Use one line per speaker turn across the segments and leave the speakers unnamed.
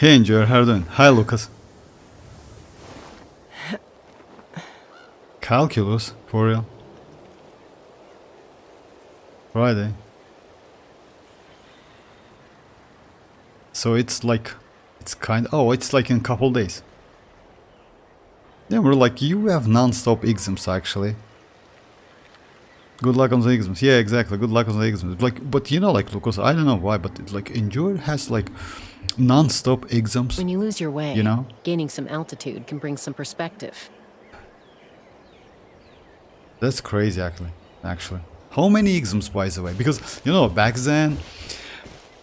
Hey Enjoyer, how are you doing? Hi Lucas. Calculus, for real. Friday. So it's like, it's kind of, oh, it's like in a couple days. Yeah, we're like, you have non-stop exams actually. Good luck on the exams. Yeah, exactly. Good luck on the exams. Like, but you know, like Lucas, I don't know why, but it's like Enjoyer has like non-stop exams.
When you lose your way,
you know,
gaining some altitude can bring some perspective.
That's crazy, actually. How many exams, by the way? Because, you know, back then,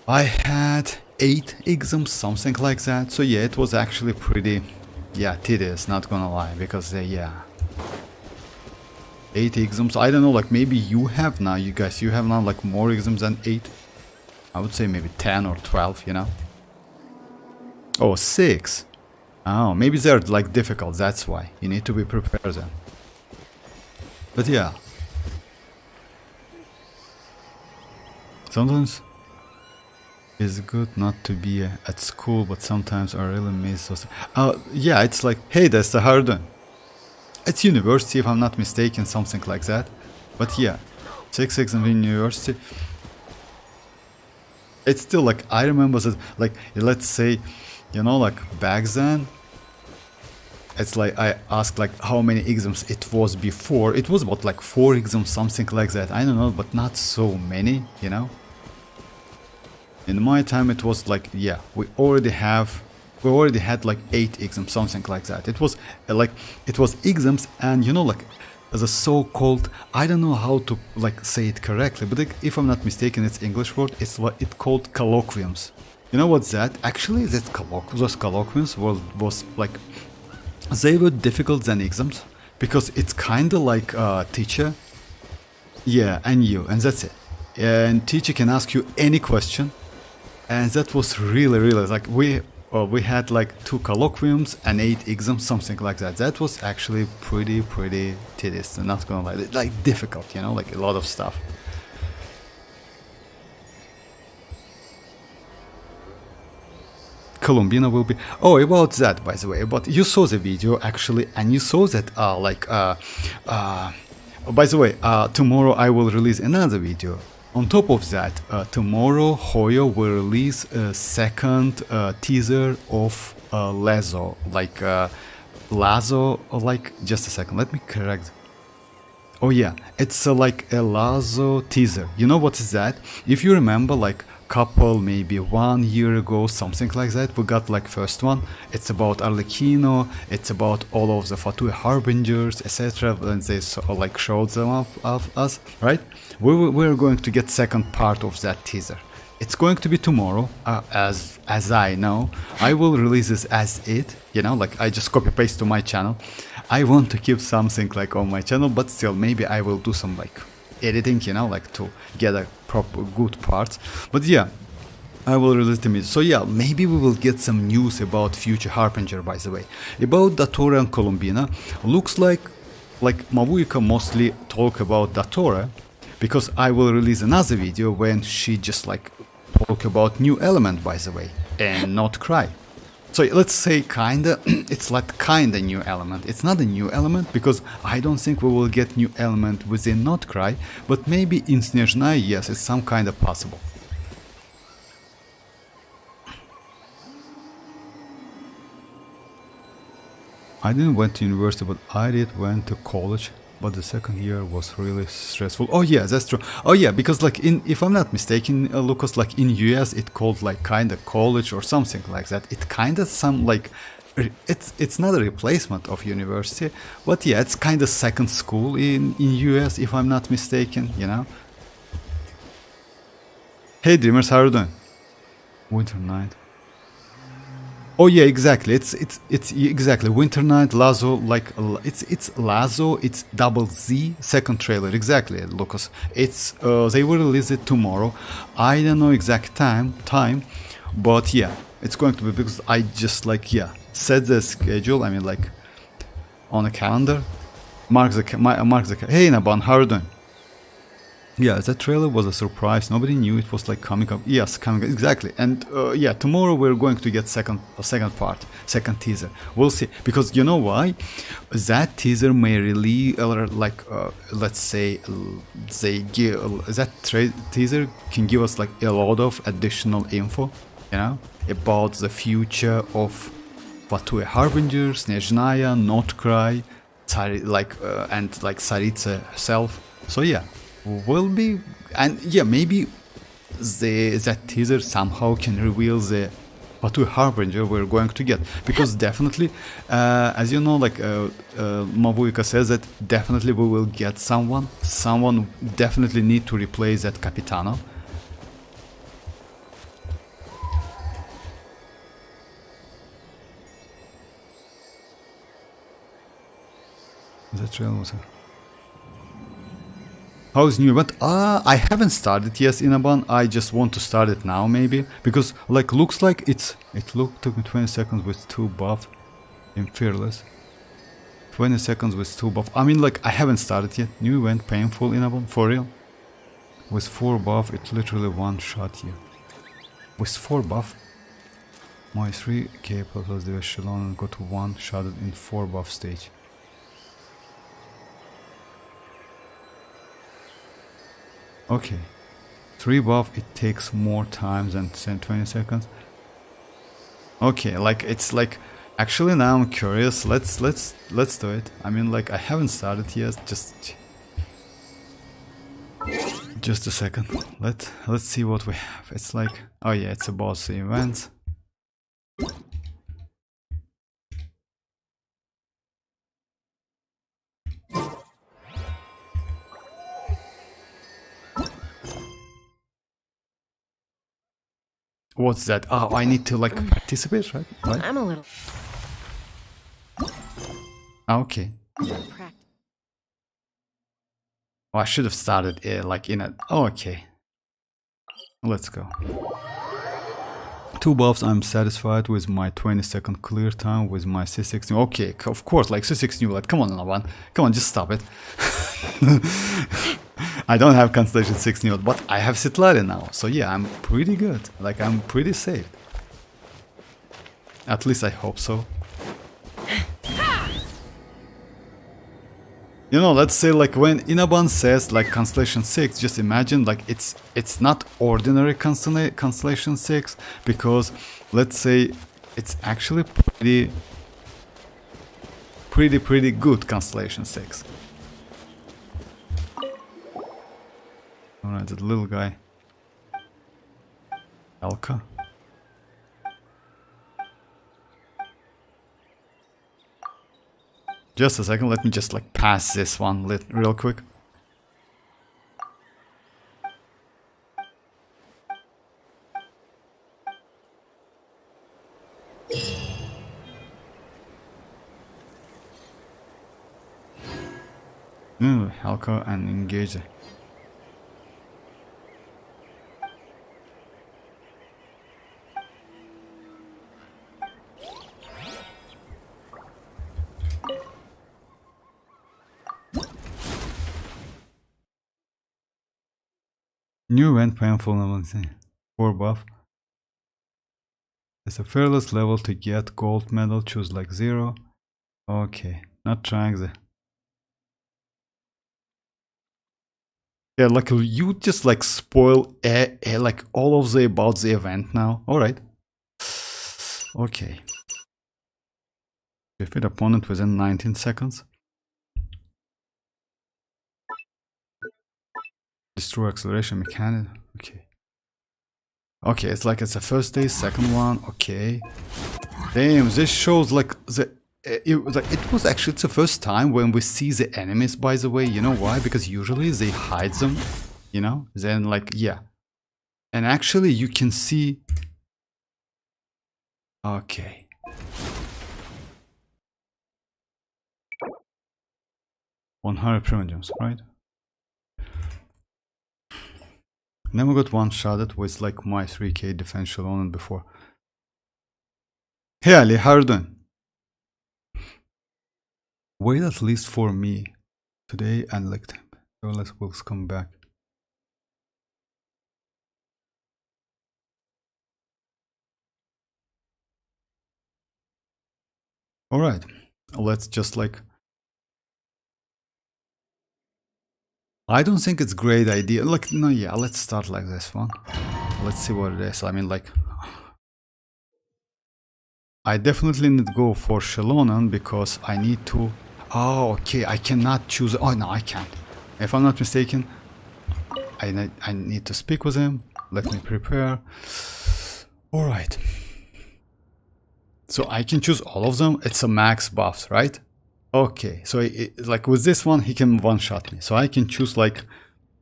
I had 8 exams, something like that. So yeah, it was actually pretty, yeah, tedious, not gonna lie. Because, yeah, 8 exams. I don't know, like, maybe you have now, you guys, you have now, like, more exams than 8. I would say maybe 10 or 12, you know? Oh, 6. Oh, maybe they're, like, difficult, that's why. You need to be prepared then. But yeah, sometimes it's good not to be at school, but sometimes I really miss those. Yeah, it's like, hey, that's the hard one. It's university, if I'm not mistaken, something like that. But yeah, 6 exams in university. It's still like, I remember that, like, let's say, you know, like back then, it's like I asked like how many exams it was before. It was about like 4 exams, something like that. I don't know, but not so many, you know. In my time it was like, yeah, we already had like 8 exams, something like that. It was like, it was exams, and you know, like the so-called, I don't know how to like say it correctly, but like, if I'm not mistaken, it's English word. It's what it called colloquiums. You know what's that? Actually, those colloquiums was like, they were difficult than exams, because it's kind of like teacher, yeah, and you, and that's it. And teacher can ask you any question, and that was really like, we had like 2 colloquiums and 8 exams, something like that. That was actually pretty tedious, I'm not gonna lie, like difficult, you know, like a lot of stuff. Columbina will be, oh, about that, by the way, but you saw the video actually, and you saw that by the way, tomorrow I will release another video. On top of that, tomorrow Hoyo will release a second teaser of Lazo, like Lazo, like, just a second, let me correct. Oh yeah, it's like a Lazo teaser. You know what is that? If you remember, like couple, maybe 1 year ago, something like that, we got like first one. It's about Arlecchino, it's about all of the Fatui harbingers, etc. And they like showed them up of us, right? We're going to get second part of that teaser. It's going to be tomorrow, as I know. I will release this as it, you know, like I just copy paste to my channel. I want to keep something like on my channel, but still, maybe I will do some like editing, you know, like to get a proper good parts. But yeah, I will release the video. So yeah, maybe we will get some news about future Harbinger, by the way. About Datora and Columbina, looks like Mavuika mostly talk about Datora, because I will release another video when she just like talk about new element, by the way, and not cry. So let's say kinda, it's like kinda new element. It's not a new element, because I don't think we will get new element within Not Cry, but maybe in Snezhnaya, yes, it's some kind of possible. I didn't went to university, but I did went to college. But the second year was really stressful. Oh yeah, that's true. Oh yeah, because like in, if I'm not mistaken, Lucas, like in US it called like kind of college or something like that. It kind of some like, it's not a replacement of university, but yeah, it's kind of second school in US, if I'm not mistaken, you know. Hey Dreamers, how are you doing? Winter Night. Oh yeah, exactly. It's exactly Winter Night, Lazo, like it's Lazo, it's double Z second trailer, exactly, Lucas. It's they will release it tomorrow. I don't know exact time, but yeah, it's going to be, because I just like, yeah, set the schedule. I mean, like on a calendar, mark the hey Naban, how are you doing? Yeah, that trailer was a surprise. Nobody knew it was like coming up. Yes, coming exactly. And yeah, tomorrow we're going to get second part, second teaser. We'll see, because you know why? That teaser may really like let's say they give that teaser can give us like a lot of additional info, you know, about the future of Vatue Harbinger, Snezhnaya, Notcry, and like Tsaritsa herself. So yeah, will be, and yeah, maybe that teaser somehow can reveal the Vatue Harbinger we're going to get, because definitely, as you know, like Mavuika says that definitely we will get someone definitely need to replace that Capitano. That real was her. How's new event? I haven't started yet, Inaban. I just want to start it now, maybe, because like looks like it took me 20 seconds with 2 buff in Fearless. 20 seconds with 2 buff. I mean, like I haven't started yet. New event, painful, Inaban, for real. With 4 buff, it literally one shot you. With 4 buff, my 3k plus the Xilonen got one shot in 4 buff stage. Okay, 3 buff, it takes more time than 20 seconds. Okay, like it's like, actually now I'm curious. Let's do it. I mean, like I haven't started yet. Just a second. Let's see what we have. It's like, oh yeah, it's about the events. What's that? Oh, I need to like participate, right?
I'm a little.
Okay.
Practice.
Oh, I should have started like in a. Oh, okay. Let's go. 2 buffs. I'm satisfied with my 20-second clear time with my C6 new. Okay, of course, like C6 new. Like, come on, Lavan. Come on, just stop it. I don't have Constellation 6 new, but I have Citlali now. So yeah, I'm pretty good. Like, I'm pretty safe. At least I hope so. You know, let's say like when Inaban says like Constellation 6, just imagine like it's not ordinary Constellation 6, because let's say it's actually pretty good Constellation 6. Alright, that little guy. Elka. Just a second, let me just like pass this one real quick. Helka and engage. New event painful level 4 buff. It's a fearless level to get gold medal, choose like 0. Okay, not trying the. Yeah, like you just like spoil like all of the about the event now. Alright. Okay. Defeat opponent within 19 seconds. Destroy acceleration mechanic. Okay. Okay, it's like it's the first day, second one. Okay. Damn, this shows like it was actually it's the first time when we see the enemies, by the way. You know why? Because usually they hide them, you know? Then like, yeah. And actually you can see. Okay. 100 Primogems, right? Never got one-shotted with like my 3k defense Xilonen before. Hey Ali, how are you doing? Wait at least for me today and like them. So let's come back. All right, let's just like. I don't think it's a great idea. Like, no, yeah, let's start like this one. Let's see what it is. I mean, like, I definitely need to go for Xilonen because I need to. Oh, okay, I cannot choose. Oh, no, I can't. If I'm not mistaken, I need to speak with him. Let me prepare. All right. So I can choose all of them. It's a max buffs, right? Okay, so like with this one, he can one-shot me. So I can choose like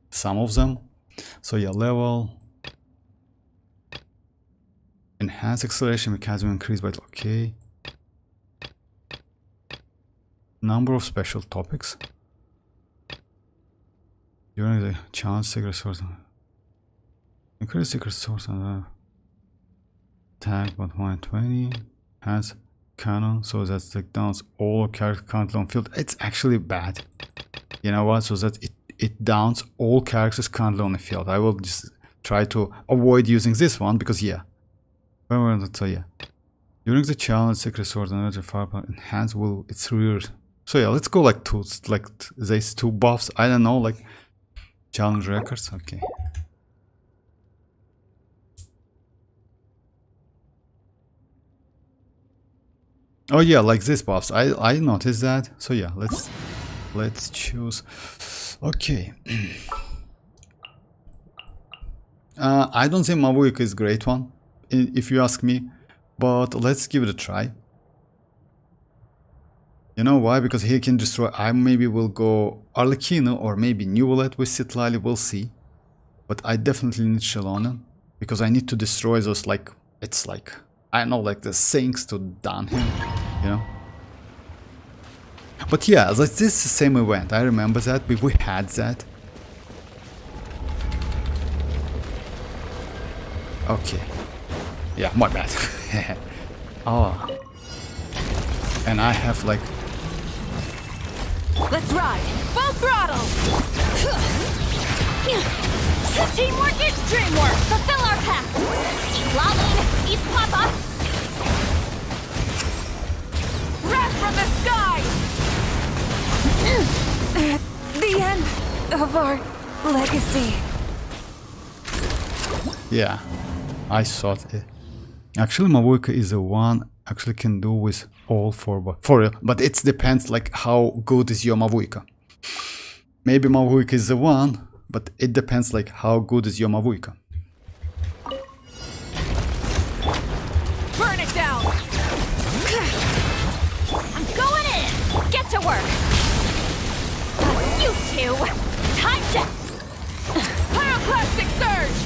some of them. So yeah, level. Enhance acceleration mechanism increased by, okay. Number of special topics. During the chance secret source. Increase secret source and attack but 120. Has cannon, so that take down all character currently on field. It's actually bad. You know what? So that it downs all characters currently on the field. I will just try to avoid using this one because yeah. So yeah. During the challenge, secret sword and energy firepower enhance will its rear. So yeah, let's go like these two buffs. I don't know, like challenge records. Okay. Oh yeah, like this buffs. I noticed that. So yeah, let's choose. Okay. I don't think Mavuika is a great one, if you ask me, but let's give it a try. You know why? Because he can destroy. I maybe will go Arlecchino or maybe Neuvillette with Citlali. We'll see. But I definitely need Xilonen because I need to destroy those, like, it's like, I know, like the things to down him, you know. But yeah, like this is the same event. I remember that we had that. Okay. Yeah, my bad. Oh. And I have like.
Let's ride! Full throttle! Teamwork is dreamwork! Fulfill our path! Lumine, East Papa! Wrath from the sky! The end of our legacy.
Yeah, I thought it. Actually, Mavuika is the one actually can do with all four, for real. But it depends like how good is your Mavuika. Maybe Mavuika is the one, but it depends like how good is your Mavuika.
Burn it down! I'm going in! Get to work! You two! Time to... Pyroclastic surge!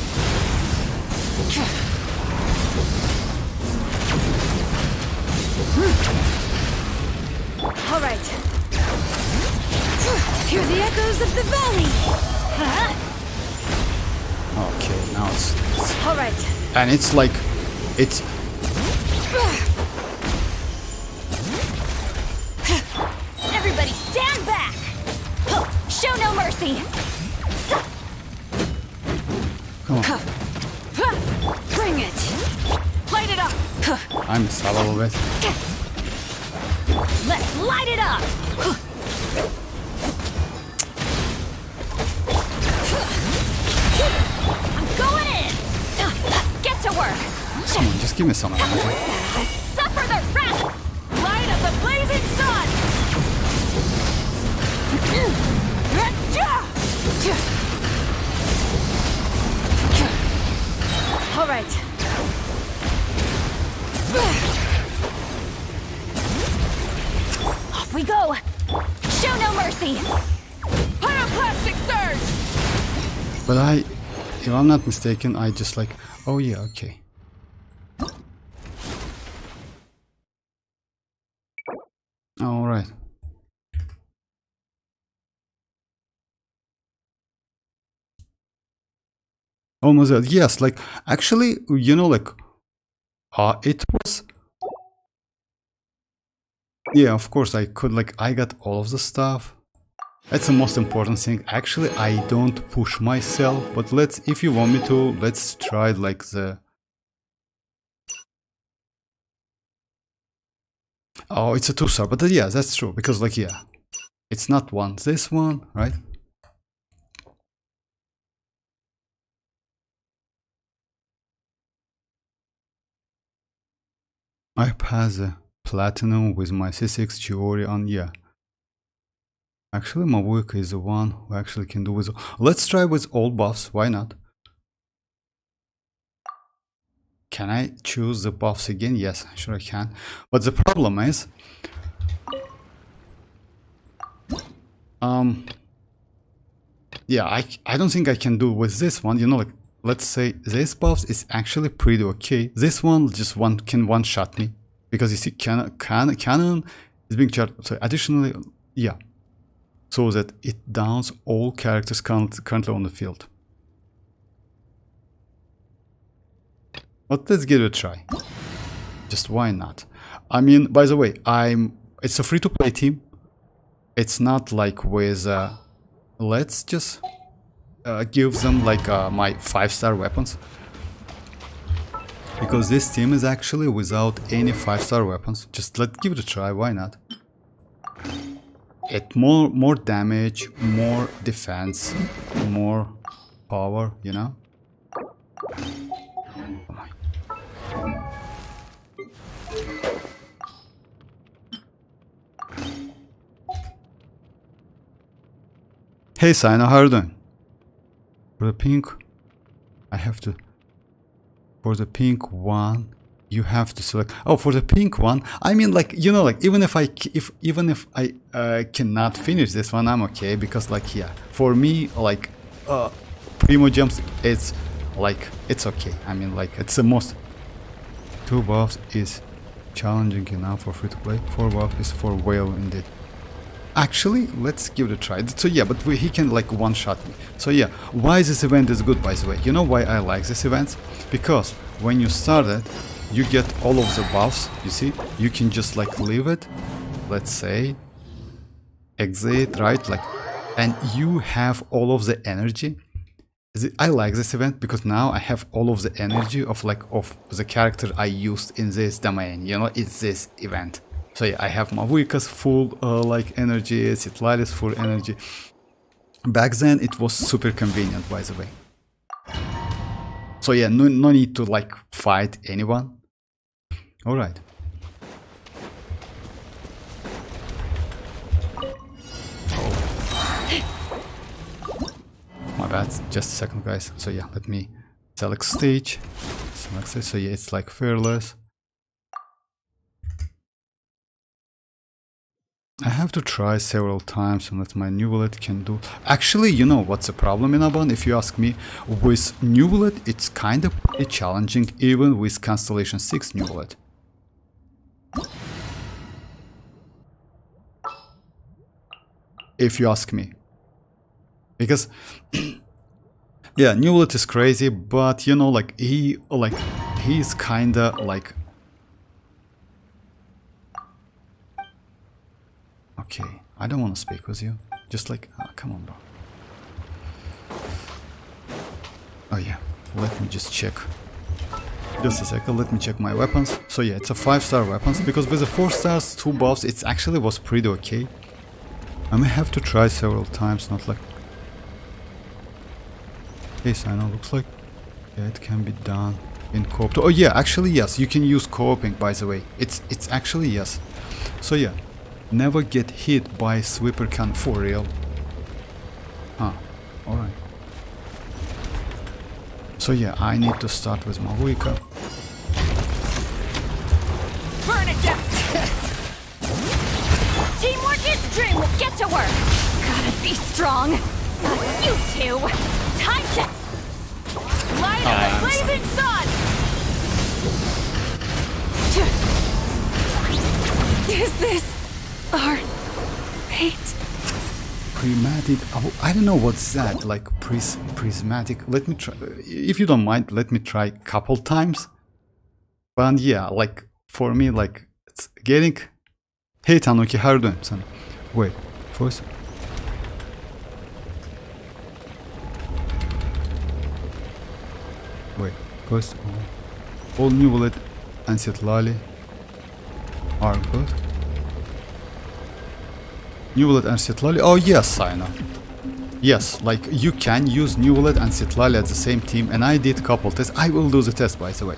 All right. Hear the echoes of the valley.
Okay, now it's
All right.
and it's like it's
Everybody stand back. Show no mercy.
come on.
Bring it. Light it up.
I'm a little bit.
Let's light it up. I'm going in. Get to work.
Come on, just give me some energy.
Suffer the wrath. Light of the blazing sun. All right. Off we go. Show no mercy. Pyroclastic surge.
But if I'm not mistaken, I just like, oh yeah, okay. All right. Almost there. Yes, like actually, you know, like, it was. Yeah, of course I could, like, I got all of the stuff. That's the most important thing. Actually, I don't push myself, but let's, if you want me to, let's try like the. Oh, it's a 2-star, but yeah, that's true, because like, yeah, it's not one, this one, right? I pass the platinum with my C6 Chiori on, yeah. Actually, Mavuika is the one who actually can do with. Let's try with all buffs, why not? Can I choose the buffs again? Yes, sure I can. But the problem is, yeah, I don't think I can do with this one. You know, like, let's say this buffs is actually pretty okay. This one just can one-shot me, because you see, cannon is being charged. So additionally, yeah, so that it downs all characters currently on the field. But let's give it a try. Just why not? I mean, by the way, it's a free-to-play team. It's not like with let's just give them like my 5-star weapons, because this team is actually without any 5-star weapons. Just let's give it a try, why not? It more damage, more defense, more power, you know. Oh my. Hey Sino, how are you doing? For the pink, I have to. For the pink one, you have to select. Oh, for the pink one, I mean, like, you know, like, even if I cannot finish this one, I'm okay, because like, yeah, for me, like, Primogems, it's like, it's okay. I mean, like, it's the most. 2 buffs is challenging enough for free to play. 4 buffs is for whale indeed. Actually, let's give it a try. So yeah, but he can like one-shot me. So yeah, why this event is good, by the way? You know why I like this event? Because when you start it, you get all of the buffs. You see, you can just like leave it. Let's say exit, right? Like, and you have all of the energy. I like this event because now I have all of the energy of the character I used in this domain. You know, it's this event. So yeah, I have Mavuika's full like energy, Citlali's full energy. Back then it was super convenient, by the way. So yeah, no need to like fight anyone. All right. Oh. My bad. Just a second, guys. So yeah, let me select stage. So yeah, it's like fearless. I have to try several times and that my Neuvillette can do. Actually, you know what's the problem in Aban? If you ask me, with Neuvillette, it's kind of pretty challenging, even with Constellation 6 Neuvillette. If you ask me. Because, yeah, Neuvillette is crazy, but you know, like, he's kinda like... Okay, I don't want to speak with you. Just like, oh, come on, bro. Oh yeah, let me just check. Just a second, let me check my weapons. So yeah, it's a 5-star weapons, because with the 4 stars, 2 buffs, it actually was pretty okay. I may have to try several times, not like... Hey, Sino, looks like yeah, it can be done in co-op. Oh yeah, actually yes, you can use co-oping, by the way. It's actually yes. So yeah. Never get hit by sweeper can for real. Huh, alright. So yeah, I need to start with Mavuika.
Burn it down! Teamwork is dream! Get to work! Gotta be strong! You two! Time to... Light up the blazing sun! Is this... our fate?
Prismatic. Oh, I don't know what's that. Like prismatic. Let me try. If you don't mind, let me try a couple times. But yeah, like for me, like it's getting. Hey Tanuki, how are you doing, son? Wait, first. Wait, first. All Neuvillette and Citlali are good. Neuvillette and Citlali. Oh yes, I know. Yes, like you can use Neuvillette and Citlali at the same team, and I did a couple tests. I will do the test, by the way.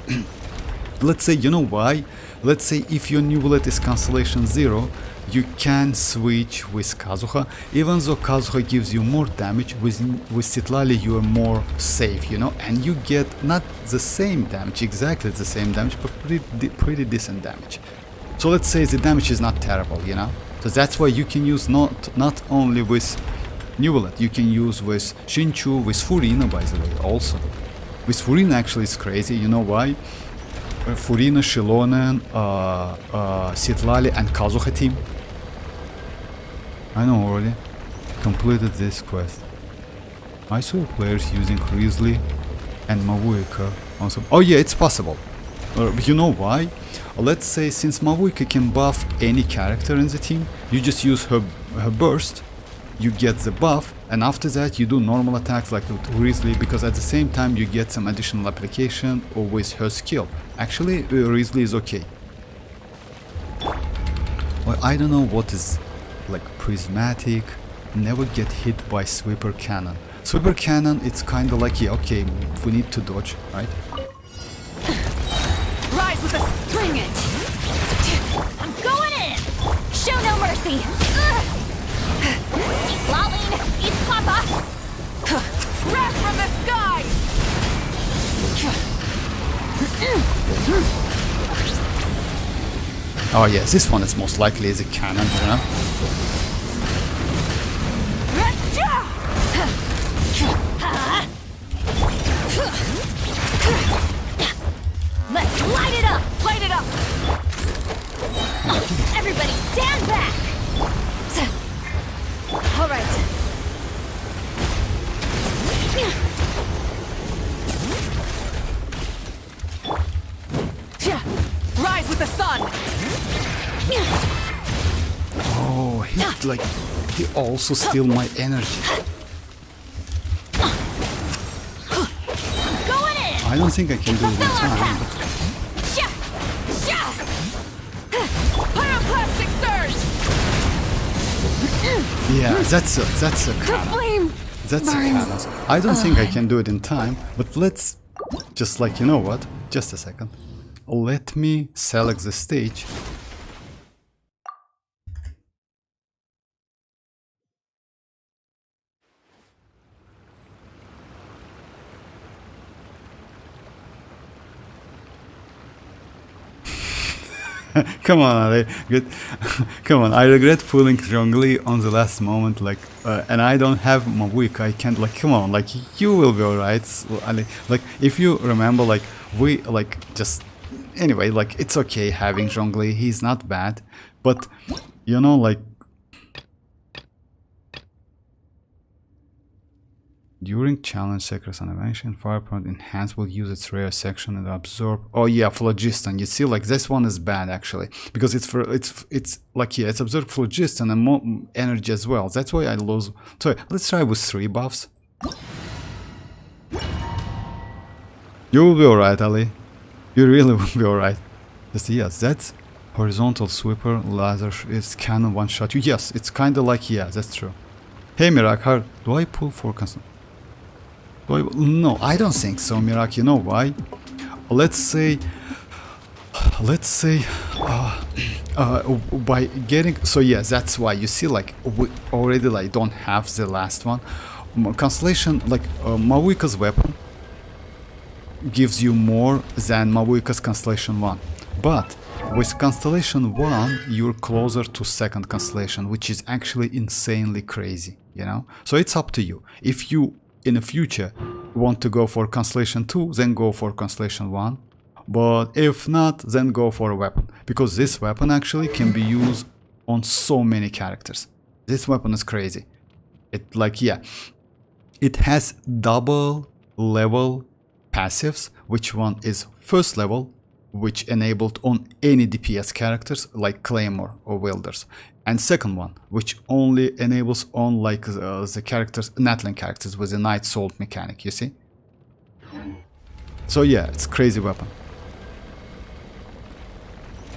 Let's say, you know why? Let's say if your Neuvillette is Constellation 0, you can switch with Kazuha. Even though Kazuha gives you more damage, with Citlali you are more safe, you know, and you get not the same damage, exactly the same damage, but pretty decent damage. So let's say the damage is not terrible, you know. So that's why you can use not only with Neuvillette, you can use with Shinchu, with Furina, by the way, also. With Furina actually it's crazy, you know why? Furina, Xilonen, Citlali and Kazuha team. I know already. Completed this quest. I saw players using Grizzly and Mavuika also. Oh yeah, it's possible. You know why? Let's say since Mavuika can buff any character in the team, you just use her burst, you get the buff, and after that you do normal attacks like with Grizzly, because at the same time you get some additional application or with her skill. Actually, Grizzly is okay. Well, I don't know what is like prismatic, never get hit by sweeper cannon. Sweeper cannon, it's kind of like, yeah, okay, we need to dodge, right?
Rise with us, bring it! I'm going in! Show no mercy! Eat Lalin, eat Papa! Wrath from the sky!
Oh yeah, this one is most likely is a cannon, you know?
Let's light it up! Light it up! Everybody stand back! All right. Rise with the sun!
Oh, he also steal my energy.
Going in!
I don't think I can do it in time, but
Pyroclastic surge!
yeah, that's a
The
cannon.
flame!
That's a cannon. I don't think I can do it in time, but let's just like, you know what? Just a second. Let me select the stage. Come on, Ali. Good. Come on. I regret pulling Zhongli on the last moment, like, and I don't have Mavuika. I can't, like, come on, like, you will be alright, Ali. Like, if you remember, like, we, like, just, anyway, like, it's okay having Zhongli. He's not bad, but, you know, like, during challenge secrets animation, Firepoint Enhance will use its rare section and absorb. Oh yeah, phlogiston. You see, like this one is bad actually, because it's like, yeah, it's absorb phlogiston and more energy as well. That's why I lose. So let's try with 3 buffs. You will be alright, Ali. You really will be alright. Yes, that's horizontal sweeper laser is cannon one shot. Yes, it's kind of like, yeah, that's true. Hey Mirak, how do I pull for constant? No, I don't think so, Mirak. You know why? Let's say by getting, so yeah, that's why you see, like, we already like don't have the last one. Constellation, like Mavuika's weapon gives you more than Mavuika's Constellation 1, but with Constellation 1 you're closer to second Constellation, which is actually insanely crazy, you know. So it's up to you. If you in the future want to go for Constellation 2, then go for Constellation 1, but if not, then go for a weapon, because this weapon actually can be used on so many characters. This weapon is crazy. It, like, yeah, it has double level passives, which one is first level, which enabled on any DPS characters like Claymore or Wielders, and second one, which only enables on like the characters, natlan characters with a Night Salt mechanic, you see? So yeah, it's crazy weapon.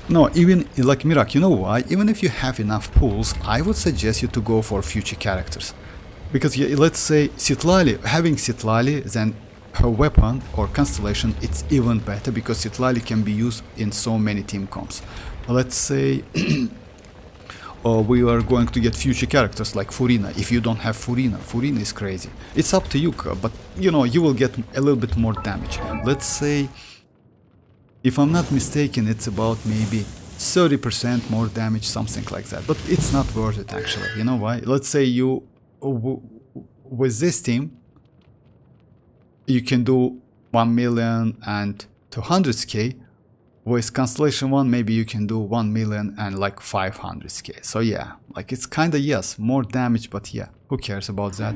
No, even like Mirak, you know why? Even if you have enough pools, I would suggest you to go for future characters. Because let's say Citlali, having Citlali, then her weapon or constellation, it's even better because Citlali can be used in so many team comps. Let's say we are going to get future characters like Furina. If you don't have Furina, Furina is crazy. It's up to you, but you know, you will get a little bit more damage. Let's say, if I'm not mistaken, it's about maybe 30% more damage, something like that. But it's not worth it actually. You know why? Let's say you, with this team, you can do 1,200,000. With Constellation 1, maybe you can do 1,000,000 and like 500,000. So yeah, like it's kinda, yes, more damage, but yeah, who cares about that?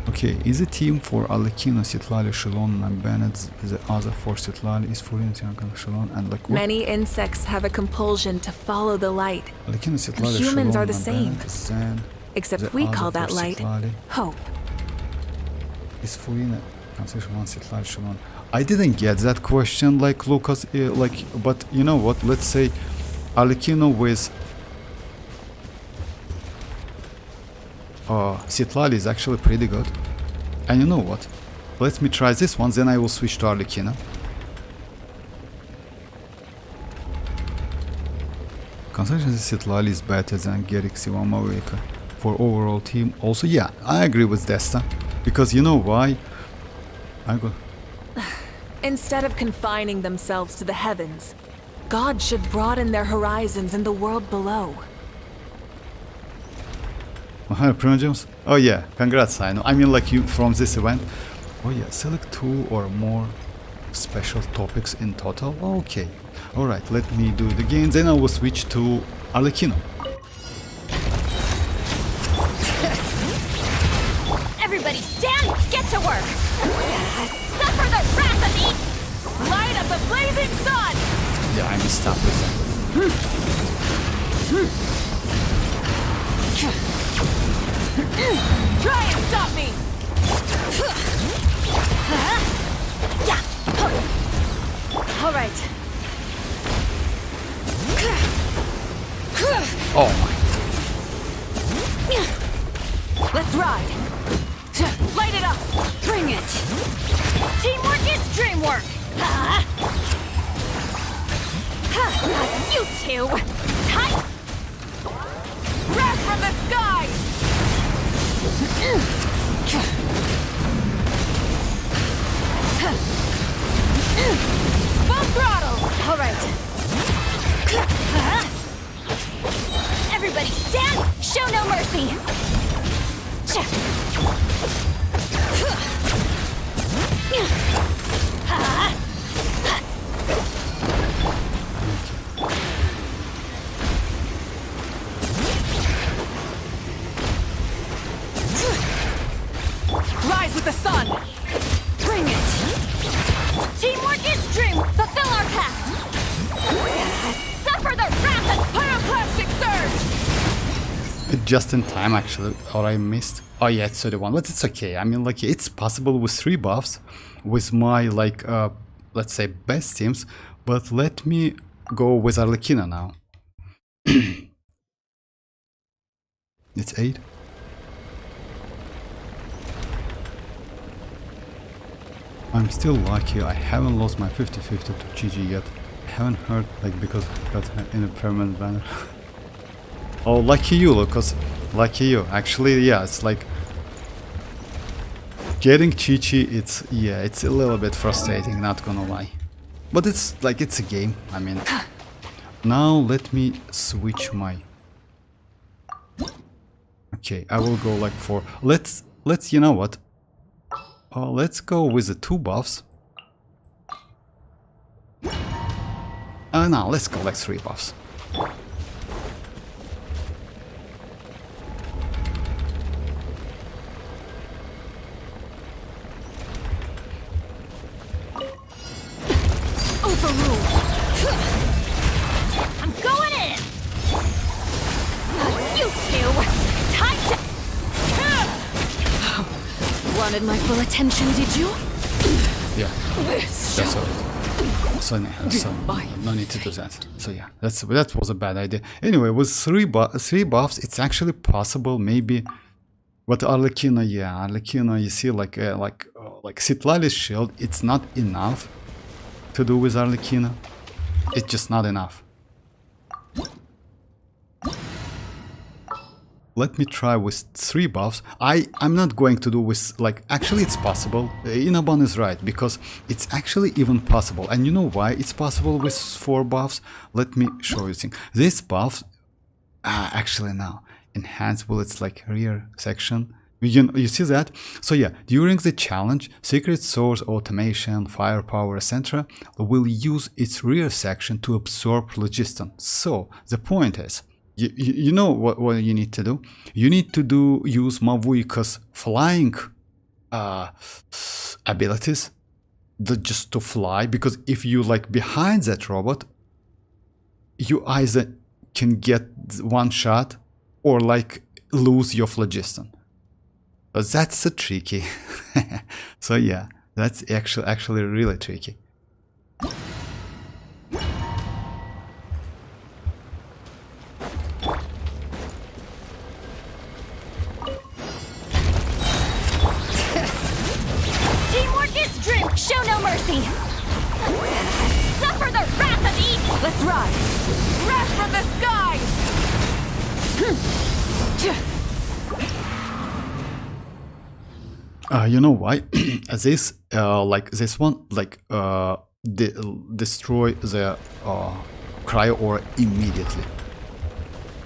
Okay, is a team for arlecchino, Citlali, Xilonen, and Bennett. The other for Citlali is Furina, Xilonen, and like what?
Many insects have a compulsion to follow the light.
Arlecchino, Citlali,
Humans are
Xilonen,
the
and
same.
Bennett, Zen,
Except
the
we
other
call that
for
light
Citlali
hope.
is Furina, Constellation 1, Citlali, Xilonen. I didn't get that question, like Lucas, like, but you know what? Let's say arlecchino with Citlali is actually pretty good. And you know what? Let me try this one, then I will switch to arlecchino. Constellation Citlali is better than getting Xiwan Mavuika for overall team. Also, yeah, I agree with Desta. Because you know why?
Instead of confining themselves to the heavens, God should broaden their horizons in the world below.
Primogems? Oh yeah, congrats, I know. I mean, like, you from this event. Oh yeah, select 2 or more special topics in total. Okay, alright, let me do it again. Then I will switch to arlecchino.
Everybody stand, get to work! Suffer the wrath of the light of the blazing sun!
Yeah, I messed up with that.
Try and stop me! Alright.
Oh my.
Let's ride! Light it up! Bring it! Teamwork is dreamwork! You two! Tight! Wrath from the sky! Full throttle! Alright. Everybody stand! Show no mercy!
Rise with the sun!
Bring it! Teamwork is dream! Fulfill our pact! Suffer the wrath of pyroclastic surge!
Just in time, actually, or I missed. Oh yeah, it's 31, but it's okay. I mean, like, it's possible with 3 buffs, with my, like, let's say, best teams. But let me go with arlecchino now. It's 8. I'm still lucky. I haven't lost my 50-50 to GG yet. I haven't heard, like, because I got in a permanent banner. Oh, lucky you, Lucas. Lucky you. Actually, yeah, it's like getting Chi-Chi, it's, yeah, it's a little bit frustrating, not gonna lie. But it's like, it's a game, I mean. Now let me switch my... Okay, I will go like for... Let's, you know what? Let's go with the 2 buffs. No, let's go like 3 buffs.
I'm going in! You two! Time to...
wanted my full attention, did you?
Yeah, that's all. So no need to do that. So yeah, that was a bad idea. Anyway, with three buffs, it's actually possible maybe. But Arlecchino, yeah, Arlecchino, you see, like Citlali's shield, it's not enough to do with Arlecchino. It's just not enough. Let me try with 3 buffs. I'm not going to do with, like, actually it's possible. Inaban is right, because it's actually even possible. And you know why it's possible with 4 buffs? Let me show you things. This buff, actually now, enhance bullets like rear section. You see that? So yeah, during the challenge, Secret Source, Automation, Firepower, etc. will use its rear section to absorb phlogiston. So the point is, you know what you need to do? You need to use Mavuika's flying abilities, just to fly, because if you like behind that robot, you either can get one shot or like lose your phlogiston. That's tricky. So yeah, that's actually really tricky.
Teamwork is strength. Show no mercy. Suffer the wrath of Eden.
Let's ride! Wrath from the sky!
You know why? This like this one, like destroy the cryo aura immediately.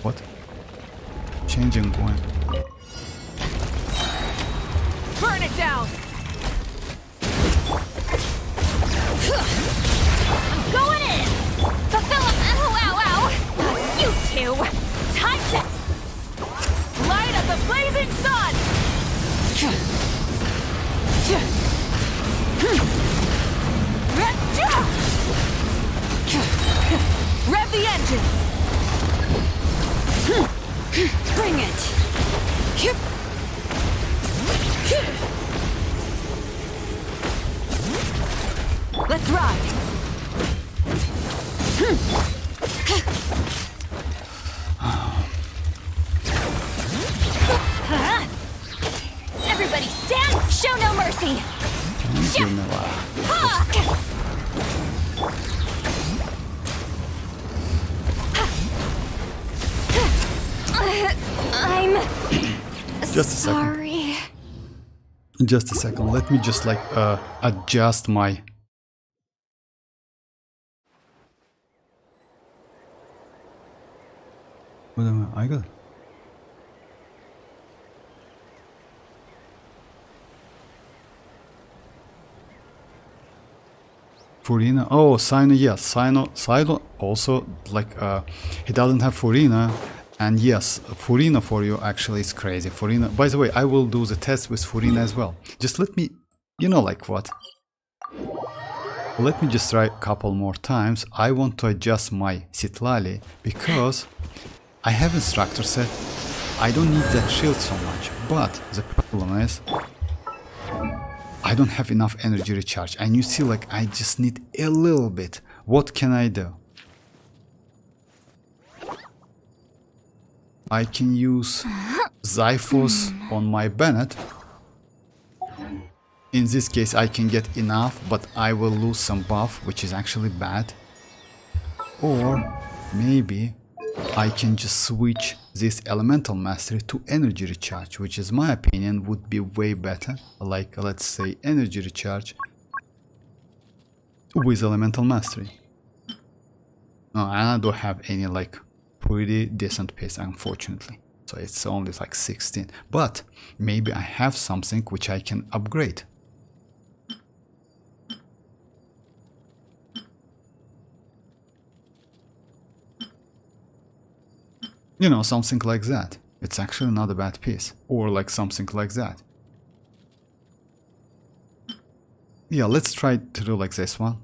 What? Changing point.
Burn it down!
I'm going in. Fulfill a ow. You two. Time to
Light of the blazing sun! Rev the engines!
bring it.
Let's ride!
Everybody stand. Show no mercy. Hawk. I'm
Just a second.
sorry.
Just a second. Let me just like adjust my. What am I got? Furina. Oh, Sino, yes. Sino also, like, he doesn't have Furina. And yes, Furina for you actually is crazy. Furina, by the way, I will do the test with Furina as well. Just let me, you know, like what? Let me just try a couple more times. I want to adjust my Citlali because I have instructor set. I don't need that shield so much. But the problem is, I don't have enough energy recharge, and you see, like, I just need a little bit. What can I do? I can use Xiphos on my Bennett. In this case, I can get enough, but I will lose some buff, which is actually bad. Or maybe I can just switch this elemental mastery to energy recharge, which is my opinion would be way better. Like, let's say energy recharge with elemental mastery. No, and I don't have any like pretty decent pace, unfortunately. So it's only like 16. But maybe I have something which I can upgrade. You know, something like that. It's actually not a bad piece. Or like something like that. Yeah, let's try to do like this one.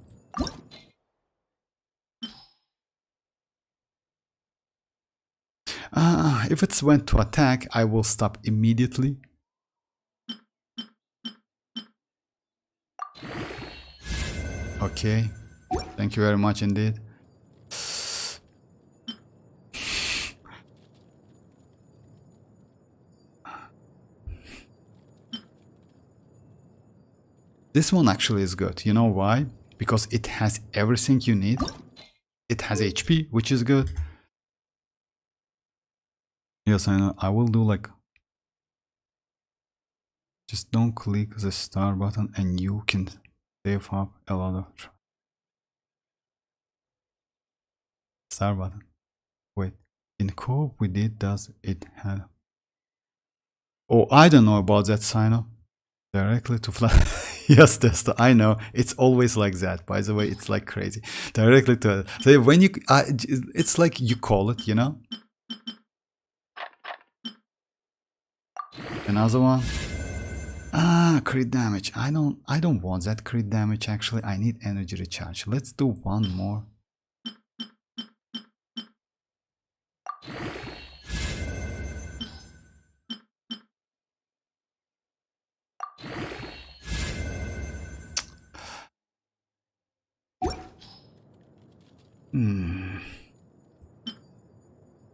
If it's went to attack, I will stop immediately. Okay. Thank you very much indeed. This one actually is good. You know why? Because it has everything you need. It has HP, which is good. Yes, I know. I will do like... Just don't click the star button and you can save up a lot of... Star button. Wait. In co-op we did, does it have... Oh, I don't know about that sign up. Directly to flat. Yes, Testa, I know. It's always like that. By the way, it's like crazy. Directly to... So when you... it's like you call it, you know? Another one. Ah, crit damage. I don't want that crit damage actually. I need energy recharge. Let's do one more.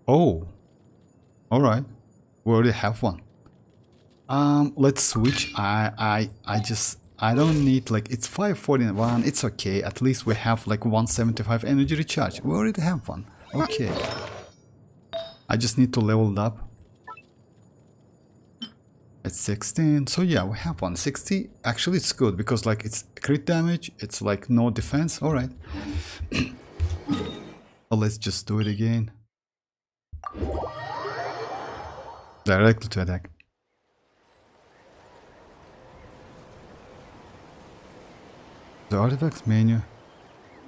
Oh. Alright. We already have one. Let's switch. I don't need like it's 541. It's okay. At least we have like 175 energy recharge. We already have one. Okay. I just need to level it up. It's 16. So yeah, we have 160. Actually, it's good because like it's crit damage. It's like no defense. All right. Well, let's just do it again. Directly to attack. The artifacts menu.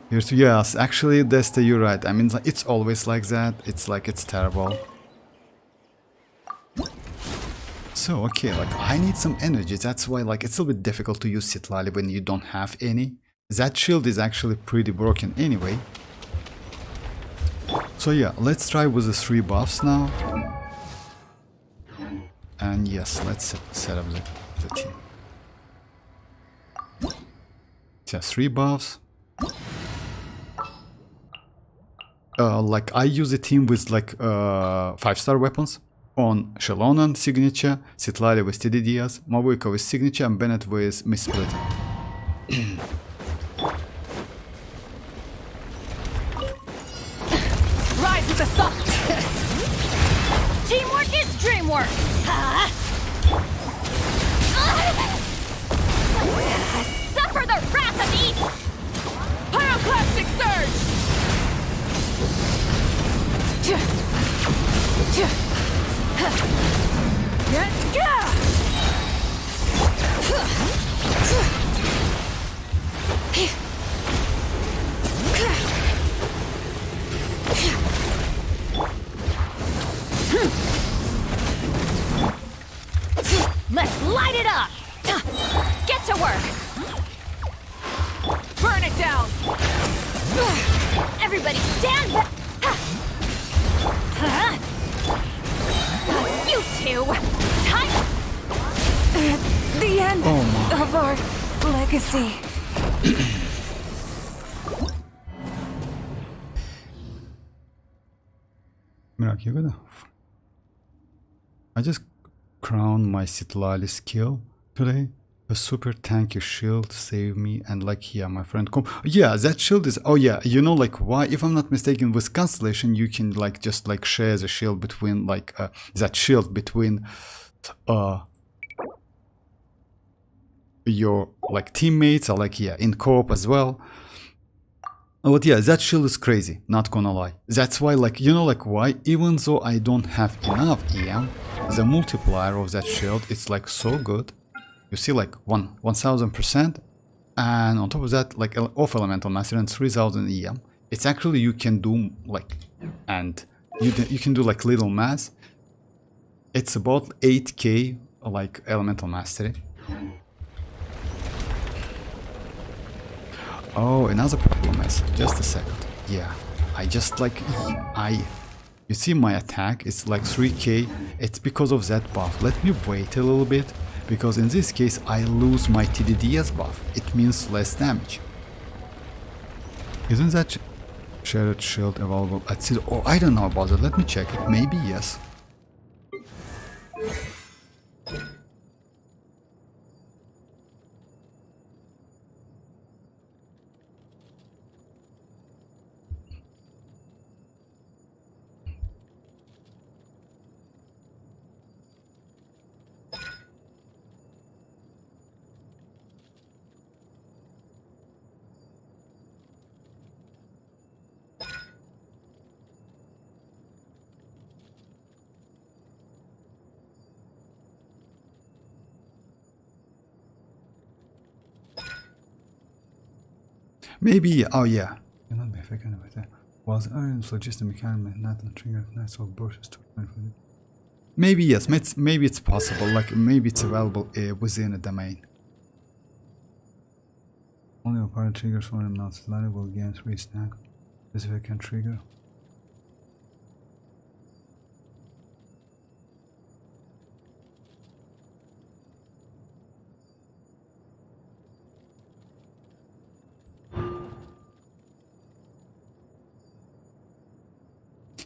Here's yes, actually, Desta, you're right. I mean, it's always like that. It's like it's terrible. So okay, like I need some energy. That's why like it's a little bit difficult to use Citlali when you don't have any. That shield is actually pretty broken anyway. So yeah, let's try with the 3 buffs now. And yes, let's set up the team. Just 3 buffs. Like I use a team with like 5-star weapons on Xilonen signature, Citlali with TDDs, Mavuika with signature, and Bennett with missplitting.
Rise with the sun. Teamwork is dreamwork. Suffer the wrath of the East. Pyroclastic surge. Let's light it up. Get to work.
Burn it down.
Everybody stand back. You two. Time.
The end of our legacy.
I just crowned my Citlali skill today. A super tanky shield saved me, and like yeah, my friend yeah, that shield is oh yeah, you know like why, if I'm not mistaken, with Constellation you can like just like share the shield between like that shield between your like teammates, or like yeah, in co-op as well. But yeah, that shield is crazy, not gonna lie. That's why like you know like why, even though I don't have enough EM, the multiplier of that shield it's like so good. You see like 1000%, and on top of that like off elemental mastery and 3000 EM. It's actually you can do like, and you can do like little math. It's about 8k like elemental mastery. Oh, another problem is just a second. Yeah, I just like you see my attack is like 3k. It's because of that buff. Let me wait a little bit. Because in this case I lose my TDDS buff, it means less damage. Isn't that shared shield available at Citadel? Oh, I don't know about it. Let me check it. Maybe yes. Maybe, oh yeah. Cannot be affected by that. Was iron logistic mechanism natlan trigger nice or bursts to maybe yes, maybe it's possible, like maybe it's available within a domain. Only apparent triggers for an announced line will gain 3 stack. Specific can trigger.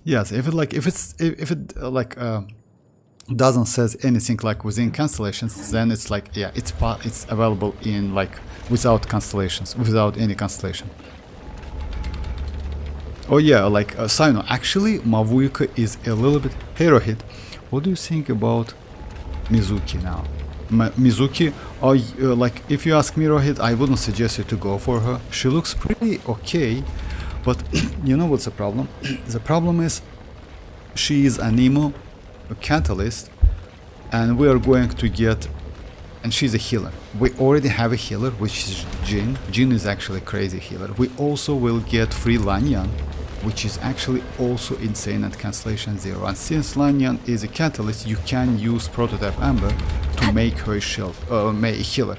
Yes, if it doesn't says anything like within constellations, then it's like yeah, it's available in like without constellations, without any constellation. Oh yeah, like Xianyun, actually Mavuika is a little bit hero hit. What do you think about Mizuki now? Mizuki, like if you ask me, Rohit, I wouldn't suggest you to go for her. She looks pretty okay. But you know what's the problem? The problem is she is an emo, a catalyst, and we are going to get, and she's a healer. We already have a healer, which is Jin. Jin is actually a crazy healer. We also will get free Lanyan, which is actually also insane at Constellation 0. And since Lanyan is a catalyst, you can use Prototype Amber to make her a shield, a healer.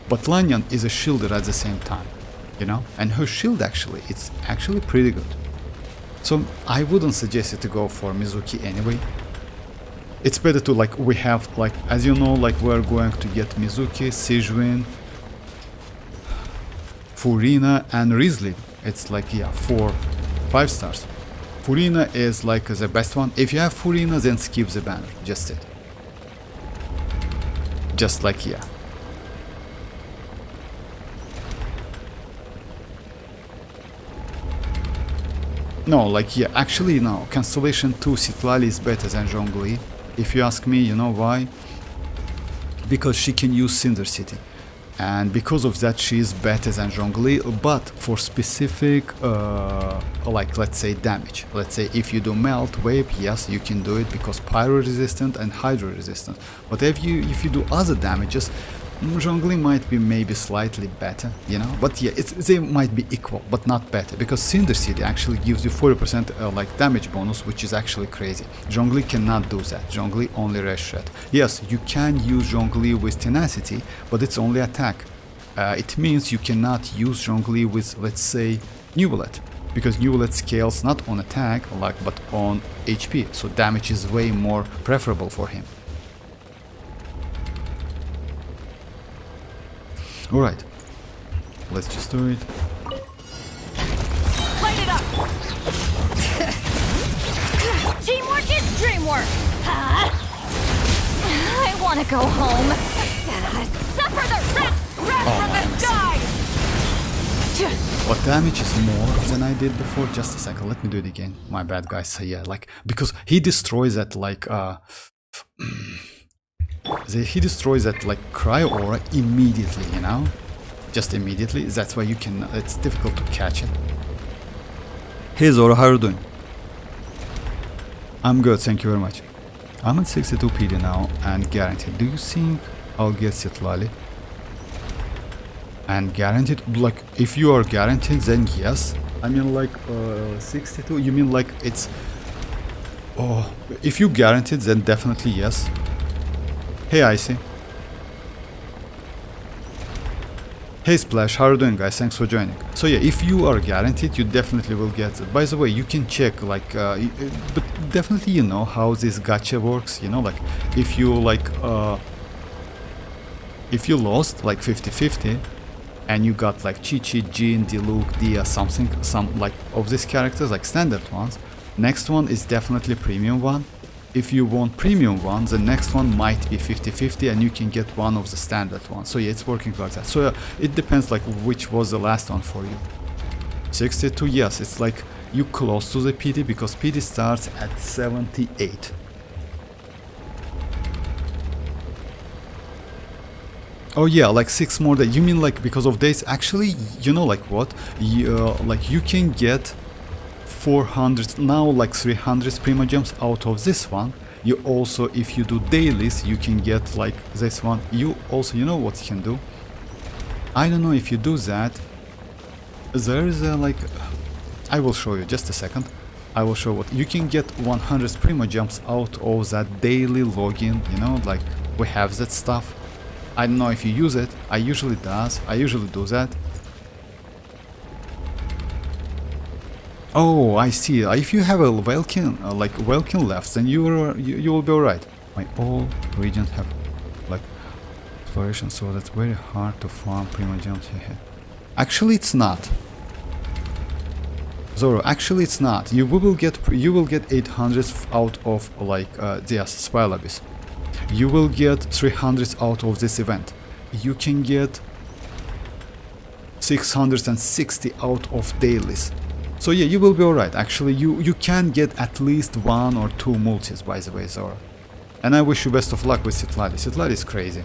But Lanyan is a shielder at the same time. You know, and her shield actually, it's actually pretty good. So I wouldn't suggest you to go for Mizuki anyway. It's better to like, we have like, as you know, like we're going to get Mizuki, Xianyun, Furina and Risley. It's like, yeah, 5 stars. Furina is like the best one. If you have Furina, then skip the banner, just it. Just like, yeah. No, like, yeah, actually, no. Constellation 2 Citlali is better than Zhongli. If you ask me, you know why? Because she can use Cinder City. And because of that, she is better than Zhongli, but for specific, like, let's say, damage. Let's say, if you do Melt, Wave, yes, you can do it because Pyro resistant and Hydro resistant. But if you do other damages, Zhongli might be maybe slightly better, you know, but yeah, they might be equal, but not better, because Cinder City actually gives you 40% like damage bonus, which is actually crazy. Zhongli cannot do that. Zhongli only Red Shred. Yes, you can use Zhongli with Tenacity, but it's only attack. It means you cannot use Zhongli with, let's say, Neuvillette, because Neuvillette scales not on attack, like, but on HP, so damage is way more preferable for him. Alright, let's just do it.
Light it up! Teamwork is dreamwork! I want to go home. Suffer the wrath from the sky!
What damage is more than I did before? Just a second, let me do it again. My bad, guys. So yeah, like, because he destroys that like he destroys that like cryo aura immediately, you know, just immediately. That's why you can, it's difficult to catch it. Hey Zora, how are you doing? I'm good, thank you very much. I'm at 62 PD now and guaranteed. Do you think I'll get Citlali? And guaranteed, like, if you are guaranteed, then yes. I mean, like 62, you mean like it's, oh, if you guaranteed, then definitely yes. Hey Icy. Hey Splash, how are you doing, guys? Thanks for joining. So yeah, if you are guaranteed, you definitely will get it. By the way, you can check like, but definitely you know how this gacha works, you know, like if you like, if you lost like 50-50, and you got like Chi-Chi, Jin, Diluc, Dia, something, some like of these characters, like standard ones. Next one is definitely premium one. If you want premium one, the next one might be 50-50 and you can get one of the standard ones. So yeah, it's working like that. So it depends like which was the last one for you. 62, yes, it's like you close to the PD because PD starts at 78. Oh yeah, like 6 more days. You mean like because of days? Actually, you know like what? Like you can get 400, now like 300 Primogems out of this one. You also, if you do dailies, you can get like this one. You also, you know what you can do? I don't know if you do that. There is a like, I will show you, just a second. I will show what you can get 100 Primogems out of that daily login, you know, like we have that stuff. I don't know if you use it. I usually do that. Oh, I see. If you have a Welkin, like Welkin left, then you will be alright. My all regions have like exploration, so that's very hard to farm Primogems here. Actually, it's not. Zoro, actually, it's not. You will get 800 out of like the Spell Abyss. You will get 300 out of this event. You can get 660 out of dailies. So yeah, you will be alright. Actually, you can get at least 1 or 2 multis, by the way, Zoro. And I wish you best of luck with Citlali. Citlali is crazy.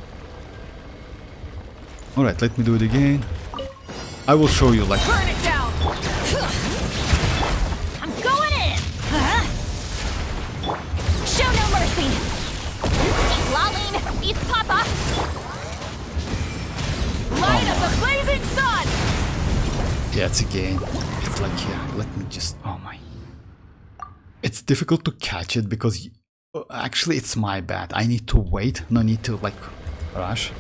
Alright, let me do it again. I will show you like...
Burn it down! I'm going in! Show no mercy! Citlali, East Papa! Light of the blazing sun!
Yeah, it's a game. It's like, yeah, let me just... Oh my... It's difficult to catch it because... Actually, it's my bad. I need to wait. No need to, like, rush.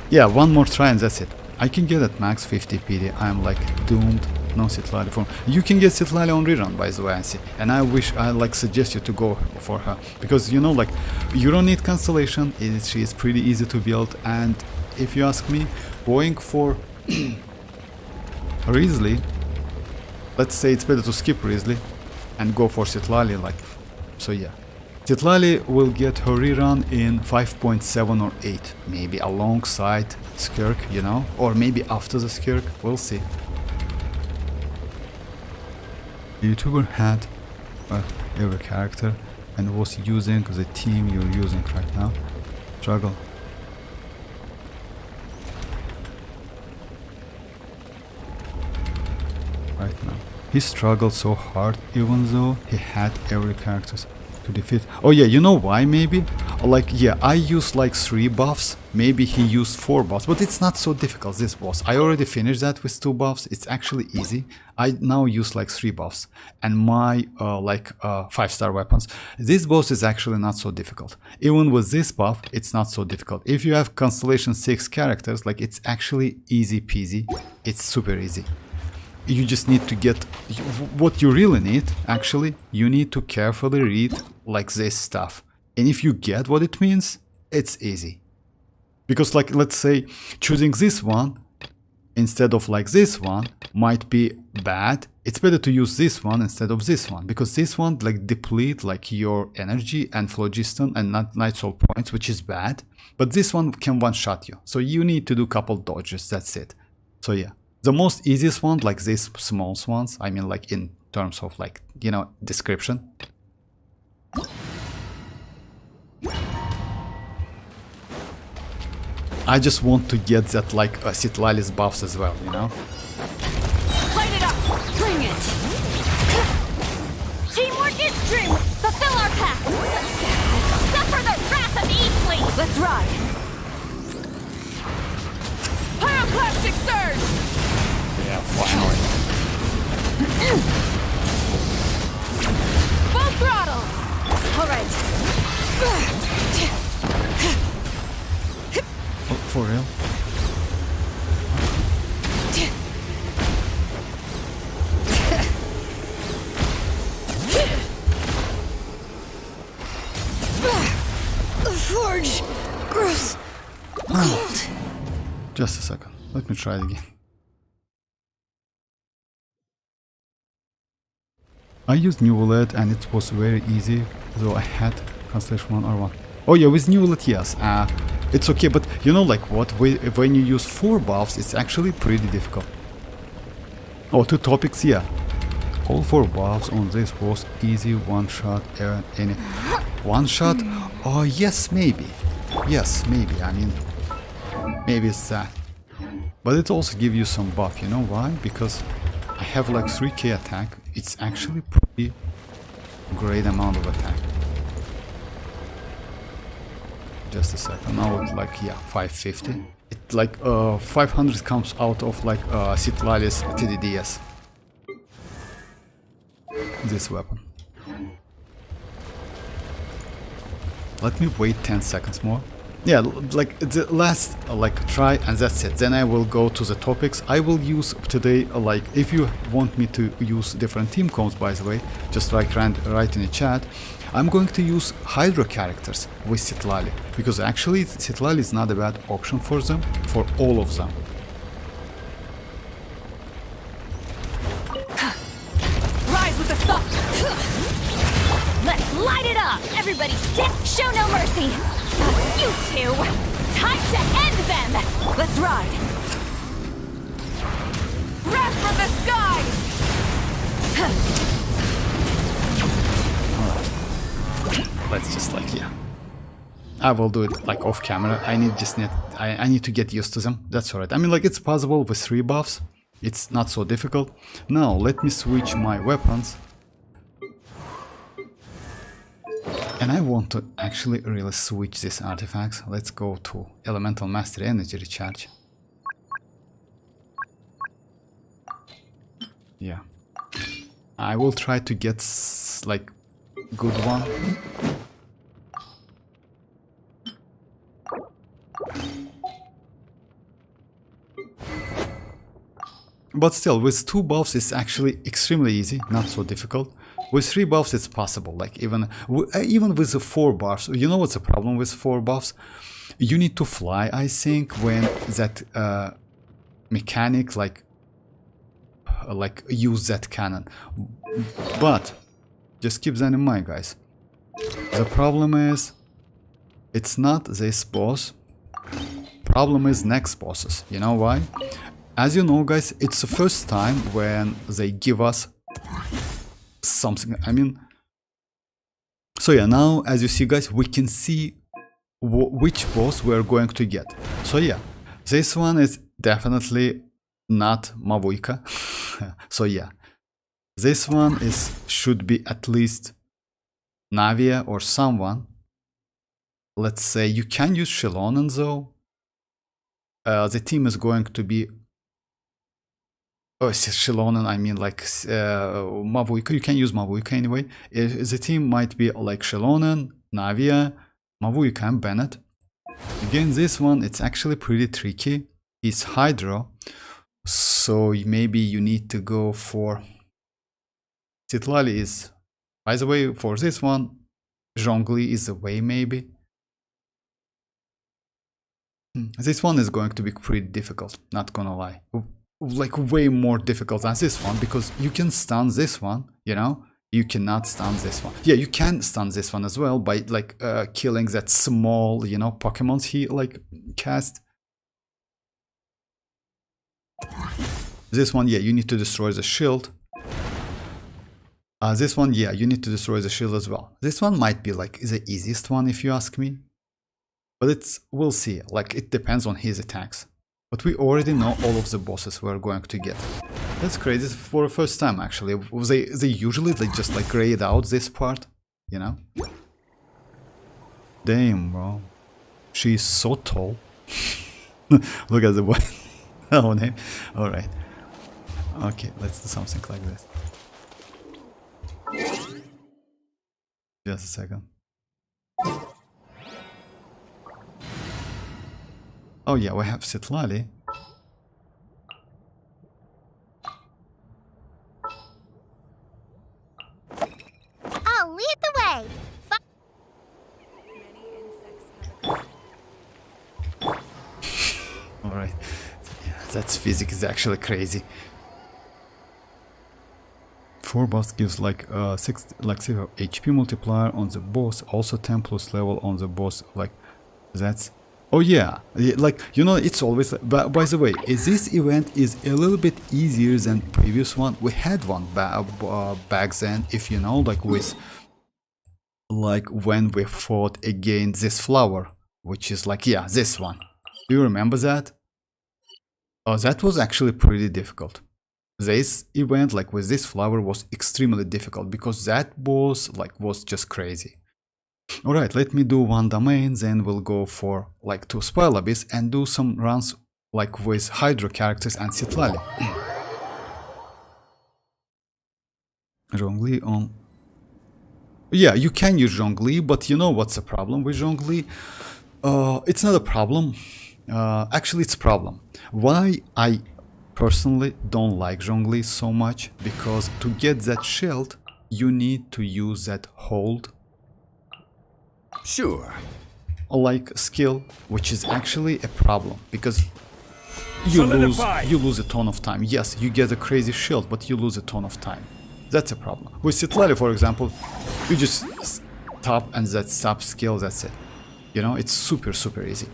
Yeah, one more try and that's it. I can get at max 50 PD. I'm, like, doomed. No Citlali form. You can get Citlali on rerun, by the way, I see. And I wish, I, like, suggest you to go for her. Because, you know, like, you don't need Constellation. She is pretty easy to build. And if you ask me, going for... Risley, let's say it's better to skip Risley and go for Citlali, like, so yeah. Citlali will get her rerun in 5.7 or 8, maybe alongside Skirk, you know, or maybe after the Skirk, we'll see. The YouTuber had every character and was using the team you're using right now. Struggle. Right now. He struggled so hard even though he had every character to defeat. Oh yeah, you know why maybe? Like, yeah, I used like 3 buffs, maybe he used 4 buffs, but it's not so difficult, this boss. I already finished that with 2 buffs, it's actually easy. I now use like 3 buffs and my 5-star weapons. This boss is actually not so difficult. Even with this buff, it's not so difficult. If you have Constellation 6 characters, like it's actually easy peasy, it's super easy. You just need to get what you really need. Actually, you need to carefully read like this stuff, and if you get what it means, it's easy. Because like, let's say choosing this one instead of like this one might be bad. It's better to use this one instead of this one, because this one like deplete like your energy and phlogiston and not night soul points, which is bad, but this one can one-shot you, so you need to do couple dodges, that's it. So yeah, the most easiest one, like these small ones, I mean like in terms of like, you know, description. I just want to get that like Citlali's buffs as well, you know?
Light it up! Bring it! Teamwork is true! Fulfill our pact! Suffer the wrath of Eastly!
Let's ride! Pyroclastic surge!
Yeah, finally.
Full throttle! Alright.
Oh, for real?
The forge grows cold.
Just a second. Let me try it again. I used Neuvillette and it was very easy, though I had /1 or 1. Oh yeah, with Neuvillette, yes. It's okay, but you know, like what, when you use 4 buffs, it's actually pretty difficult. Oh, 2 topics, yeah. All 4 buffs on this was easy, one shot, any. One shot? Oh, yes, maybe. Yes, maybe. I mean, maybe it's that. But it also gives you some buff, you know why? Because I have like 3k attack. It's actually pretty great amount of attack. Just a second. Now it's like, yeah, 550. It like 500 comes out of like Citlali's TDDS. This weapon. Let me wait 10 seconds more. Yeah, like the last like try and that's it. Then I will go to the topics. I will use today like if you want me to use different team codes, by the way, just like write in the chat. I'm going to use Hydro characters with Citlali because actually Citlali is not a bad option for them, for all of them.
Rise with the sun! Let's light it up! Everybody stick! Show no mercy! You two! Time to end them!
Let's ride! Wrath from the sky!
Let's just like, yeah. I will do it like off camera. I need to get used to them. That's alright. I mean, like, it's possible with 3 buffs. It's not so difficult. Now let me switch my weapons. And I want to actually really switch these artifacts. Let's go to Elemental Mastery Energy Recharge. Yeah. I will try to get like good one. But still, with 2 buffs it's actually extremely easy, not so difficult. With 3 buffs it's possible, like even with the 4 buffs. You know what's the problem with 4 buffs? You need to fly, I think, when that mechanic like use that cannon. But just keep that in mind, guys. The problem is it's not this boss. Problem is next bosses. You know why? As you know, guys, it's the first time when they give us something. I mean, so yeah, now as you see, guys, we can see which boss we're going to get. So yeah, this one is definitely not Mavuika. So yeah, this one should be at least Navia or someone. Let's say you can use Xilonen though. The team is going to be Xilonen, I mean like Mavuika. You can use Mavuika anyway. The team might be like Xilonen, Navia, Mavuika and Bennett. Again, this one, it's actually pretty tricky. It's Hydro. So maybe you need to go for Citlali is, by the way, for this one, Zhongli is the way maybe. This one is going to be pretty difficult, not gonna lie. Like way more difficult than this one, because you can stun this one, you know? You cannot stun this one. Yeah, you can stun this one as well by like killing that small, you know, Pokemons he like cast. This one, yeah, you need to destroy the shield. This one, yeah, you need to destroy the shield as well. This one might be like the easiest one if you ask me. But we'll see, like it depends on his attacks. But we already know all of the bosses we're going to get. That's crazy for the first time actually. They usually just like grade out this part, you know? Damn, bro. She's so tall. Look at the boy. Oh, name. Alright. Okay, let's do something like this. Just a second. Oh yeah, we have Citlali.
I'll lead the way.
Alright. Yeah, That's physics is actually crazy. 4 buffs gives like 0 HP multiplier on the boss, also 10 plus level on the boss. Like that's, oh yeah, like you know, it's always. But by the way, this event is a little bit easier than previous one. We had one back then, if you know, like with like when we fought against this flower, which is like, yeah, this one. Do you remember that? Oh, that was actually pretty difficult. This event, like with this flower, was extremely difficult because that boss like was just crazy. Alright, let me do one domain, then we'll go for like 2 Spoil Abyss and do some runs like with Hydro characters and Citlali. Zhongli on... Yeah, you can use Zhongli, but you know what's the problem with Zhongli? It's not a problem. Actually, it's a problem. Why I personally don't like Zhongli so much? Because to get that shield, you need to use that hold.
Sure.
Like skill, which is actually a problem because you lose a ton of time. Yes, you get a crazy shield, but you lose a ton of time. That's a problem. With Citlali, for example, you just stop and that stop skill, that's it. You know, it's super easy.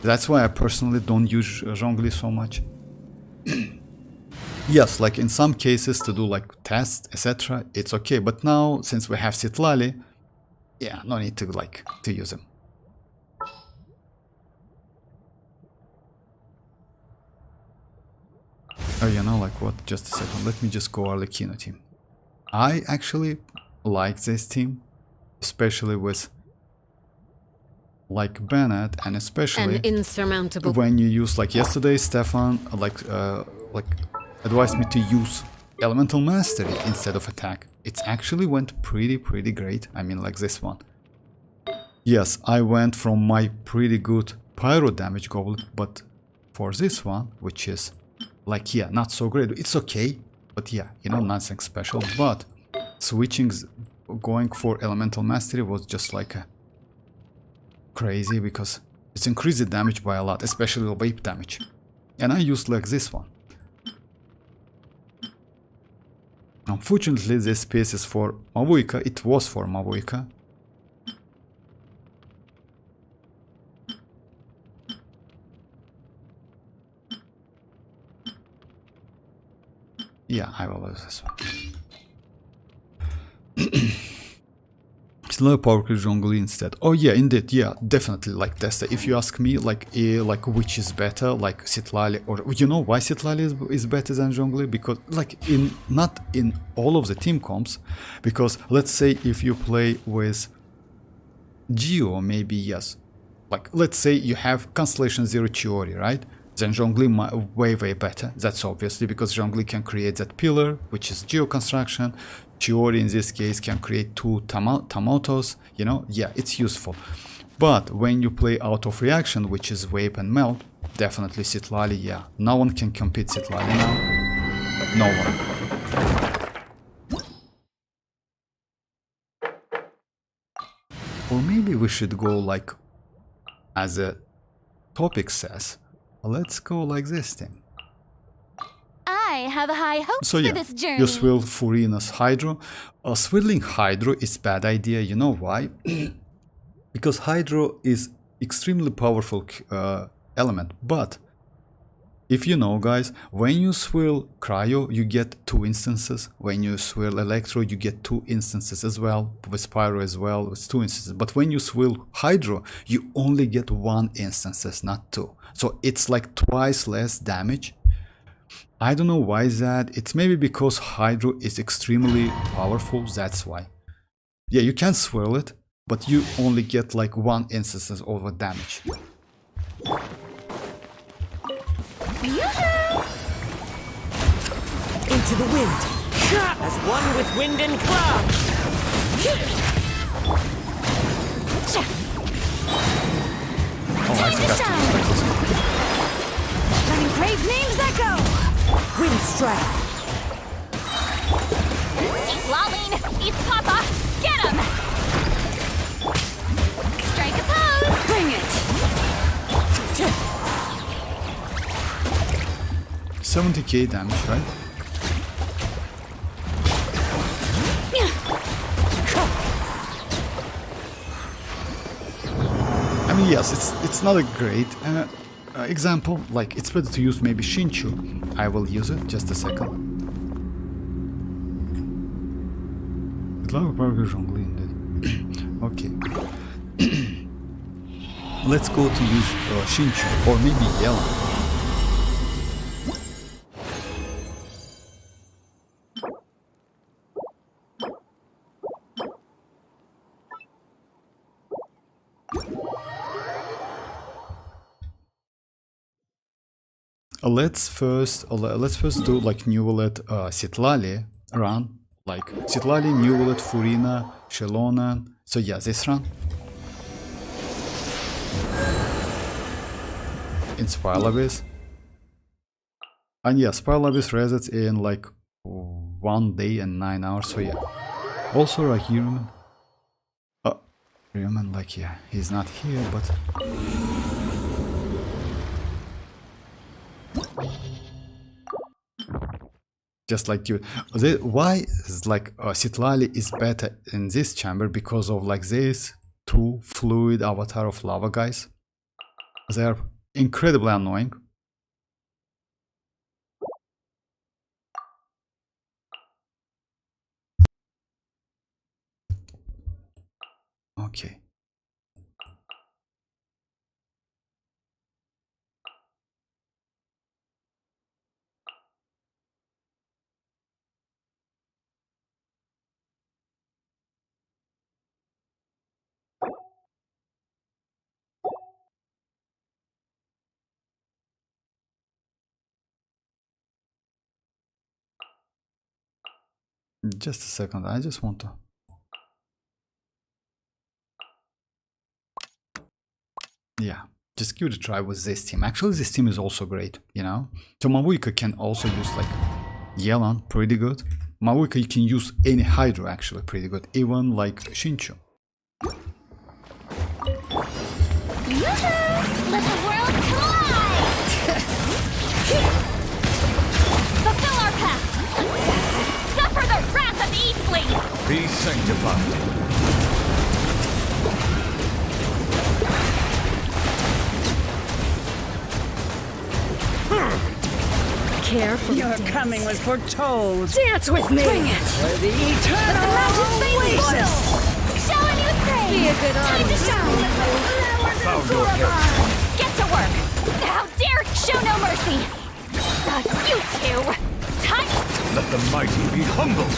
That's why I personally don't use Zhongli so much. Yes, like in some cases to do like tests, etc., it's okay. But now, since we have Citlali, yeah, no need to like to use him. Oh, you know, like what? Just a second. Let me just go arlecchino team. I actually like this team, especially with like Bennett, and especially
An insurmountable.
when you use like yesterday, Stefan like advised me to use Elemental Mastery instead of attack. It actually went pretty great. I mean, like this one. Yes, I went from my pretty good pyro damage goblin, but for this one, which is like, yeah, not so great. It's okay, but yeah, you know, nothing special. But switching, going for Elemental Mastery was just like a crazy because it's increased the damage by a lot, especially the vape damage. And I used like this one. Unfortunately, this piece is for Mavuika. It was for Mavuika. Yeah, I will use this one. Slow power Zhongli instead. Oh yeah, indeed, yeah, definitely. Like Testa, if you ask me, like which is better, like Citlali, or you know why Citlali is better than Zhongli? Because like not in all of the team comps, because let's say if you play with Geo, maybe yes. Like let's say you have Constellation Zero Chiori, right? Then Zhongli way better. That's obviously because Zhongli can create that pillar, which is Geo construction. Chiori in this case can create 2 tomatoes, you know, yeah, it's useful. But when you play out of reaction, which is Vape and Melt, definitely Citlali, yeah. No one can compete Citlali now. No one. Or maybe we should go like, as a topic says, let's go like this thing.
I have high hopes
So yeah,
for this journey.
you swill Furina's Hydro. Swirling Hydro is bad idea, you know why? Because Hydro is extremely powerful element, but if you know, guys, when you swirl Cryo, you get 2 instances. When you swirl Electro, you get 2 instances as well. With Pyro as well, it's 2 instances. But when you swirl Hydro, you only get 1 instances, not 2. So it's like twice less damage. I don't know why is that. It's maybe because Hydro is extremely powerful, that's why. Yeah, you can swirl it, but you only get like 1 instance of damage.
Into the wind, as one with wind and cloud.
Oh, I forgot to use like this one.
Letting brave names echo.
Wind strike.
Citlali, eat Papa, get him! Strike a pose. Bring it.
70k damage, right? I mean, yes, it's not a great example. Like, it's better to use maybe Shinchu. I will use it. Just a second. Okay. Let's go to use Shinchu or maybe Yellow. Let's first do like Neuvillette, Citlali run, like Citlali, Neuvillette, Furina, Xilonen. So yeah, this run. In Spiral Abyss. And yeah, Spiral Abyss resets in like 1 day and 9 hours. So yeah. Also like Human. Human, like yeah, he's not here, but. Just like you, why is like Citlali is better in this chamber? Because of like these two fluid avatar of lava guys. They are incredibly annoying. Okay. Just a second, I just want to. Yeah, just give it a try with this team. Actually, this team is also great, you know. So Mavuika can also use like Yelan, pretty good. Mavuika, you can use any Hydro actually, pretty good. Even like Shinchu.
Let the world collide! Fulfill our path! Suffer the wrath of Eastling!
Be sanctified.
Careful.
Your coming was foretold.
Dance with me! Bring it!
For the eternal oasis.
Showing you things!
Be a good
Time to
audience.
shine! Get to work! How dare show no mercy! You two! Time!
Let the mighty be humble.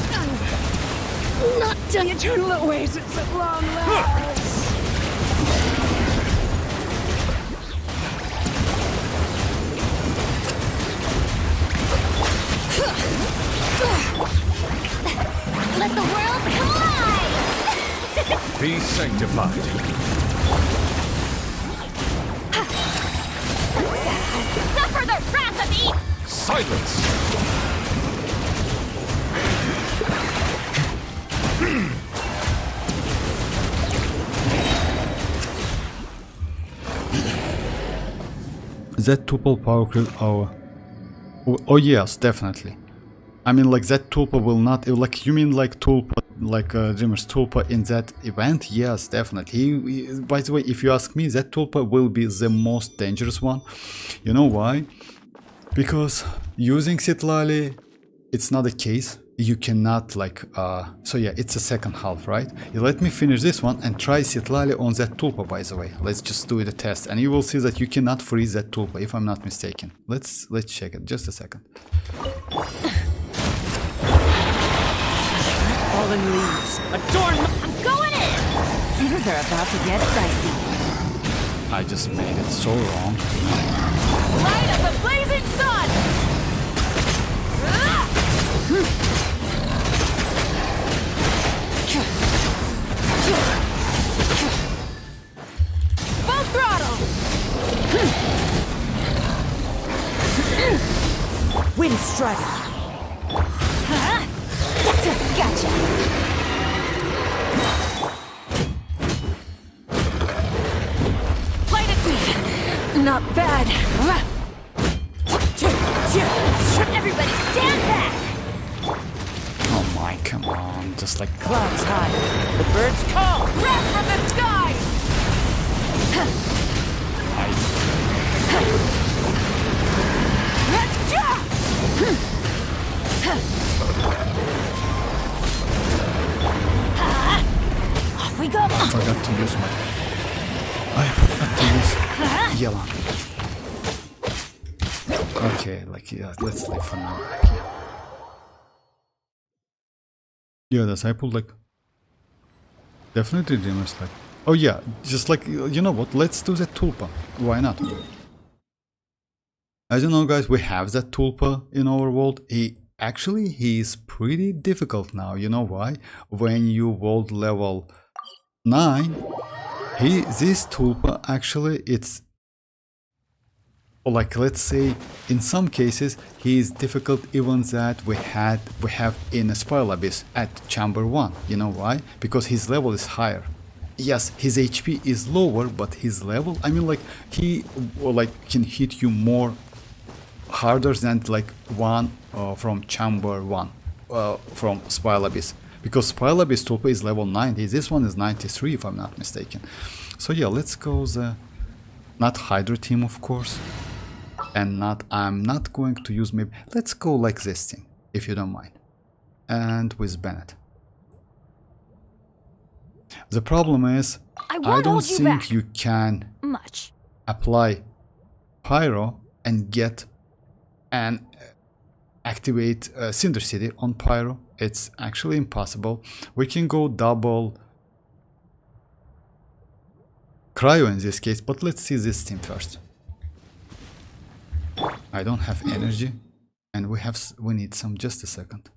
Not done!
The eternal oasis at long last.
Let the world collide!
Be sanctified.
Suffer the wrath of Eve!
Silence.
That tuple power creep. Oh yes, definitely. I mean, like that tulpa will not. Like you mean like tulpa, like Dreamer's tulpa in that event? Yes, definitely. By the way, if you ask me, that tulpa will be the most dangerous one. You know why? Because using Citlali, it's not a case. You cannot like. So yeah, it's a second half, right? Let me finish this one and try Citlali on that tulpa. By the way, let's just do it a test, and you will see that you cannot freeze that tulpa, if I'm not mistaken. Let's check it. Just a second.
Fallen leaves. Adorn.
I'm going in!
Things are about to get dicey.
I just made it so wrong.
Light of the blazing sun! Full throttle!
Wind strider.
Gotcha!
Light it! Not bad.
Everybody stand back!
Oh my, come on, just like
Clouds high. The birds call.
Wrath from the sky! Off we go!
I forgot to use my. I forgot to use yellow. Okay, like yeah, let's leave for now. Yeah, that's I pulled like definitely dreamers like. Oh yeah, just like you know what? Let's do that tulpa. Why not? As you know, guys, we have that tulpa in our world. He's pretty difficult now. You know why? When you world level 9, this tulpa actually it's like, let's say in some cases he is difficult even that we have in a Spiral Abyss at chamber 1. You know why? Because his level is higher. Yes, his HP is lower, but his level, I mean, like he can hit you more harder than like one from chamber 1 from Spiral Abyss, because Spiral Abyss tulpa is level 90. This one is 93 if I'm not mistaken. So yeah, let's go the not Hydra team, of course, and I'm not going to use, maybe let's go like this team if you don't mind, and with Bennett. The problem is I don't think you can
Much.
apply Pyro and get and activate Cinder City on Pyro. It's actually impossible. We can go double Cryo in this case, but let's see this team first. I don't have energy, and we need some. Just a second.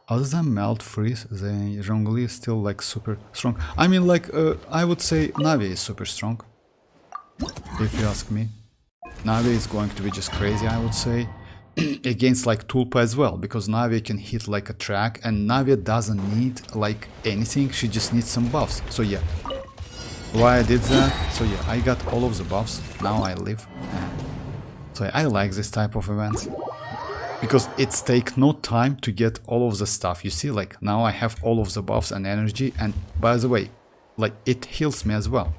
Other than Melt Freeze, the Zhongli is still like super strong. I mean, like I would say Navi is super strong. If you ask me, Navi is going to be just crazy, I would say, against like tulpa as well, because Navi can hit like a track, and Navi doesn't need like anything, she just needs some buffs. So yeah, why I did that? So yeah, I got all of the buffs, now I live. So I like this type of events, because it's take no time to get all of the stuff. You see, like now I have all of the buffs and energy, and by the way, like it heals me as well.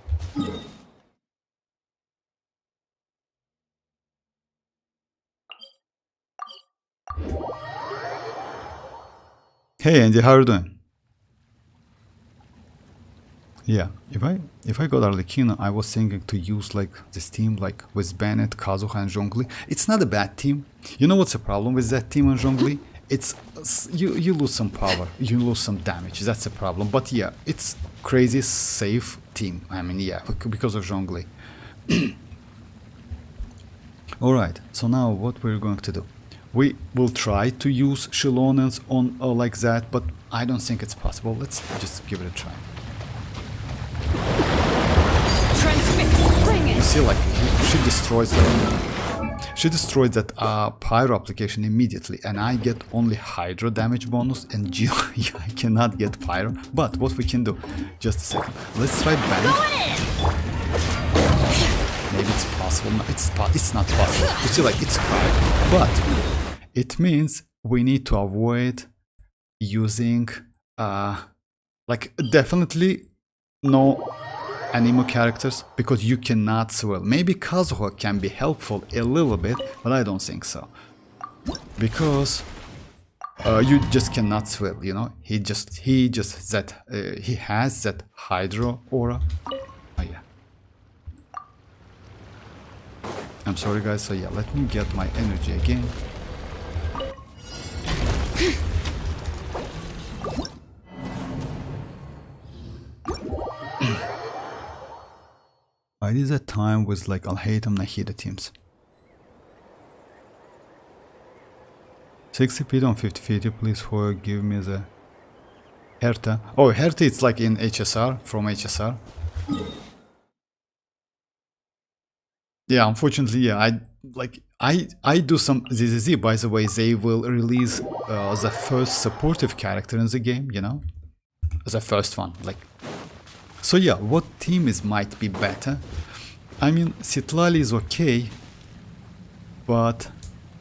Hey Andy, how are you doing? Yeah, if I got Arlecchino, I was thinking to use like this team like with Bennett, Kazuha and Zhongli. It's not a bad team. You know what's the problem with that team and Zhongli? It's you lose some power, you lose some damage. That's the problem. But yeah, it's crazy safe team. I mean, yeah, because of Zhongli. All right. So now what we're going to do? We will try to use Xilonens on like that, but I don't think it's possible. Let's just give it a try. You see, like she destroys that Pyro application immediately, and I get only Hydro damage bonus, and I cannot get Pyro. But what we can do? Just a second. Let's try Bennett. Maybe it's possible. No, it's not possible. You see, like it's hard, but it means we need to avoid using like definitely no animo characters, because you cannot swirl. Maybe Kazuha can be helpful a little bit, but I don't think so, because you just cannot swirl. You know, he has that Hydro aura. Oh yeah. I'm sorry guys, so yeah, let me get my energy again. I did that time with like Alhaitham Nahida teams. 60 feet on 50 feet, please for give me the Herta. Oh, Herta, it's like in HSR, from HSR. Yeah, unfortunately, yeah, I do some ZZZ. By the way, they will release the first supportive character in the game, you know, the first one. Like, so yeah, what team might be better? I mean, Citlali is okay, but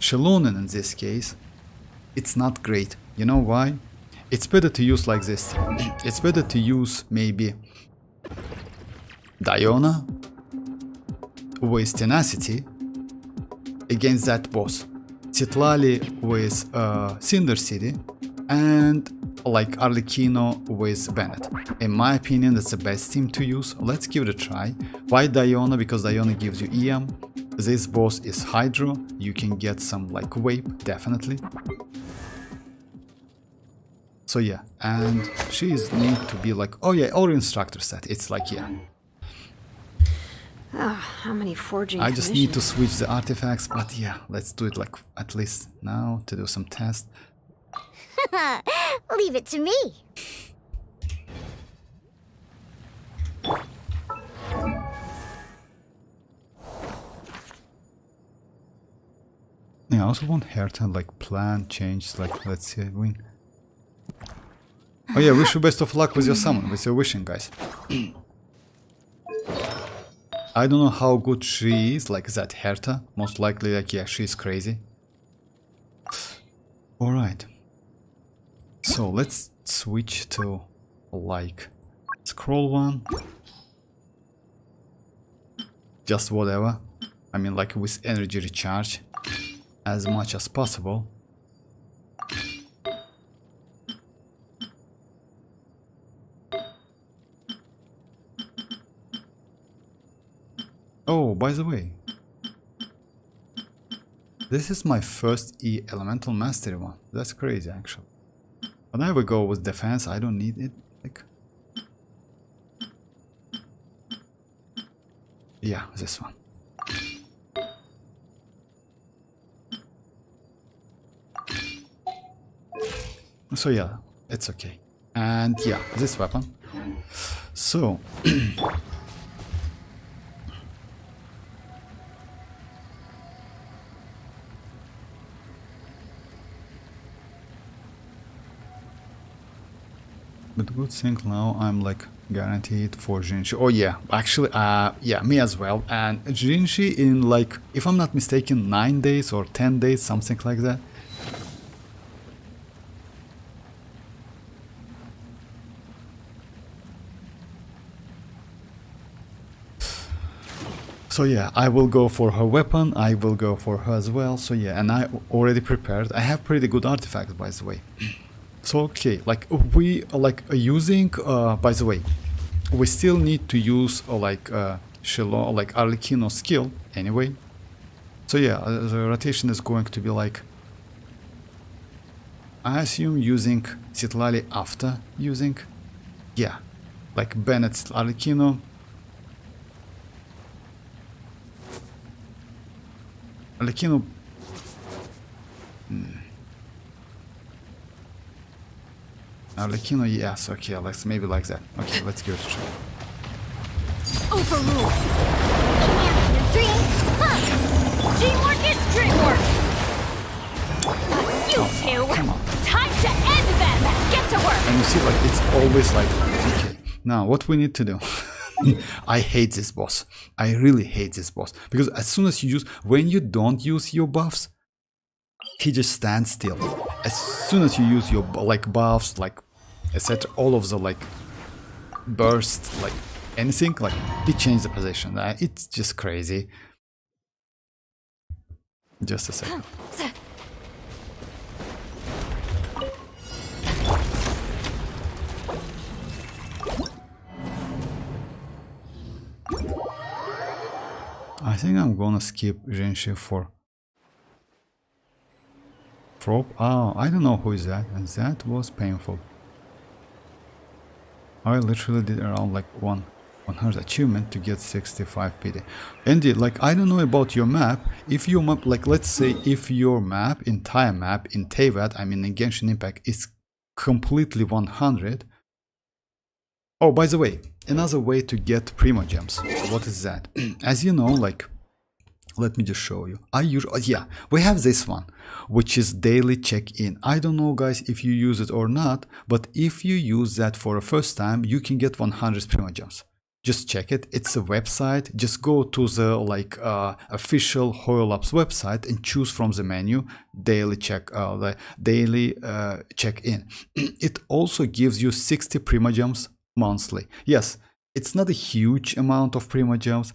Xilonen in this case, it's not great. You know why? It's better to use like this. It's better to use maybe Diona with Tenacity against that boss. Citlali with Cinder City, and like Arlecchino with Bennett. In my opinion, that's the best team to use. Let's give it a try. Why Diona? Because Diona gives you EM. This boss is Hydro. You can get some like wave, definitely. So yeah, and she's need to be like, oh yeah, or instructor set. It's like, yeah.
Oh, how many forging
I just need to switch the artifacts, but yeah, let's do it like at least now to do some tests.
Leave it to me.
Yeah, I also want her to like plan, change, like let's see, win. Oh yeah, wish you best of luck with your summon, with your wishing, guys. I don't know how good she is, like that Herta. Most likely, like, yeah, she's crazy. Alright. So, let's switch to, like, scroll one. Just whatever. I mean, like, with energy recharge. As much as possible. Oh, by the way, this is my first E Elemental Mastery one. That's crazy, actually. But I will go with defense. I don't need it. Like, yeah, this one. So yeah, it's okay. And yeah, this weapon. So. But good thing now I'm like guaranteed for Jinshi. Oh yeah, actually, yeah, me as well. And Jinshi in like, if I'm not mistaken, 9 days or 10 days, something like that. So yeah, I will go for her weapon, I will go for her as well. So yeah, and I already prepared. I have pretty good artifacts, by the way. So okay, like we like using, by the way, we still need to use like Xilonen, like Arlecchino skill anyway. So yeah, the rotation is going to be like, I assume using Citlali after using, yeah, like Bennett's Arlecchino. Arlecchino. Arlecchino, yes, okay, let's maybe like that. Okay, let's give it a try.
Overrule. Your dream. Huh. Dreamwork is dreamwork. You two.
Come on.
Time to end them. Get to work.
And you see, like, it's always like, okay, now what we need to do. I hate this boss. I really hate this boss. Because as soon as you use, when you don't use your buffs, he just stands still. As soon as you use your like buffs, like etc., all of the like burst, like anything, like he changed the position. It's just crazy. Just a second. I think I'm gonna skip Genshin for Prop. Oh, I don't know who is that, and that was painful. I literally did around like 100 achievement to get 65 PD. Indeed, like I don't know about your map. If your map, like let's say if your map, entire map in Teyvat, I mean in Genshin Impact, is completely 100. Oh, by the way, another way to get Primogems. What is that? As you know, like, let me just show you. I usually, yeah, we have this one, which is daily check-in. I don't know, guys, if you use it or not, but if you use that for a first time, you can get 100 Primogems. just check it. It's a website. Just go to the like official Hoyolabs website and choose from the menu daily check-in. It also gives you 60 Primogems monthly. Yes, it's not a huge amount of Primogems,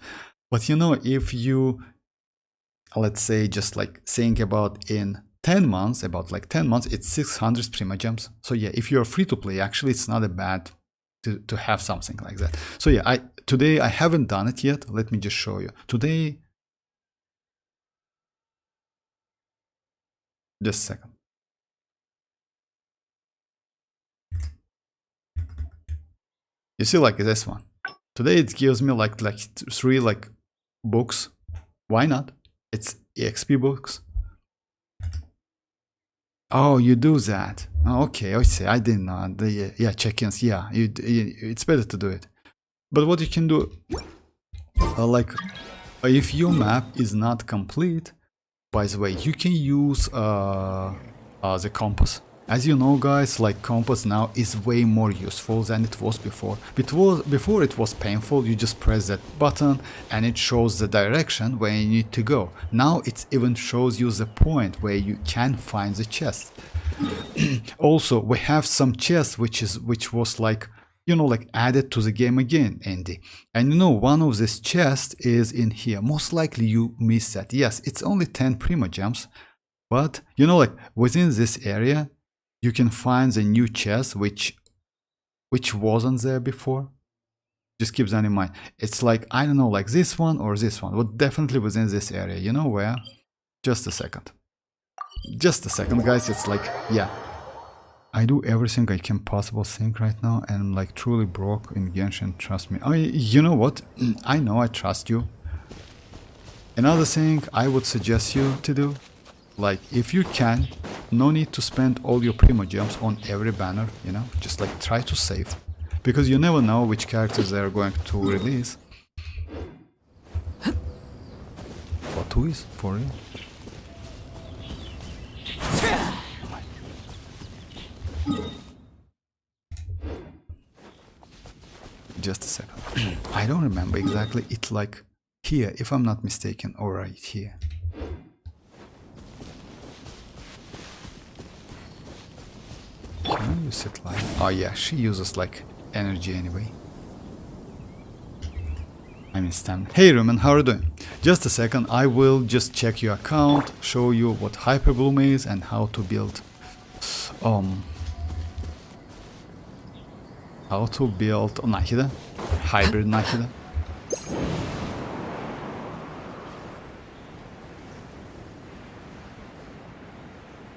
but you know, if you, let's say, just like think about in 10 months, it's 600 Primogems. So yeah, if you're free to play, actually it's not a bad to have something like that. So yeah, today I haven't done it yet. Let me just show you. Today, just a second. You see, like this one. Today it gives me like 3 like books. Why not? It's EXP books. Oh, you do that. Oh, okay, I see. I didn't know. Yeah, check-ins. Yeah, it's better to do it. But what you can do, like, if your map is not complete, by the way, you can use the compass. As you know, guys, like compass now is way more useful than it was before. Before it was painful. You just press that button and it shows the direction where you need to go. Now it even shows you the point where you can find the chest. Also, we have some chests which was like, you know, like added to the game again, Andy. And you know, one of these chests is in here. Most likely you missed that. Yes, it's only 10 Primogems, but you know, like within this area you can find the new chest which wasn't there before. Just keep that in mind. It's like, I don't know, like this one or this one, but definitely within this area. You know where? Just a second. Just a second, guys. It's like, yeah. I do everything I can possible think right now, and I'm like truly broke in Genshin, trust me. You know what? I know I trust you. Another thing I would suggest you to do, like if you can, no need to spend all your Primogems on every banner, you know, just like try to save. Because you never know which characters they are going to release. For toys? For real? Just a second. I don't remember exactly. It's like here, if I'm not mistaken, or right here. Can I use Citlali? Oh yeah, she uses like energy anyway. I mean stamina. Hey Roman, how are you doing? Just a second, I will just check your account, show you what Hyperbloom is and how to build Nahida, hybrid Nahida.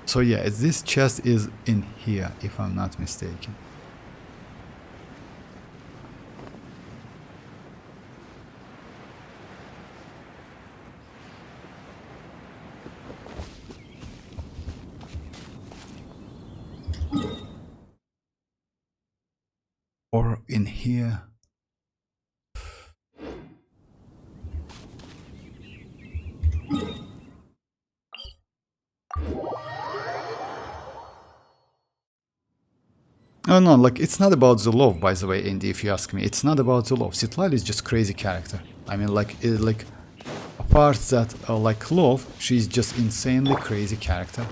So yeah, this chest is in here, if I'm not mistaken. Or in here. Oh no, like it's not about the love, by the way, Indy, if you ask me. It's not about the love. Citlali is just crazy character. I mean, like apart that like love, she's just insanely crazy character.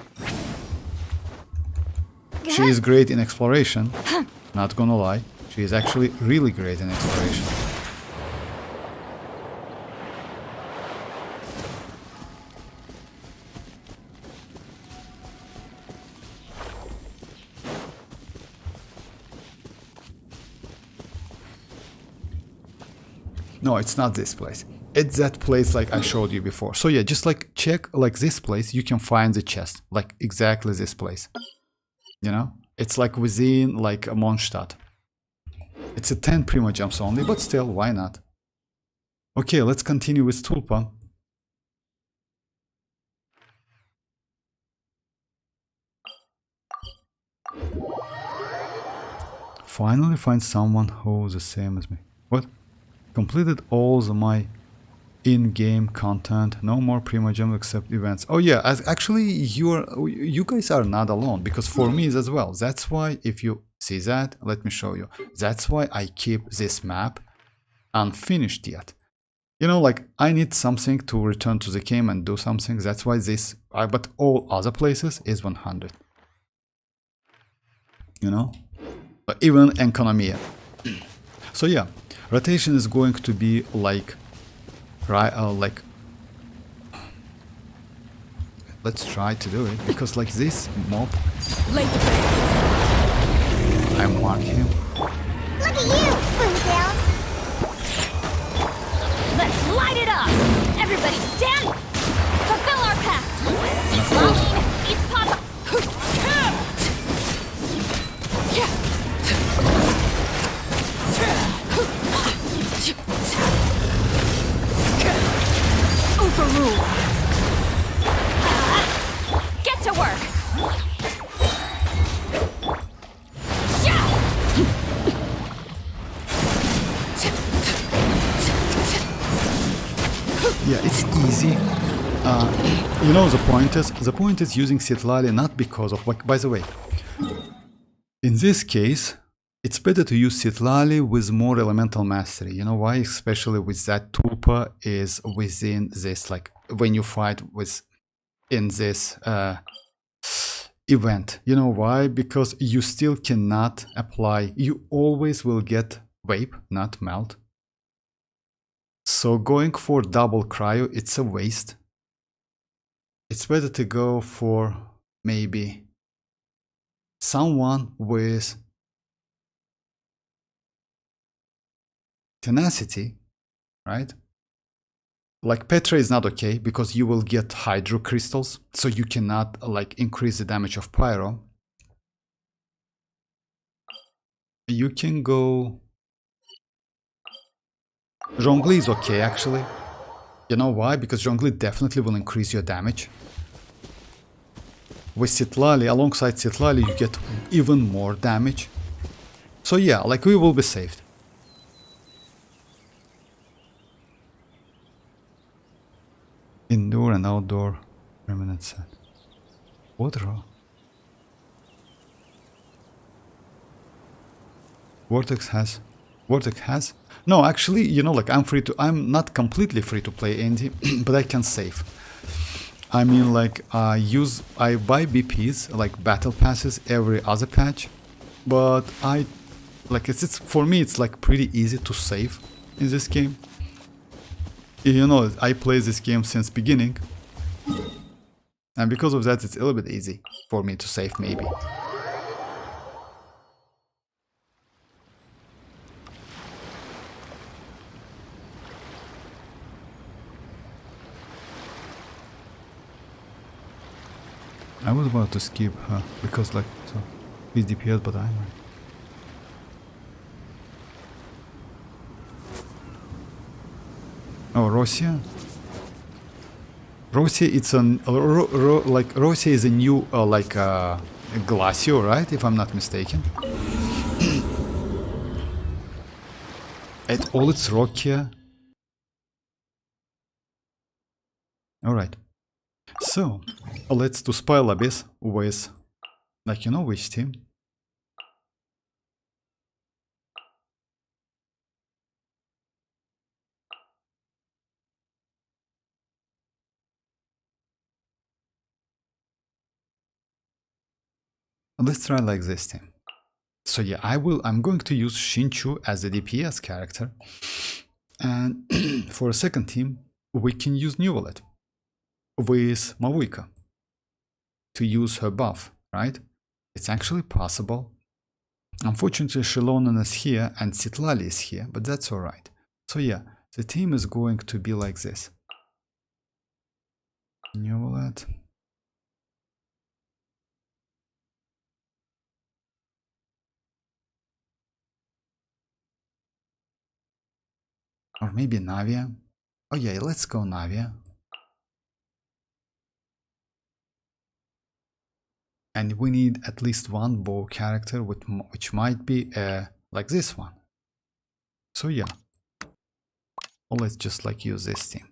She is great in exploration, not gonna lie. She is actually really great in exploration. No, it's not this place. It's that place like I showed you before. So yeah, just like check like this place, you can find the chest. Like exactly this place. You know? It's like within like a Mondstadt. It's a 10 Primogems only, but still, why not? Okay, let's continue with Tulpa. Finally find someone who's the same as me. What? Completed all my in-game content. No more Primogem except events. Oh yeah, actually you guys are not alone, because for me as well. That's why if you see that, let me show you. That's why I keep this map unfinished yet. You know, like I need something to return to the game and do something. That's why this, but all other places is 100. You know, but even economia. So yeah, rotation is going to be like, right? Like, let's try to do it because like this mob, I mark him.
Look at you, Boomtail! Let's light it up! Everybody stand! Fulfill our pact! Lumine, it's pop.
Overrule.
Get to work!
Yeah, it's easy. You know, the point is using Citlali not because of, like, by the way, in this case, it's better to use Citlali with more elemental mastery. You know why? Especially with that tulpa is within this, like, when you fight with, in this event. You know why? Because you still cannot apply, you always will get vape, not melt. So going for double cryo, it's a waste. It's better to go for maybe someone with tenacity, right? Like Petra is not okay because you will get hydro crystals, so you cannot like increase the damage of pyro. You can go Zhongli is okay actually. You know why? Because Zhongli definitely will increase your damage. With Citlali, alongside Citlali, you get even more damage. So yeah, like we will be saved. Indoor and outdoor permanent set. What raw? Vortex has? No, actually, you know, like I'm not completely free to play Andy, but I can save. I mean, like, I buy BPs, like battle passes, every other patch, but it's for me, it's like pretty easy to save in this game. You know, I play this game since beginning, and because of that, it's a little bit easy for me to save maybe. I was about to skip her because like so he's DPS, but I'm right. Oh, Rosia. Rosia, it's an like Rosia is a new Glacio, right? If I'm not mistaken. At all, it's Rokia. All right. So, let's do Spile Abyss with, like, you know which team? Let's try like this team. So yeah, I'm going to use Xinchu as the DPS character. And for a second team, we can use Neuvillette with Mavuika to use her buff, right? It's actually possible. Unfortunately, Xilonen is here and Citlali is here, but that's alright. So yeah, the team is going to be like this. Neuvillette. Or maybe Navia. Oh yeah, let's go Navia. And we need at least one bow character which might be like this one. So yeah, or let's just like use this team.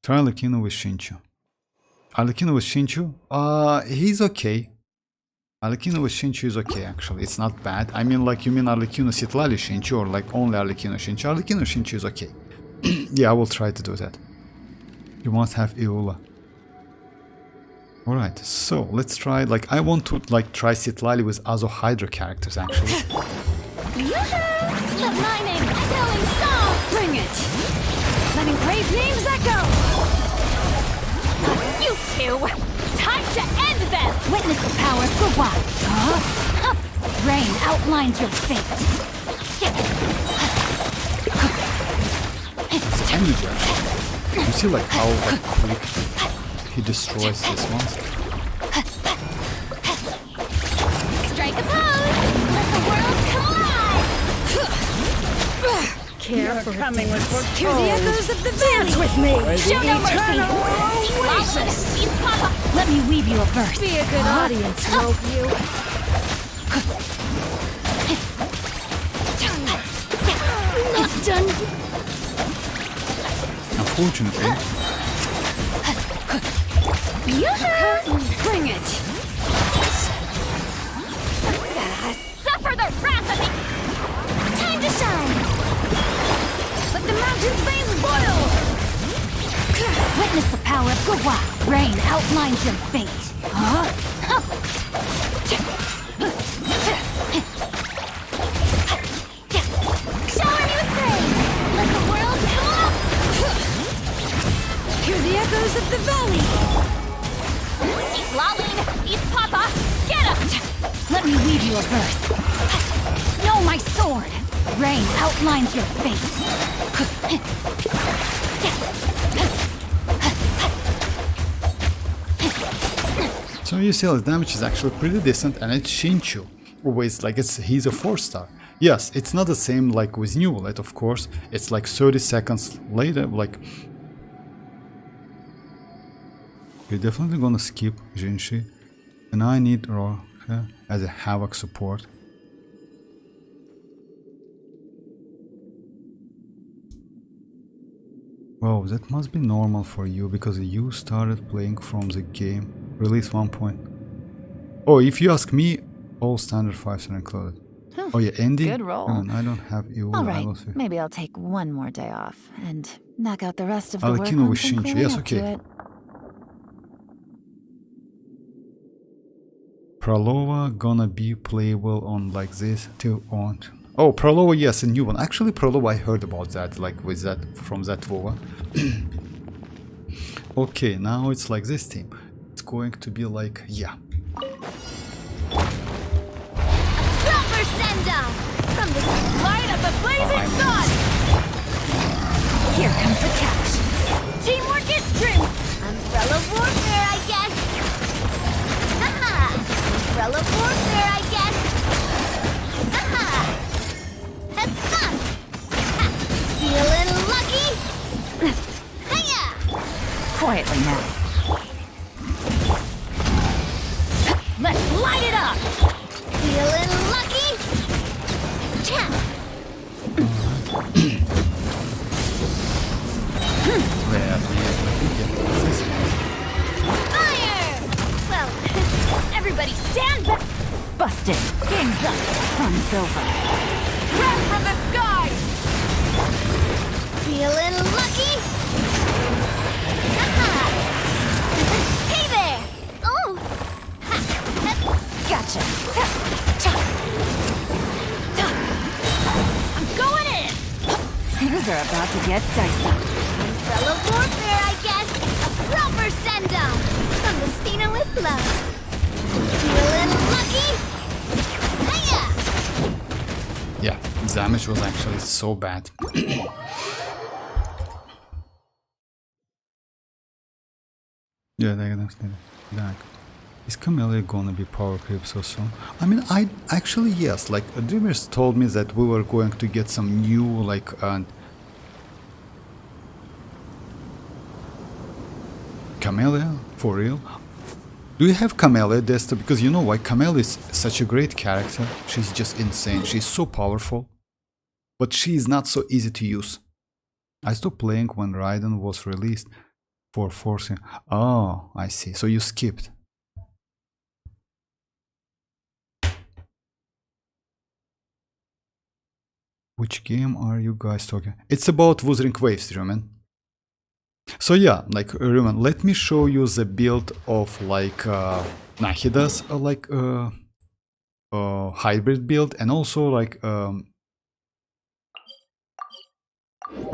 Try Arlecchino with Xinchu. Arlecchino with Xinchu, he's okay. Arlecchino with Shinchu is okay, actually. It's not bad. I mean, like, you mean Arlecchino Citlali Shinchu or like only Arlecchino Shinchu? Arlecchino Shinchu is okay. Yeah, I will try to do that. You must have Eula. Alright, so let's try, like, I want to, like, try Citlali with Azo Hydra characters, actually.
The mining, echoing song! Bring it! Letting brave names echo! You two! Time to end them! Witness the power for what? Huh? Rain outlines your fate.
It's energy, actually. You see, like, how like, quick he destroys this one?
Strike a pose! Let the world collide!
Your coming was
Hear the
foretold.
echoes of the valley!
With me.
Show no mercy!
Eternal oasis.
Let me weave you a verse.
Be a good audience, won't you?
Not done.
Unfortunately,
Bring it! Suffer the wrath of the... Time to shine! Let the mountain flames boil! Witness the power of Gawa. Rain outlines your fate. Huh? Shower me with praise! Let the world come up! Hear the echoes of the valley! Eat Lalin! Eat Papa! Get up! Let me weave you a verse. Know my sword! Rain outlines your fate.
so you see, the damage is actually pretty decent, and it's Shinchu. Always, like, he's a 4-star. Yes, it's not the same like with Neuvillette, of course. It's like 30 seconds later, like... We're definitely gonna skip Jinshi. And I need Raw as a Havoc support. Wow, that must be normal for you, because you started playing from the game. Release 1 point. Oh, if you ask me, all standard 5s are included. Oh yeah, Andy?
Good roll.
I don't have you.
All right, maybe I'll take one more day off and knock out the rest of the work
Arlecchino with
once I'm
Shinchu.
feeling
Yes,
up to
okay.
it.
Prolova gonna be playable on like this till on. Oh, Prolova, yes, a new one. Actually, Prolova, I heard about that, like with that from that Vova. Okay, now it's like this team. It's going to be like, yeah.
Proper send-off! From the light of the blazing sun! Here comes the catch. Teamwork is true! Umbrella warfare, I guess! Haha! Umbrella warfare, I guess! Haha! That's fun! Ha! Feeling lucky? Hiya!
Quietly now.
Let's light it up! Feeling lucky? Tap! Fire! Well, everybody stand back!
Busted. Game's up. Fun's over.
Breath from the sky! Feeling lucky? Haha! Hey there! Oh! Ha! Gotcha! I'm going in!
Things are about to get dicey.
Umbrella warfare, I guess! A proper send-off! From the Stina with love! Feeling lucky? Hiya!
Yeah, damage was actually so bad. Yeah, that. Is Camellia gonna be power creep so soon? I mean, I actually, yes, like Dreamers told me that we were going to get some new, like, Camellia, for real? Do you have Camellia, Desta? Because you know why? Camellia is such a great character. She's just insane. She's so powerful. But she is not so easy to use. I stopped playing when Raiden was released for forcing... Oh, I see. So you skipped. which game are you guys talking? It's about Wuthering Waves, Rumen. So yeah, like Rumen, let me show you the build of like Nahida's hybrid build, and also like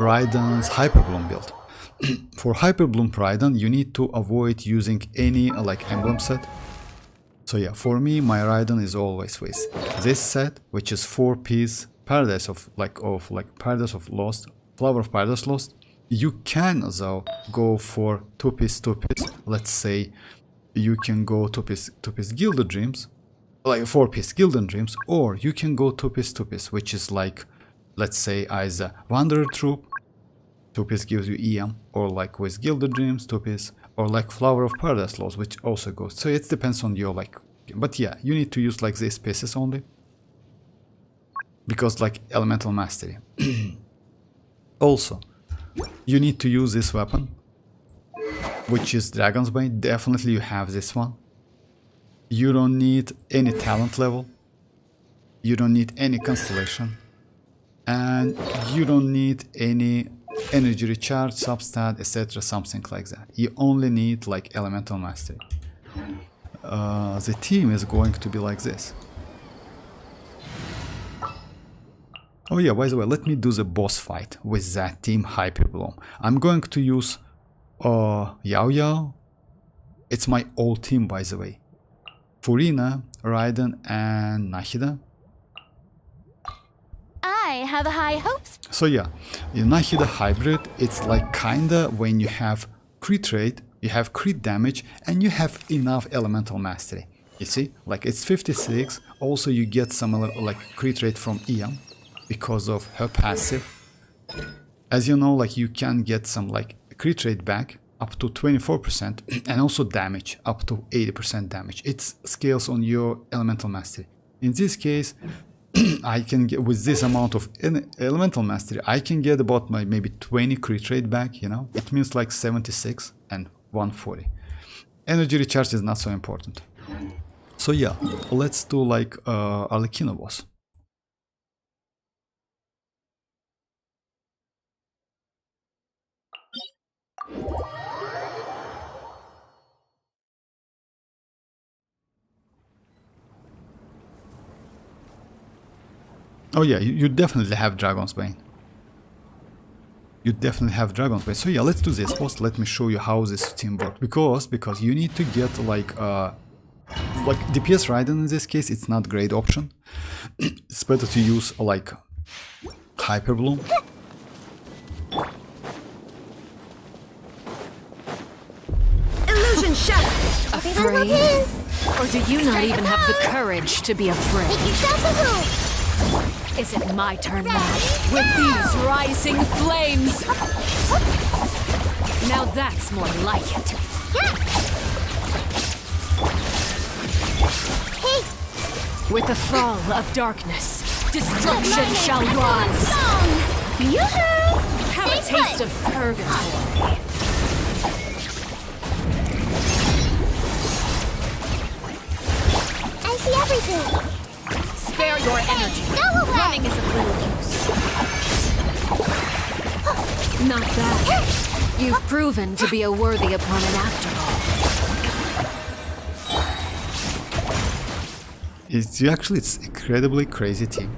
Raiden's Hyperbloom build. For Hyperbloom Raiden, you need to avoid using any like emblem set. So yeah, for me, my Raiden is always with this set, which is 4-piece Paradise of Paradise of Lost, Flower of Paradise Lost. You can though go for 2-piece, 2-piece. Let's say you can go 2-piece Gilded Dreams, like 4-piece Gilded Dreams, or you can go 2-piece, 2-piece, which is like, let's say as a Wanderer Troop. 2-piece gives you EM, or like with Gilded Dreams, 2-piece, or like Flower of Paradise Lost, which also goes. So it depends on your like, but yeah, you need to use like these pieces only, because like Elemental Mastery. Also, you need to use this weapon, which is Dragon's Bane. Definitely you have this one. You don't need any talent level, you don't need any constellation, and you don't need any energy recharge, substat, etc., something like that. You only need like Elemental Mastery. The team is going to be like this. Oh yeah, by the way, let me do the boss fight with that team Hyperbloom. I'm going to use Yao Yao. It's my old team, by the way. Furina, Raiden, and Nahida.
I have high hopes.
So yeah, in Nahida Hybrid, it's like kinda when you have crit rate, you have crit damage, and you have enough Elemental Mastery. You see, like it's 56. Also, you get some like crit rate from EM because of her passive. As you know, like you can get some like crit rate back up to 24%, and also damage up to 80% damage. It scales on your Elemental Mastery. In this case, I can get, with this amount of Elemental Mastery, I can get about my maybe 20 crit rate back, you know? It means like 76 and 140. Energy recharge is not so important. So yeah, let's do like Arlecchino boss. Oh yeah, you definitely have Dragon's Bane. You definitely have Dragon's Bane. So yeah, let's do this. First, let me show you how this team works. Because you need to get like DPS Raiden in this case, it's not a great option. It's better to use like Hyperbloom.
Illusion shattered.
Afraid? Or do you not even have the courage to be afraid?
Make yourself a move.
Is it my turn now? With these rising flames! Now that's more like it.
Hey,
With the fall of darkness, destruction shall rise.
yoo-hoo!
Have a
Stay
taste
put.
of purgatory.
I see everything.
Spare your energy.
Go away.
Running is of little use. Not bad. You've proven to be a worthy opponent after all.
It's incredibly crazy team.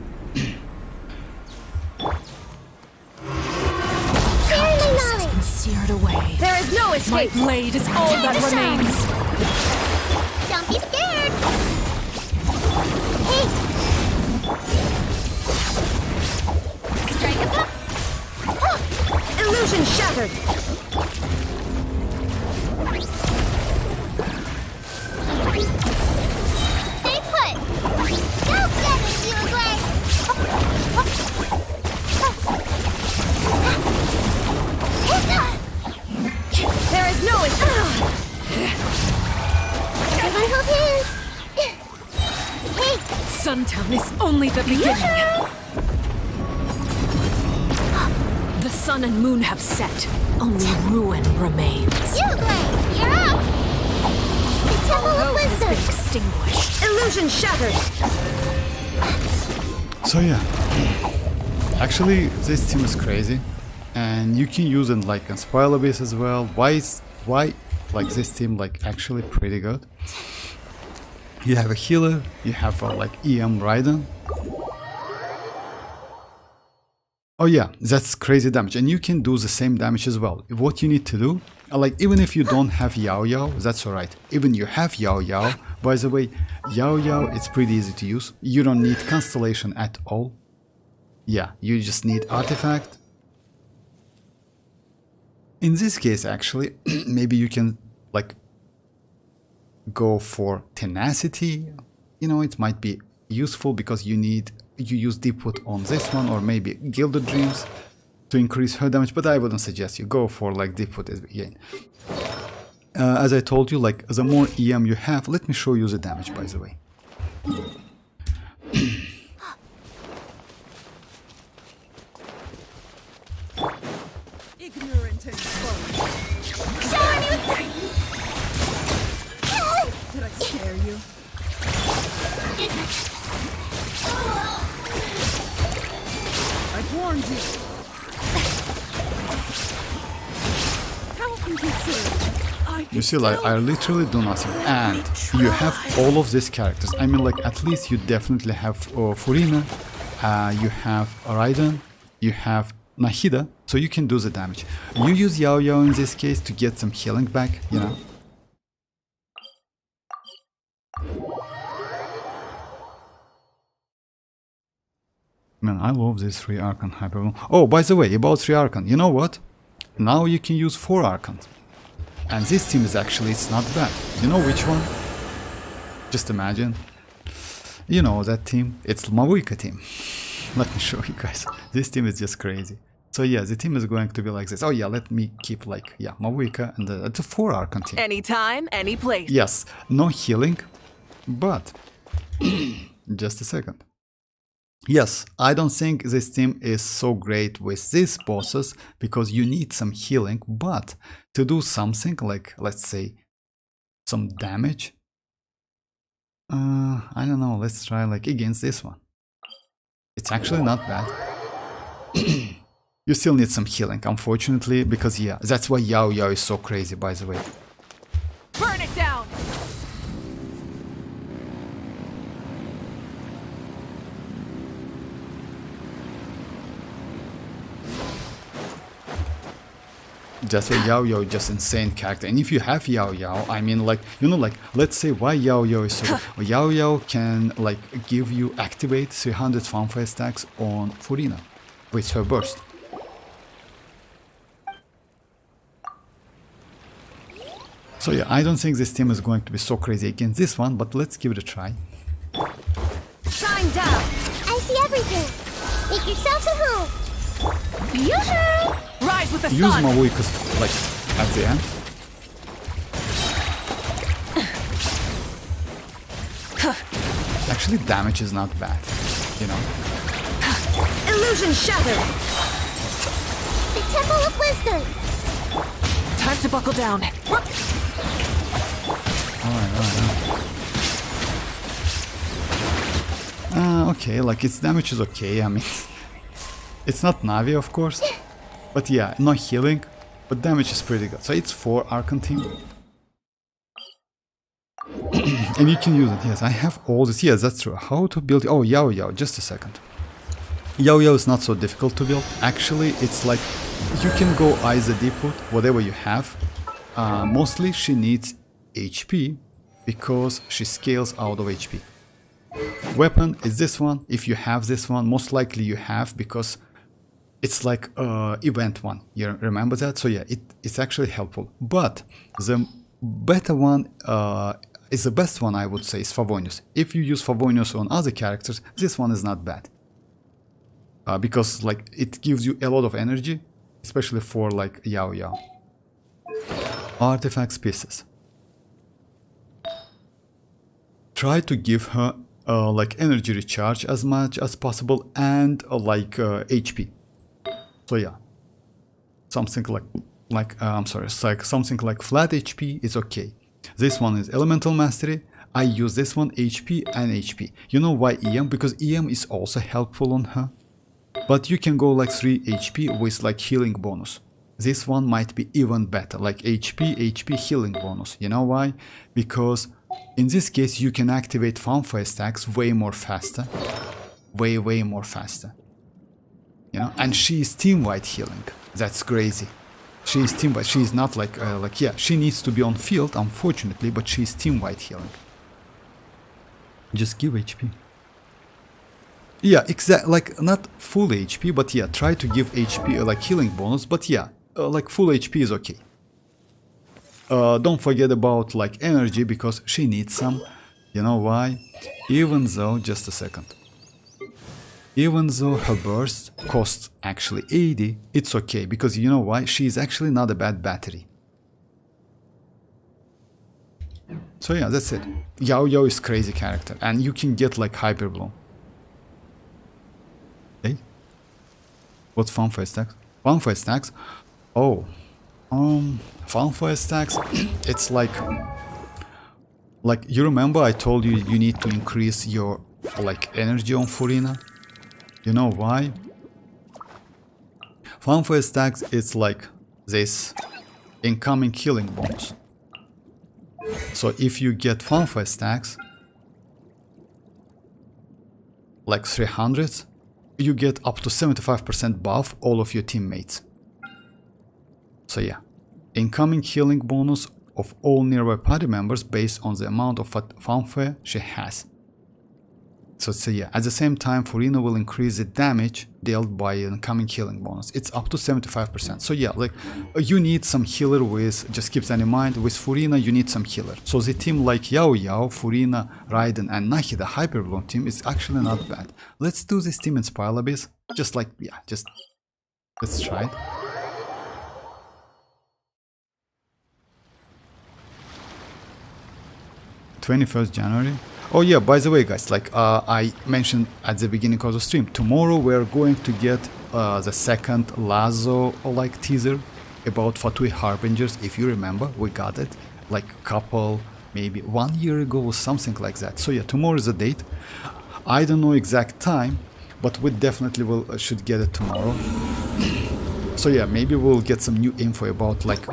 Fairly
Has been seared away.
There is no
My
escape.
blade is all that remains.
Don't be scared. Hey. Strike a pop. Illusion shattered. Stay put. Go get it, you Greg. There is no escape. My hope is. Hey,
Suntown is only the beginning. The sun and moon have set. Only ruin remains.
you Greg, you're up. The Temple of
Hope has been
Wisdom.
extinguished.
Illusion shattered.
So yeah, Actually, this team is crazy, and you can use it like in spoiler base as well. Why like this team like actually pretty good? You have a healer, you have like EM Raiden. Oh yeah, that's crazy damage, and you can do the same damage as well. What you need to do, like even if you don't have Yao Yao, that's alright. Even you have Yao Yao, by the way, Yao Yao, it's pretty easy to use. You don't need Constellation at all. Yeah, you just need Artifact. In this case, actually, maybe you can like go for Tenacity. You know, it might be useful because you use Deepwood on this one, or maybe Gilded Dreams to increase her damage, but I wouldn't suggest you go for like Deepwood again. As I told you, like the more EM you have, let me show you the damage, by the way.
Ignorant and slow. Did I scare you? I warned you. How can you say?
You see, like I literally do nothing, and you have all of these characters. I mean, like at least you definitely have Furina, you have Raiden, you have Nahida, so you can do the damage. You use Yao Yao in this case to get some healing back, you know. Man, I love this 3 Archon Hyper. Oh, by the way, about 3 Archon, you know what? Now you can use 4 Archon. And this team is actually, it's not bad. You know which one? Just imagine. You know that team. It's Mavuika team. Let me show you guys. This team is just crazy. So yeah, the team is going to be like this. Oh yeah, let me keep like, yeah, Mavuika and it's a 4 Archon team.
Anytime, any place.
Yes, no healing, but just a second. Yes, I don't think this team is so great with these bosses because you need some healing, but to do something like, let's say, some damage, I don't know, let's try like against this one. It's actually not bad. You still need some healing, unfortunately, because yeah, that's why Yao Yao is so crazy, by the way.
Burn it down!
Just a Yao Yao, just insane character. And if you have Yao Yao, I mean, like, you know, like, let's say why Yao Yao is so good. Yao Yao can, like, give you activate 300 fanfare stacks on Furina with her burst. So yeah, I don't think this team is going to be so crazy against this one, but let's give it a try.
Shine down. I see everything. Make yourselves a home. Yoo-hoo!
Rise with the
Use
sun!
Mavuika, like, at the end. Actually, damage is not bad, you know.
Illusion shattered. The Temple of Wisdom.
Time to buckle down.
Okay, like its damage is okay, I mean, it's not Navi, of course, but yeah, no healing, but damage is pretty good. So it's 4 Archon team. And you can use it, yes, I have all this, yes, that's true. How to build, oh, Yao Yao, just a second. Yao Yao is not so difficult to build, actually, it's like, you can go either Deepwood, whatever you have. Mostly she needs HP, because she scales out of HP. Weapon is this one. If you have this one, most likely you have, because it's like event one. You remember that? So yeah, it's actually helpful. But the better one is the best one, I would say, is Favonius. If you use Favonius on other characters, this one is not bad. Because like it gives you a lot of energy, especially for like Yao Yao. Artifacts pieces. Try to give her like energy recharge as much as possible and like HP. So yeah, something like I'm sorry, it's like something like flat HP is okay. This one is Elemental Mastery. I use this one HP and HP. You know why EM? Because EM is also helpful on her. But you can go like 3 HP with like healing bonus. This one might be even better, like HP healing bonus. You know why? Because in this case you can activate fanfare stacks way more faster. Way more faster. You know, and she is team-wide healing. That's crazy. She is team-wide. She is not like yeah, she needs to be on field, unfortunately, but she is team-wide healing. Just give HP. Yeah, exactly. Like not full HP, but yeah, try to give HP like healing bonus. But yeah, like full HP is okay. Don't forget about like energy because she needs some. You know why? Even though, just a second. Even though her burst costs actually 80, it's okay because you know why? She is actually not a bad battery. So yeah, that's it. Yao is crazy character and you can get like Hyper Bloom. Hey? What's fanfare stacks? Fanfare stacks? Oh. Fanfare stacks, it's like you remember I told you you need to increase your like energy on Furina? You know why? Fanfare stacks, it's like this incoming healing bonus. So if you get fanfare stacks, like 300, you get up to 75% buff all of your teammates. So yeah, incoming healing bonus of all nearby party members based on the amount of fanfare she has. So yeah, at the same time, Furina will increase the damage dealt by an incoming healing bonus. It's up to 75%. So yeah, like you need some healer with, just keep that in mind, with Furina you need some healer. So the team like Yao, Furina, Raiden and Nahi, the Hyper Bloom team, is actually not bad. Let's do this team in Spiral Abyss. Just like, yeah, just let's try it. January 21st. Oh yeah, by the way guys, like I mentioned at the beginning of the stream, tomorrow we're going to get the second Lazo like teaser about Fatui Harbingers. If you remember, we got it like couple, maybe 1 year ago or something like that. So yeah, tomorrow is the date. I don't know exact time, but we definitely will should get it tomorrow. So yeah, maybe we'll get some new info about like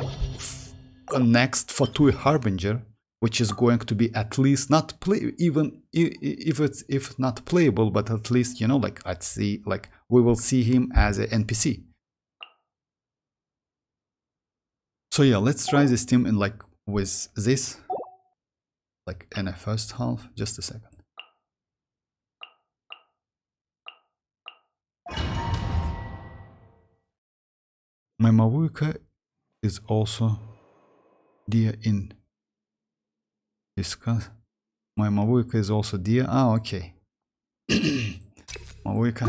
a next Fatui Harbinger, which is going to be at least not play, even if not playable, but at least, you know, like I'd see, like we will see him as an NPC. So yeah, let's try this team in like with this, like in a first half. Just a second. My Mavuika is also dear in discuss. My Mavuika is also dear. Ah, okay. Mavuika.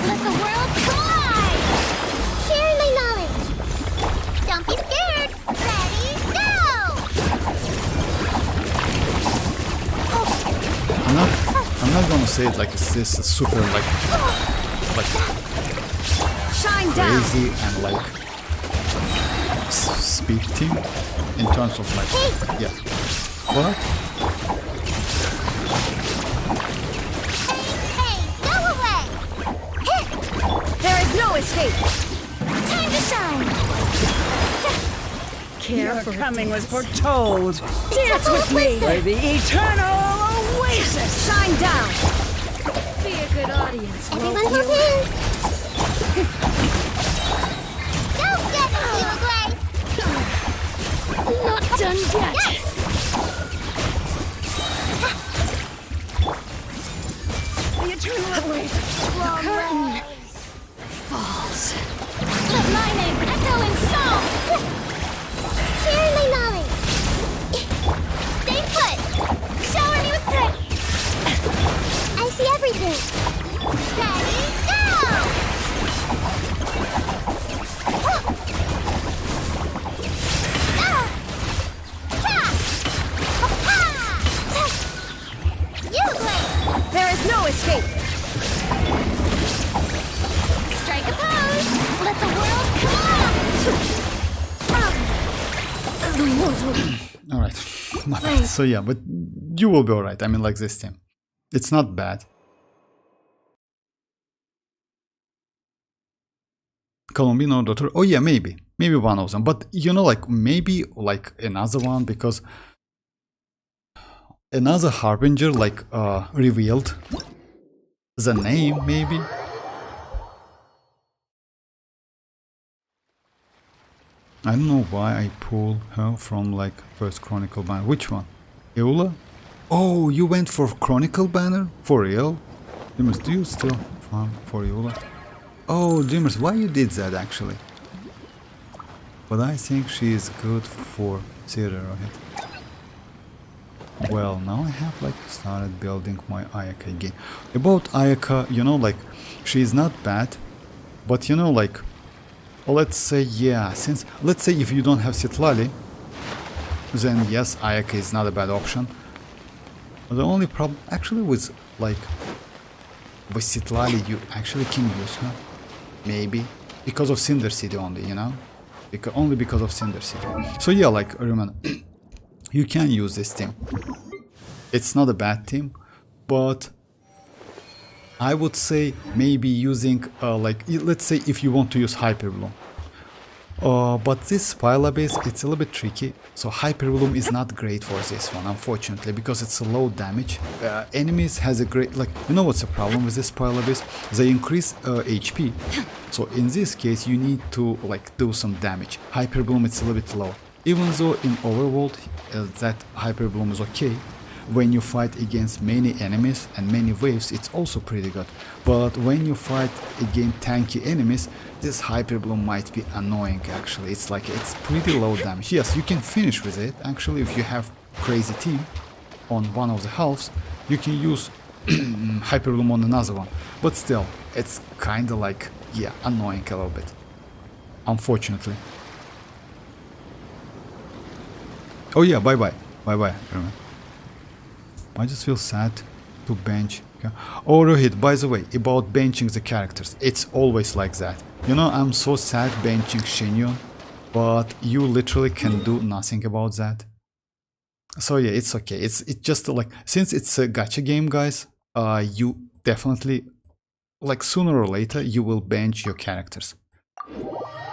Let the world collide! Share my knowledge! Don't be scared! Ready, go!
I'm not gonna say it like it's this super like
Shine down!
crazy and like speed team in terms of like, yeah. What?
Hey, go away! There is no escape! Time to shine!
Your coming was foretold.
Dance with me!
By the eternal oasis.
Shine down!
Be a good audience.
Everyone hold hands! Don't get me, you
Not done yet. The eternal awaits. The curtain falls.
Let my name echo in song! Share my knowledge! Stay put! Shower me with praise! I see everything! Ready, go! There is no escape! Strike a pose! Let the world come!
Alright. My bad. So yeah, but you will be alright. I mean, like this team. It's not bad. Colombino daughter. Oh yeah, maybe. Maybe one of them. But you know, like maybe like another one, because another harbinger like revealed the name, maybe. I don't know why I pull her from like first Chronicle banner. Which one? Eula? Oh, you went for Chronicle banner? For real? Dreamers, do you still farm for Eula? Oh, Dreamers, why you did that actually? But I think she is good for Theater Rohit. Well, now I have like started building my Ayaka again. About Ayaka, you know, like she is not bad, but you know, like let's say, yeah, since let's say if you don't have Citlali, then yes, Ayaka is not a bad option. The only problem actually with like with Citlali, you actually can use her, maybe because of Cinder City only, you know, only because of Cinder City. So yeah, like remember, you can use this team. It's not a bad team, but I would say maybe using like let's say if you want to use Hyper Bloom. But this Phyla base, it's a little bit tricky, so Hyper Bloom is not great for this one, unfortunately, because it's a low damage. Enemies has a great, like, you know what's the problem with this Phyla base? They increase HP, so in this case you need to like do some damage. Hyper Bloom it's a little bit low, even though in Overworld that Hyper Bloom is okay. When you fight against many enemies and many waves, it's also pretty good. But when you fight against tanky enemies, this Hyper Bloom might be annoying actually. It's like, it's pretty low damage. Yes, you can finish with it. Actually, if you have crazy team on one of the halves, you can use Hyper Bloom on another one. But still, it's kinda like, yeah, annoying a little bit. Unfortunately. Oh yeah, bye-bye. Bye-bye. I just feel sad to bench. Oh, Rohit, by the way, about benching the characters, it's always like that. You know, I'm so sad benching Xianyun, but you literally can do nothing about that. So yeah, it's okay. It's just like, since it's a gacha game, guys, you definitely, like sooner or later, you will bench your characters.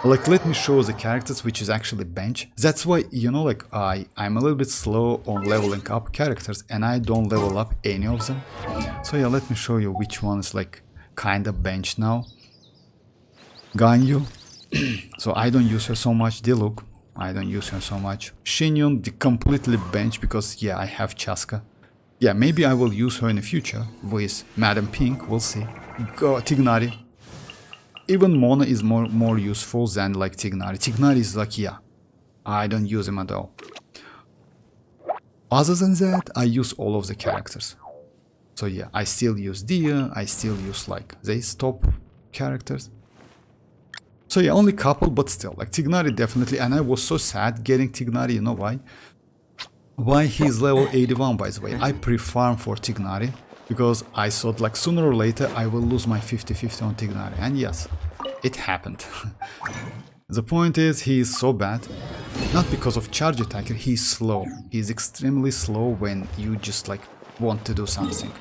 Like, let me show the characters which is actually bench. That's why, you know, like I'm a little bit slow on leveling up characters and I don't level up any of them. So yeah, let me show you which one is like kind of bench now. Ganyu. So I don't use her so much. Diluc, I don't use her so much. Xianyun, the completely bench because yeah, I have Chasca. Yeah, maybe I will use her in the future with Madam Pink, we'll see. Tignari. Even Mona is more useful than like Tignari. Tignari is like, yeah, I don't use him at all. Other than that, I use all of the characters. So yeah, I still use Dia, I still use like these top characters. So yeah, only couple, but still, like Tignari definitely, and I was so sad getting Tignari, you know why? Why he's level 81, by the way. I pre-farm for Tignari. Because I thought like sooner or later I will lose my 50-50 on Tignari, and yes, it happened. The point is, he is so bad, not because of charge attacker, he's slow. He's extremely slow when you just like want to do something.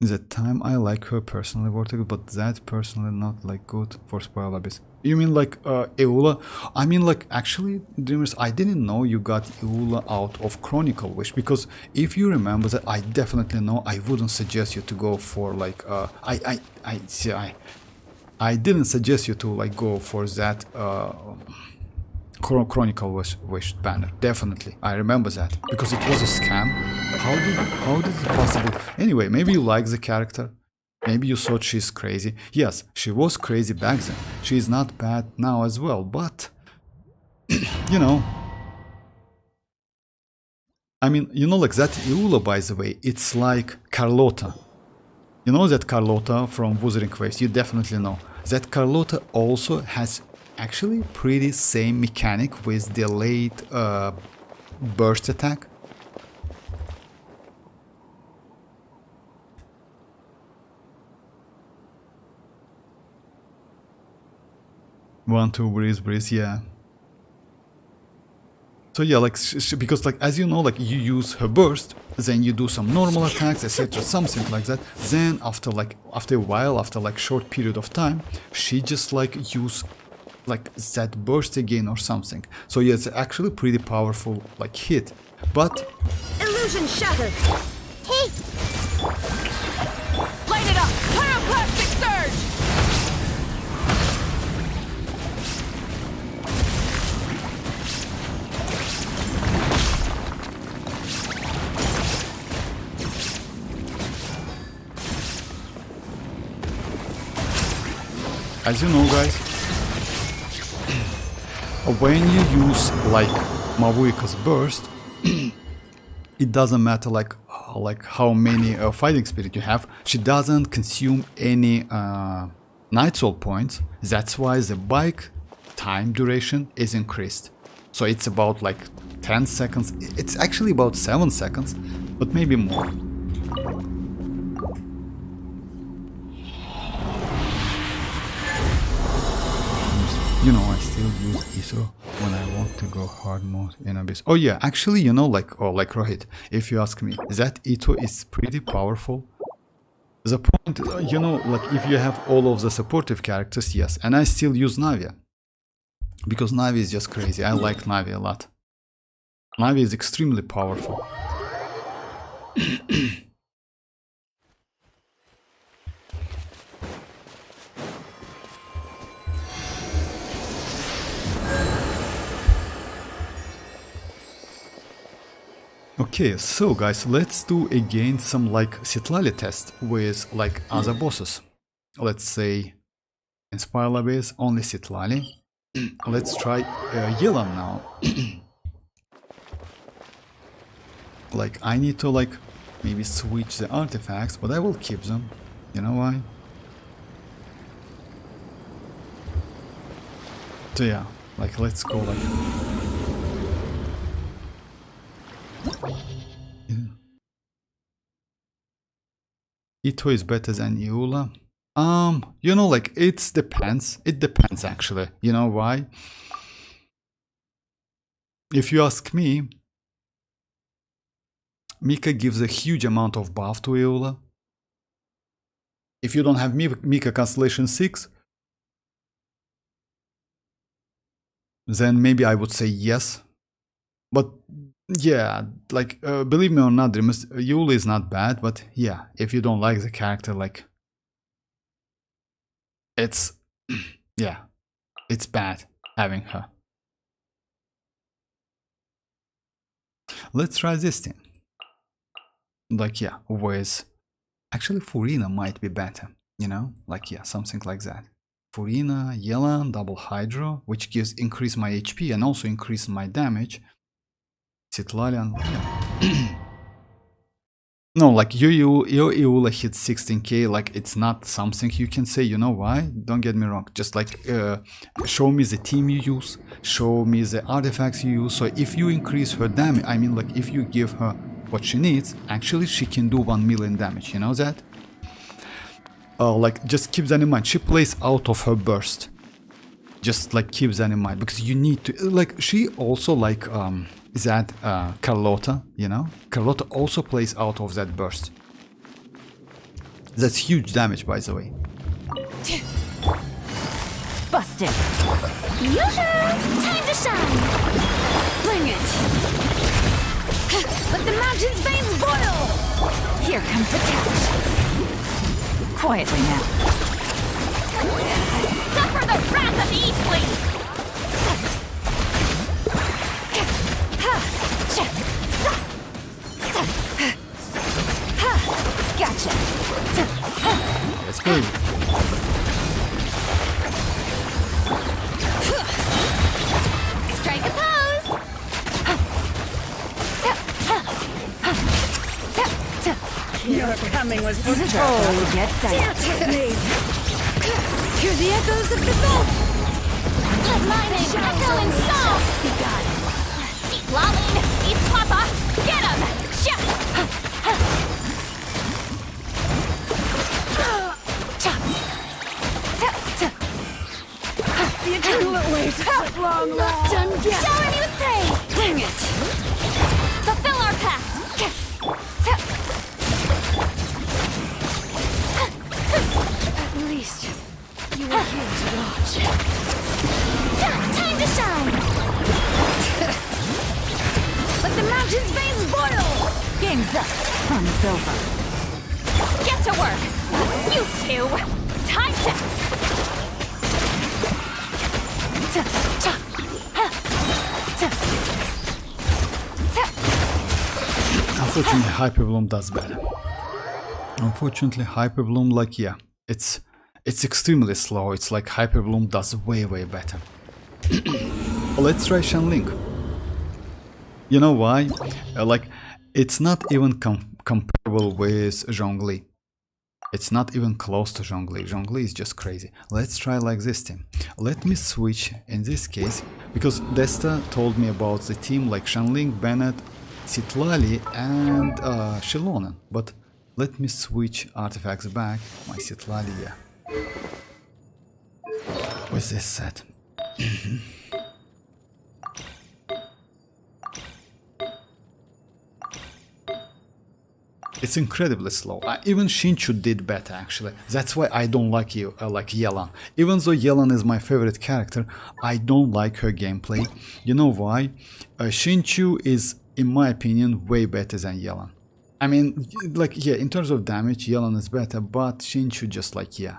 That time I like her personally, Vortex, but that personally not like good for Spoil Abyss. You mean like Eula? I mean like actually, Dreamers, I didn't know you got Eula out of Chronicle Wish, because if you remember that, I definitely know I wouldn't suggest you to go for like I didn't suggest you to like go for that Chronicle Wish banner. Definitely, I remember that because it was a scam. How did it possible? Anyway, maybe you like the character. Maybe you thought she's crazy. Yes, she was crazy back then. She's not bad now as well, but you know. I mean, you know, like that Eula, by the way, it's like Carlotta. You know that Carlotta from Wuthering Waves? You definitely know. That Carlotta also has actually pretty same mechanic with delayed burst attack. 1, 2, breeze, yeah. So yeah, like, because like, as you know, like, you use her burst, then you do some normal attacks, etc., something like that. Then after a while, after like short period of time, she just like use like that burst again or something. So yeah, it's actually pretty powerful like hit. But
Illusion shattered.
Hey!
Light it up! Pyroclastic surge!
as you know, guys, when you use like Mavuika's burst, it doesn't matter like how many fighting spirit you have. She doesn't consume any night soul points. That's why the bike time duration is increased. So it's about like 10 seconds. It's actually about 7 seconds, but maybe more. You know, I still use Aether when I want to go hard mode in Abyss. Oh yeah, actually, you know, like Rohit, if you ask me, that Aether is pretty powerful. The point, you know, like if you have all of the supportive characters, yes. And I still use Navi. Because Navi is just crazy. I like Navi a lot. Navi is extremely powerful. Okay, so guys, let's do again some like Citlali test with like other bosses. Let's say Inspire Abyss, only Citlali. Let's try Xilonen now. Like I need to like maybe switch the artifacts, but I will keep them. You know why? So yeah, like let's go like... Ito is better than Eula. You know, like it depends. It depends actually. You know why? If you ask me, Mika gives a huge amount of buff to Eula. If you don't have Mika Constellation 6, then maybe I would say yes. But yeah, like believe me or not, Eula is not bad, but yeah, if you don't like the character, like it's yeah, it's bad having her. Let's try this thing. Like yeah, with actually Furina might be better, you know, like yeah, something like that. Furina, Xilonen, double Hydro, which gives increase my HP and also increase my damage. Citlali and no, like your Eula hits 16k, like it's not something you can say, you know why? Don't get me wrong, just like show me the team you use, show me the artifacts you use. So if you increase her damage, I mean like if you give her what she needs, actually she can do 1 million damage, you know that? Like just keep that in mind, she plays out of her burst. Just like keep that in mind, because you need to, like she also like that Carlotta, you know? Carlotta also plays out of that burst. That's huge damage, by the way.
Busted.
Yoo-hoo! Time to shine! Bring it! Let the mountain's veins boil!
Here comes the catch. Quietly now.
Suffer the wrath of the Eastling!
Gotcha.
Let's go.
Strike a pose!
Your coming was
Oh, get dicey.
Dance with me! Hear the echoes of the gulf!
Let my name echo in song! Citlali, eat Papa! Get him!
The eternal waits at long last. Done yet.
Shower me with praise!
Bring it.
Fulfill our pact!
At least you were here to watch.
Time to shine!
Let the mountain's veins boil!
Game's up. Fun's over.
Get to work! You two! Time to...
Unfortunately, Hyperbloom does better. Unfortunately, Hyperbloom, like, yeah, it's extremely slow. It's like Hyperbloom does way better. Let's try Xianyun. You know why? Like, it's not even comparable with Zhongli. It's not even close to Zhongli. Zhongli is just crazy. Let's try like this team. Let me switch in this case, because Desta told me about the team like Xianyun, Bennett, Citlali and Xilonen. But let me switch artifacts back. My Citlali, yeah. With this set. It's incredibly slow. Even Xinchu did better actually. That's why I don't like you, like Yelan. Even though Yelan is my favorite character, I don't like her gameplay. You know why? Xinchu is, in my opinion, way better than Yelan. I mean, like, yeah, in terms of damage, Yelan is better, but Xinchu just like, yeah,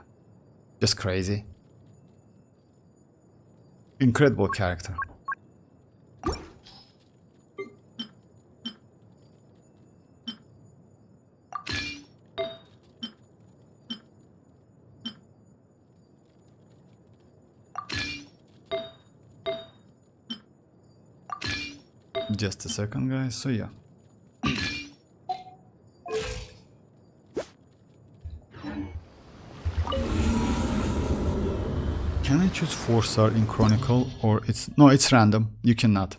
just crazy. Incredible character. Just a second, guys. So yeah. Can I choose 4-star in Chronicle or it's no, it's random. You cannot.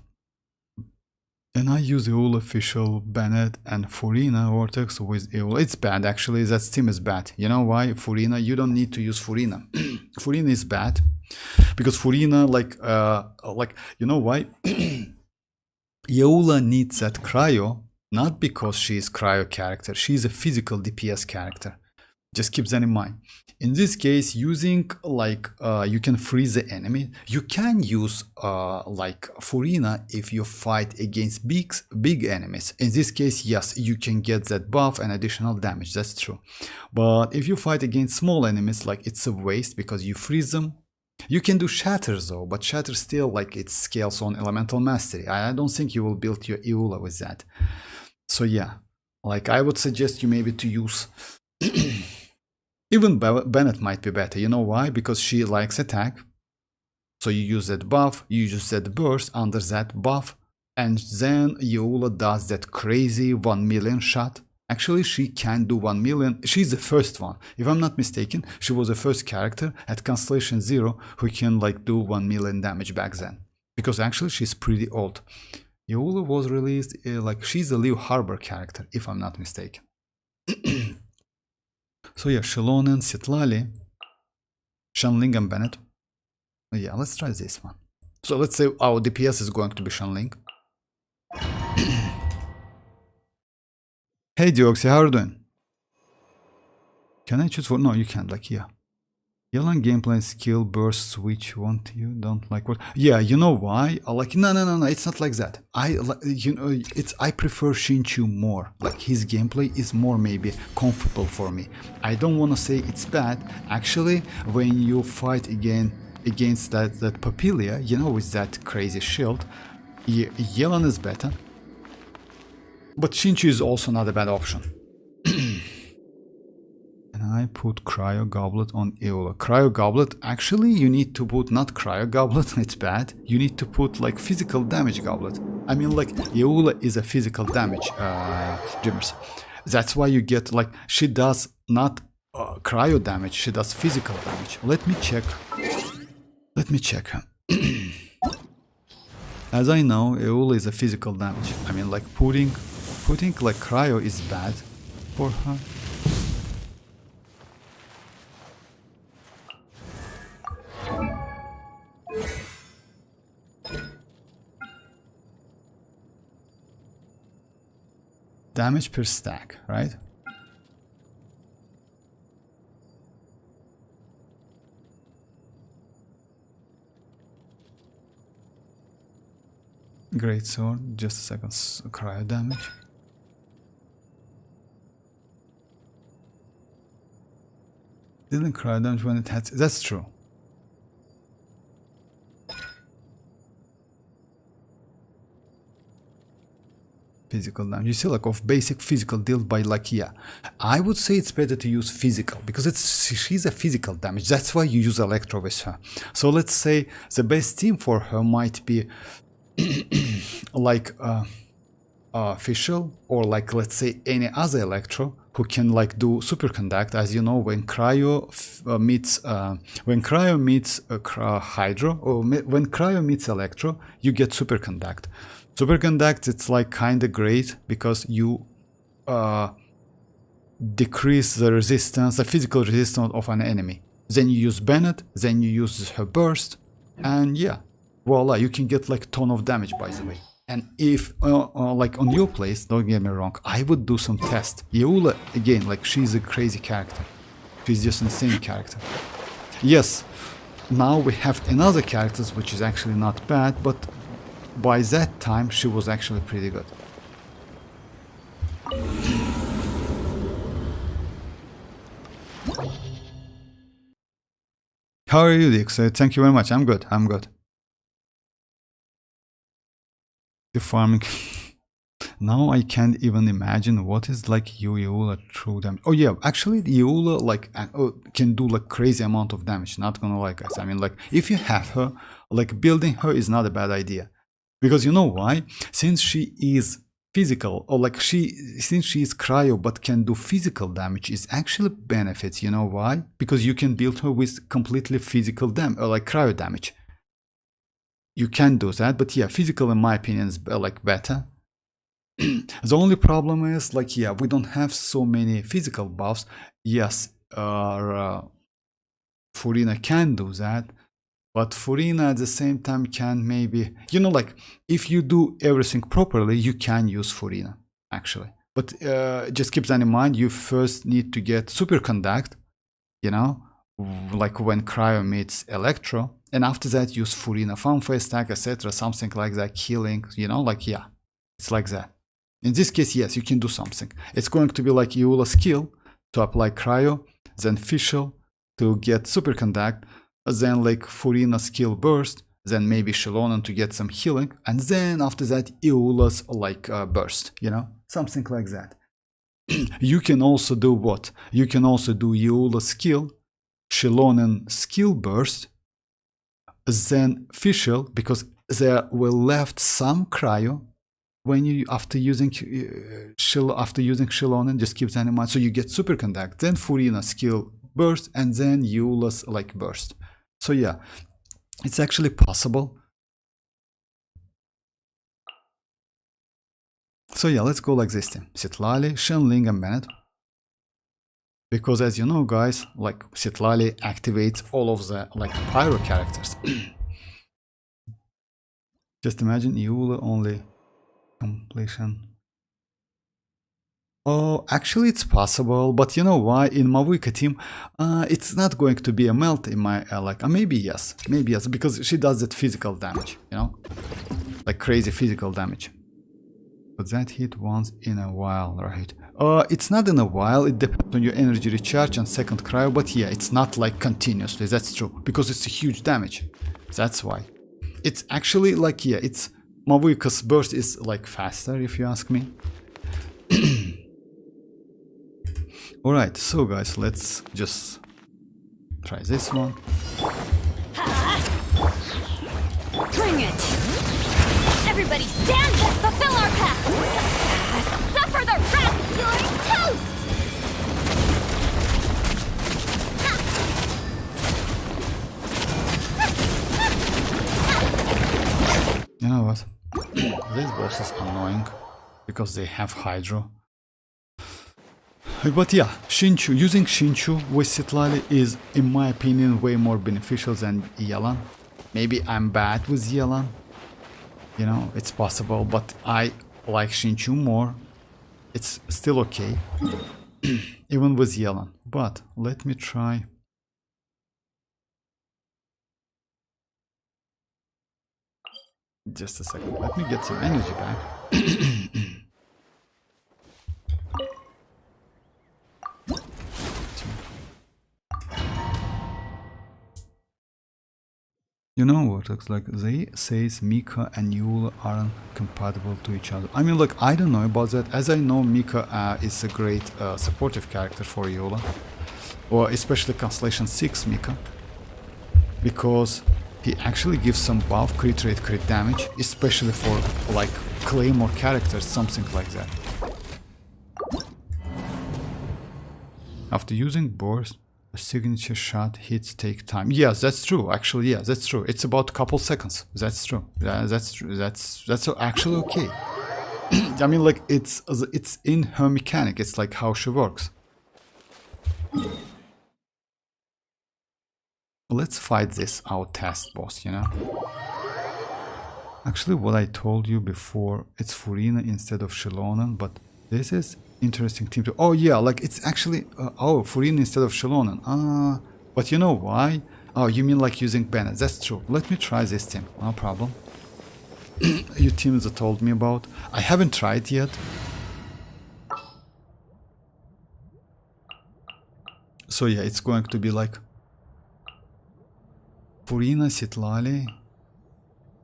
And I use EUL official Bennett and Furina Vortex with EUL. It's bad actually. That team is bad. You know why? Furina. You don't need to use Furina. Furina is bad because Furina like you know why? Yeula needs that cryo, not because she is cryo character, she is a physical DPS character. Just keep that in mind. In this case, using like you can freeze the enemy. You can use like Furina if you fight against big enemies. In this case, yes, you can get that buff and additional damage. That's true. But if you fight against small enemies, like it's a waste because you freeze them. You can do Shatter though, but Shatter still like it scales on Elemental Mastery. I don't think you will build your EULA with that. So yeah, like I would suggest you maybe to use even Bennett might be better. You know why? Because she likes attack. So you use that buff, you use that burst under that buff, and then EULA does that crazy 1 million shot. Actually, she can do 1 million. She's the first one. If I'm not mistaken, she was the first character at Constellation 0 who can like do 1 million damage back then. Because actually she's pretty old. EULA was released, like she's a Liu Harbor character, if I'm not mistaken. So yeah, Xilonen, Citlali, Xianyun and Bennett. Yeah, let's try this one. So let's say our DPS is going to be Xianyun. Hey Dioxy, how are you doing? Can I choose for... No, you can't, like, yeah. Yelan gameplay skill burst switch, want you don't like what? Yeah, you know why? Like, no, it's not like that. You know, I prefer Xinchu more. Like, his gameplay is more maybe comfortable for me. I don't want to say it's bad. Actually, when you fight against that Papilia, you know, with that crazy shield, Yelan is better. But Xinchu is also not a bad option. And I put Cryo Goblet on EULA. Cryo Goblet, actually you need to put not Cryo Goblet, it's bad. You need to put like Physical Damage Goblet. I mean like EULA is a physical damage, Jimmers. That's why you get like, she does not cryo damage, she does physical damage. Let me check. As I know, EULA is a physical damage. I mean like putting like cryo is bad for her. damage per stack, right? Great sword, just a second, cryo damage. Didn't cryo damage when it had, that's true. Physical damage, you see, like of basic physical deal by like, yeah, I would say it's better to use physical because she's a physical damage, that's why you use electro with her. So let's say the best team for her might be like official, or like let's say any other electro who can like do superconduct. As you know, when cryo meets hydro, or when cryo meets electro, you get superconduct. Superconduct, it's like kind of great because you decrease the resistance, the physical resistance of an enemy. Then you use Bennett, then you use her burst, and yeah, voila, you can get like ton of damage, by the way. And if like on your place, don't get me wrong, I would do some test. Eula, again, like she's a crazy character. She's just an insane character. Yes, now we have another character which is actually not bad, but by that time she was actually pretty good. How are you, Dick? So thank you very much. I'm good. I'm good. The farming. Now I can't even imagine what is like Eula true damage. Oh yeah, actually Eula like can do like crazy amount of damage. Not gonna lie, guys. I mean, like if you have her, like building her is not a bad idea. Because you know why? Since she is physical, or like since she is cryo but can do physical damage, is actually benefits. You know why? Because you can build her with completely physical damage, or like cryo damage. You can do that, but yeah, physical in my opinion is like better. The only problem is like, yeah, we don't have so many physical buffs. Yes, Furina can do that. But Furina at the same time can maybe, you know, like if you do everything properly, you can use Furina actually. But just keep that in mind. You first need to get superconduct, you know, like when cryo meets electro, and after that use Furina, farm for a stack, etc. Something like that, healing, you know, like yeah, it's like that. In this case, yes, you can do something. It's going to be like Eula skill to apply cryo, then Fischl to get superconduct, then like Furina skill burst, then maybe Xilonen to get some healing, and then after that Eula's like burst, you know, something like that. You can also do what? You can also do Eula skill, Xilonen skill burst, then Fischl, because there will left some cryo when you after using Xilonen, just keep that in mind. So you get superconduct, then Furina skill burst, and then Eula's like burst. So yeah, it's actually possible. So yeah, let's go like this team. Citlali, Shenling, and Bennett. Because as you know, guys, like Citlali activates all of the like pyro characters. Just imagine Eula only completion. Oh, actually it's possible, but you know why? In Mavuika team, it's not going to be a melt in my like. Maybe yes, because she does that physical damage, you know, like crazy physical damage. But that hit once in a while, right? It's not in a while. It depends on your energy recharge and second cryo. But yeah, it's not like continuously. That's true because it's a huge damage. That's why. It's actually like yeah, it's Mavuika's burst is like faster if you ask me. Alright, so guys, let's just try this one.
Bring it! Everybody stand and fulfill our path! Suffer the wrath! You're toast!
You know what? This boss is annoying because they have Hydro. But yeah, Xinchu, using Xinchu with Citlali is, in my opinion, way more beneficial than Yelan. Maybe I'm bad with Yelan, you know, it's possible, but I like Xinchu more. it's still okay. Even with Xilonen. But let me try. Just a second. Let me get some energy back. You know what looks like they says Mika and Eula aren't compatible to each other. I mean, like, I don't know about that. As I know, Mika is a great supportive character for Eula, or especially Constellation 6 Mika, because he actually gives some buff, crit rate, crit damage, especially for like Claymore characters, something like that. After using burst, a signature shot hits take time. Yes, that's true. Actually, yeah, that's true. It's about a couple seconds. That's true. That's true. That's actually okay. I mean, like, it's in her mechanic. It's like how she works. Let's fight this outcast boss, you know? Actually, what I told you before, it's Furina instead of Xilonen, but this is interesting team to... Oh yeah, like it's actually... Furina instead of Xilonen. But you know why? Oh, you mean like using Bennett. That's true. Let me try this team. No problem. You teams that told me about. I haven't tried yet. So yeah, it's going to be like... Furina, Citlali.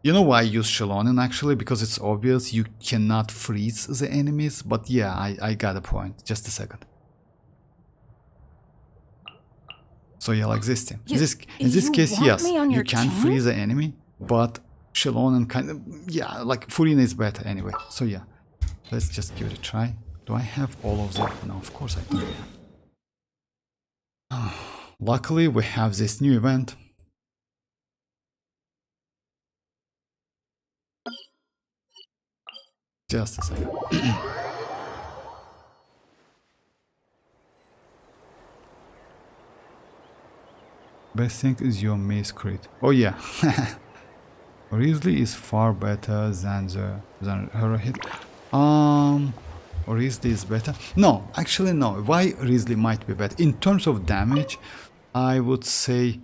You know why I use Xilonen actually? Because it's obvious you cannot freeze the enemies. But yeah, I got a point. Just a second. So yeah, like this team. In this case, yes, you can freeze the enemy. But Xilonen kind of... Yeah, like Furina is better anyway. So yeah, let's just give it a try. Do I have all of them? No, of course I don't. Luckily, we have this new event. Just a second. Best thing is your mace crit. Oh yeah. Risley is far better than her hit. Risley is better. No, actually no. Why Risley might be better? In terms of damage, I would say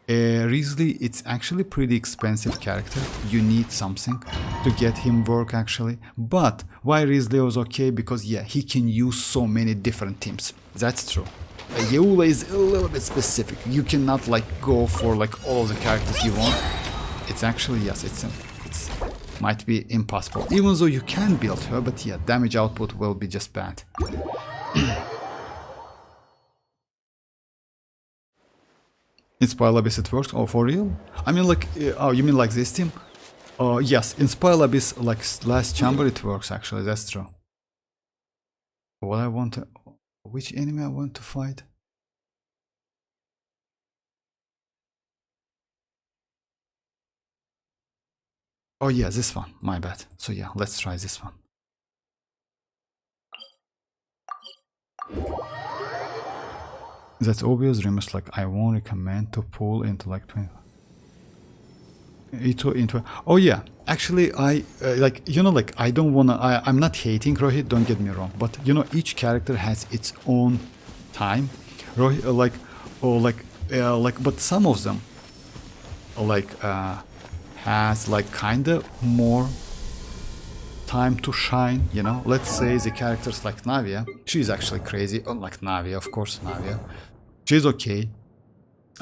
Risley, it's actually pretty expensive character. You need something to get him work actually. But why Risley was okay? Because yeah, he can use so many different teams. That's true. Eula is a little bit specific. You cannot like go for like all of the characters you want. It's actually, yes, it's might be impossible. Even though you can build her, but yeah, damage output will be just bad. In Spire Abyss it works? Oh, for real? I mean like, oh, you mean like this team? Yes, in Spire Abyss, like last chamber it works actually, that's true. What I want to... Which enemy I want to fight? Oh yeah, this one, my bad. So yeah, let's try this one. That's obvious, Remus, like I won't recommend to pull into like 20. Into oh yeah, actually I like, you know, like I don't wanna, I'm not hating Rohit, don't get me wrong, but you know, each character has its own time. Rohit, but some of them like has like kinda more time to shine, you know. Let's say the characters like Navia, she's actually crazy, unlike Navia, of course. Navia, she's okay.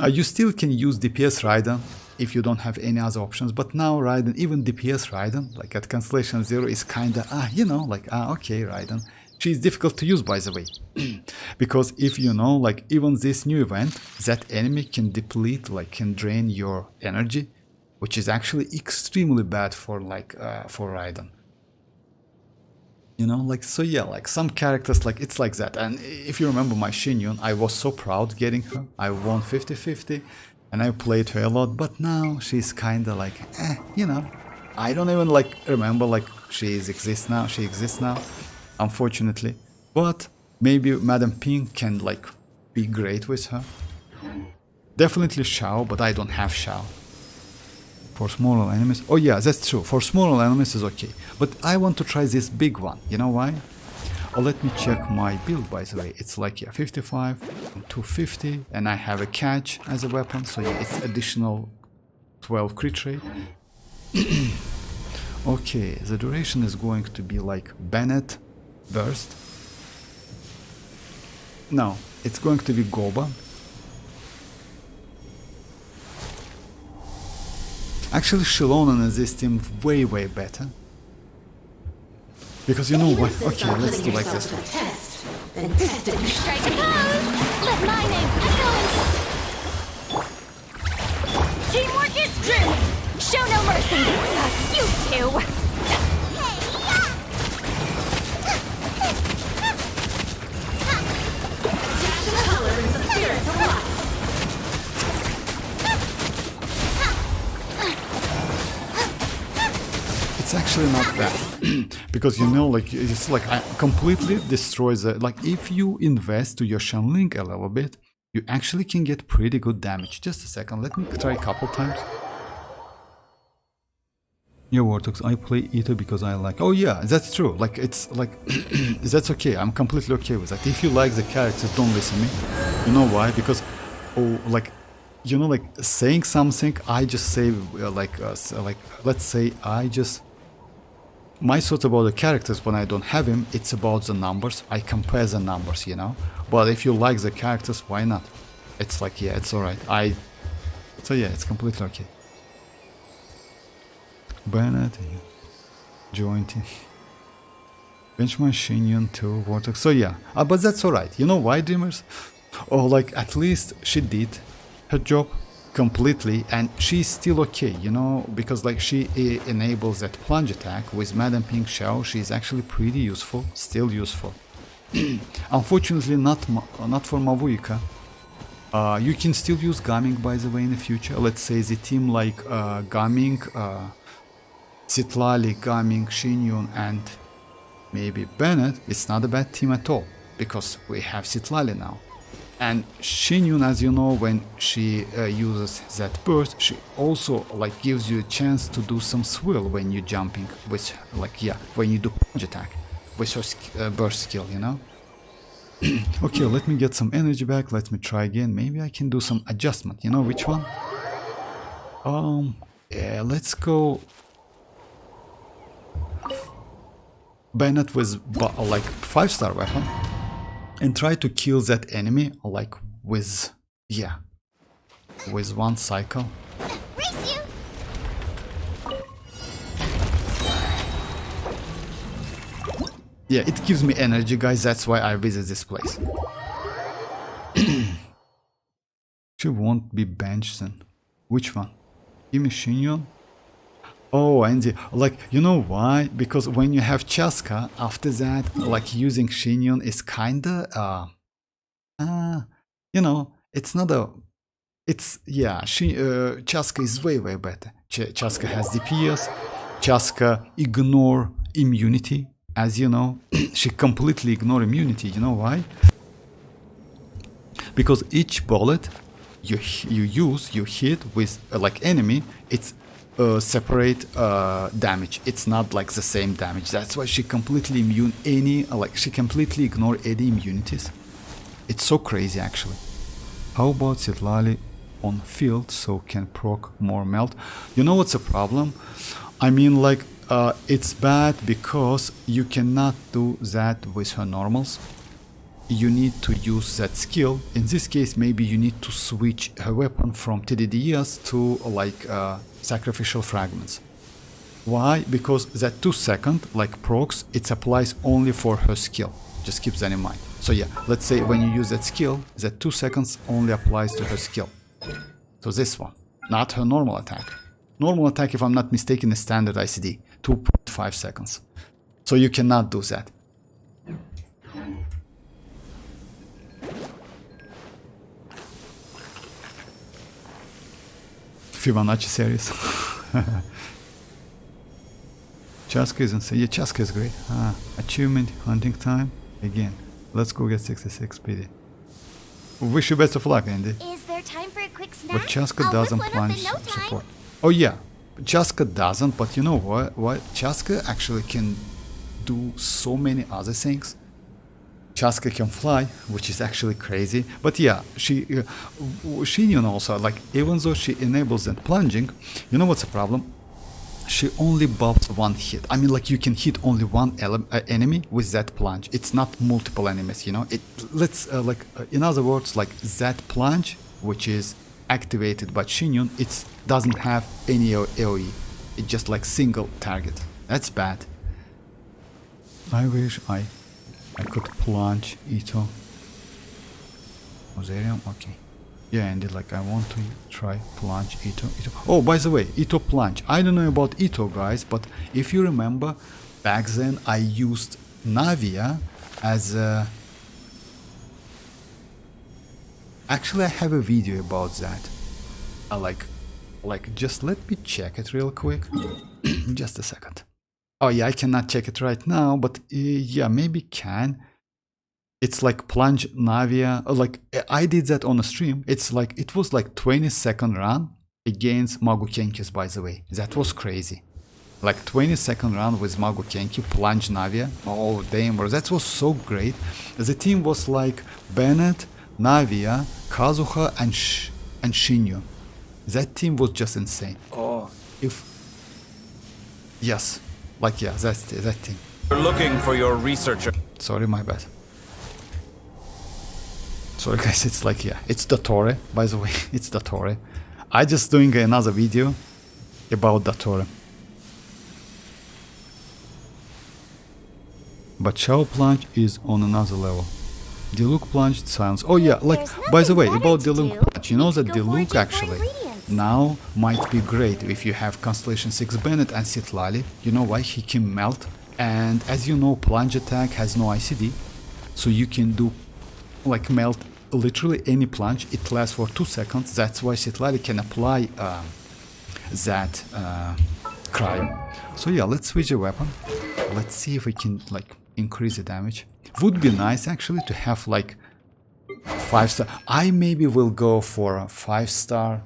You still can use DPS Raiden if you don't have any other options, but now Raiden, even DPS Raiden, like at Constellation 0, is kinda, you know, like, okay, Raiden. She's difficult to use, by the way, because if you know, like, even this new event, that enemy can deplete, like, can drain your energy, which is actually extremely bad for, like, for Raiden. You know, like, so yeah, like some characters, like, it's like that. And if you remember my Xianyun, I was so proud getting her. I won 50-50 and I played her a lot, but now she's kind of like, you know, I don't even like remember like she exists now, unfortunately. But maybe Madam Pink can like be great with her. Definitely Xiao, but I don't have Xiao. For smaller enemies, oh yeah, that's true. For smaller enemies is okay, but I want to try this big one. You know why? let me check my build, by the way. It's like, yeah, 55, 250, and I have a catch as a weapon, so yeah, it's additional 12 crit rate. Okay, the duration is going to be like Bennett burst. No, it's going to be Goba. Actually, Xilonen is this team way better. Because you know what? Okay, let's do like this one.
Strike a pose! Let my name echo. Teamwork is true! Show no mercy! You two!
It's actually not bad. Because you know, like, it's like I completely destroys the, like, if you invest to your Xianyun a little bit, you actually can get pretty good damage. Just a second, let me try a couple times. Yeah, Vortex, I play Aether because I like... Oh yeah, that's true. Like, it's like... that's okay. I'm completely okay with that. If you like the characters, don't listen to me. You know why? Because, oh, like, you know, like, saying something, I just say, like, let's say I just... My thought about the characters when I don't have him, it's about the numbers. I compare the numbers, you know? But if you like the characters, why not? It's like, yeah, it's alright. So yeah, it's completely okay. Bennett, Jointy, Benchmark, Xianyun, 2, Vortex. So yeah, but that's alright. You know why, Dreamers? Oh, like, at least she did her job completely, and she's still okay, you know, because like she enables that plunge attack with Madame Pink Shao. She's actually pretty useful, still useful. Unfortunately, not for Mavuika. You can still use Gaming, by the way, in the future. Let's say the team like Gaming, Citlali, Gaming, Xianyun, and maybe Bennett. It's not a bad team at all, because we have Citlali now. And Xianyun, as you know, when she uses that burst, she also like gives you a chance to do some swill when you're jumping with, like, yeah, when you do plunge attack with her burst skill, you know. Okay, let me get some energy back. Let me try again. Maybe I can do some adjustment. You know which one? Yeah, let's go Bennett with like 5-star weapon. And try to kill that enemy, like, with, yeah, with one cycle. Yeah, it gives me energy, guys, that's why I visit this place. She won't be benched then. Which one? Give me Xianyun? Oh, and like, you know why? Because when you have chasca, after that, like, using Xianyun is kinda, you know, it's not a, it's, yeah, chasca is way better. Chasca has DPS, chasca ignore immunity, as you know. She completely ignore immunity, you know why? Because each bullet you hit with, like, enemy, it's separate damage. It's not like the same damage. That's why she completely immune any, like, she completely ignore any immunities. It's so crazy, actually. How about Citlali on field so can proc more melt? You know what's the problem? I mean, like, it's bad because you cannot do that with her normals. You need to use that skill. In this case, maybe you need to switch her weapon from TDDS to, like, sacrificial fragments. Why? Because that 2-second, like, procs, it applies only for her skill. Just keep that in mind. So yeah, let's say when you use that skill, that 2 seconds only applies to her skill. So this one, not her normal attack. Normal attack, if I'm not mistaken, is standard ICD, 2.5 seconds. So you cannot do that. Fibonacci series. Chasca is insane. Yeah, Chasca is great. Achievement, hunting time. Again, let's go get 66 PD. Wish you best of luck, Andy.
Is there time for a quick snack?
But Chasca doesn't plunge support. Oh yeah, Chasca doesn't, but you know what? Chasca actually can do so many other things. Chasca can fly, which is actually crazy. But yeah, Xianyun also, like, even though she enables that plunging, you know what's the problem? She only buffs one hit. I mean, like, you can hit only one enemy with that plunge. It's not multiple enemies, you know. In other words, like, that plunge, which is activated by Xianyun, it doesn't have any AoE. It's just like single target. That's bad. I wish I could plunge Ito. Ozarium, okay. Yeah, and like I want to try plunge Ito. Oh, by the way, Ito plunge. I don't know about Ito, guys, but if you remember, back then I used Navia as a... Actually, I have a video about that. Just let me check it real quick. Just a second. Oh yeah, I cannot check it right now, but yeah, maybe can. It's like plunge Navia. Like, I did that on a stream. It was like 20-second run against Mavuikawishes, by the way. That was crazy. Like 20-second run with Mavuikawishes, plunge Navia. Oh damn, bro, that was so great. The team was like Bennett, Navia, Kazuha, and Xianyun. That team was just insane. Oh, yes, like, yeah, that team.
We're looking for your researcher.
Sorry, my bad. Sorry guys, it's like, yeah, it's Dottore, by the way. It's Dottore. I just doing another video about Dottore. But Shao Plunge is on another level. Diluc Plunge sounds... Oh yeah, like, by the way, about Diluc Plunge, you know that Diluc actually now might be great if you have Constellation 6 Bennett and Citlali. You know why? He can melt. And as you know, plunge attack has no ICD. So you can do, like, melt literally any plunge. It lasts for 2 seconds. That's why Citlali can apply that cryo. So yeah, let's switch the weapon. Let's see if we can, like, increase the damage. Would be nice actually to have like 5-star. I maybe will go for a 5-star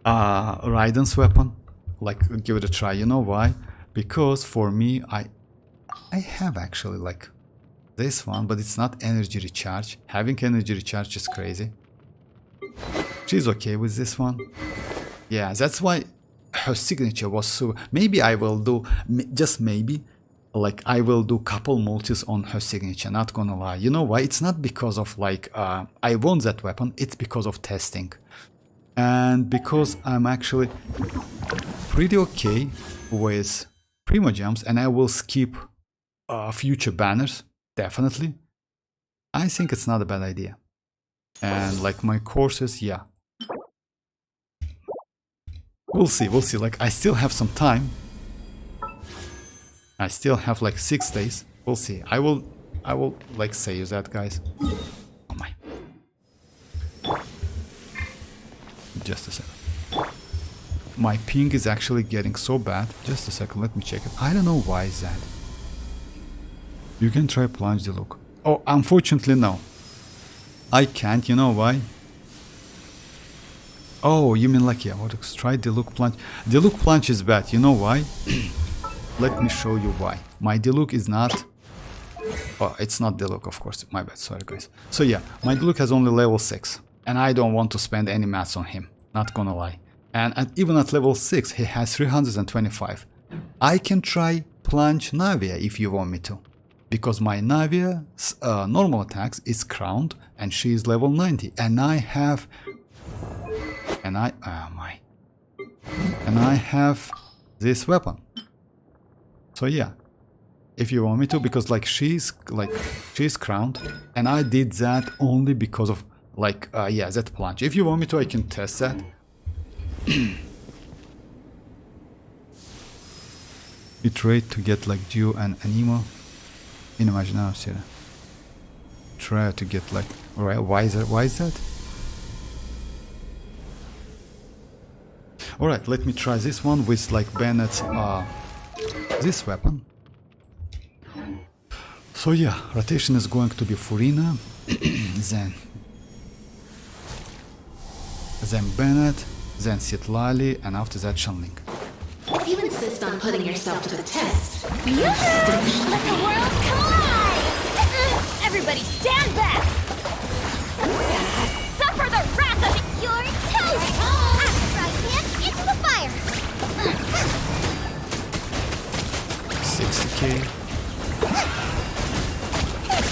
Raiden's weapon. Like, give it a try. You know why? Because for me, I have actually like this one, but it's not energy recharge. Having energy recharge is crazy. She's okay with this one. Yeah, that's why her signature was so... Maybe I will do, just maybe, like, I will do couple multis on her signature, not gonna lie. You know why? It's not because of, like, I want that weapon, it's because of testing. And because I'm actually pretty okay with Primogems, and I will skip future banners, definitely. I think it's not a bad idea. And, like, my courses, yeah. We'll see, like, I still have some time. I still have like 6 days. We'll see. I will like save that, guys. Oh my. Just a second. My ping is actually getting so bad. Just a second, let me check it. I don't know why is that. You can try plunge Diluc. Oh, unfortunately no. I can't, you know why? Oh, you mean like, yeah, try Diluc Plunge. Diluc Plunge is bad, you know why? Let me show you why. My Diluc is not... Oh, it's not Diluc, of course, my bad, sorry guys. So yeah, my Diluc has only level 6. And I don't want to spend any mats on him, not gonna lie. And even at level 6, he has 325. I can try Plunge Navia if you want me to. Because my Navia's normal attacks is crowned, and she is level 90. And I have... And I have this weapon. So yeah, if you want me to, because like she's crowned, and I did that only because of like yeah, that plunge. If you want me to, I can test that. Iterate to get like Duo and Anemo in Imaginary. Try to get like why is that? Alright, let me try this one with like Bennett's this weapon. So yeah, rotation is going to be Furina, then Bennett, then Citlali, and after that Xianyun.
If you insist on putting yourself to the test, let the world collide! Everybody stand back! Suffer the wrath of your toast! Right hand into the fire!
60k.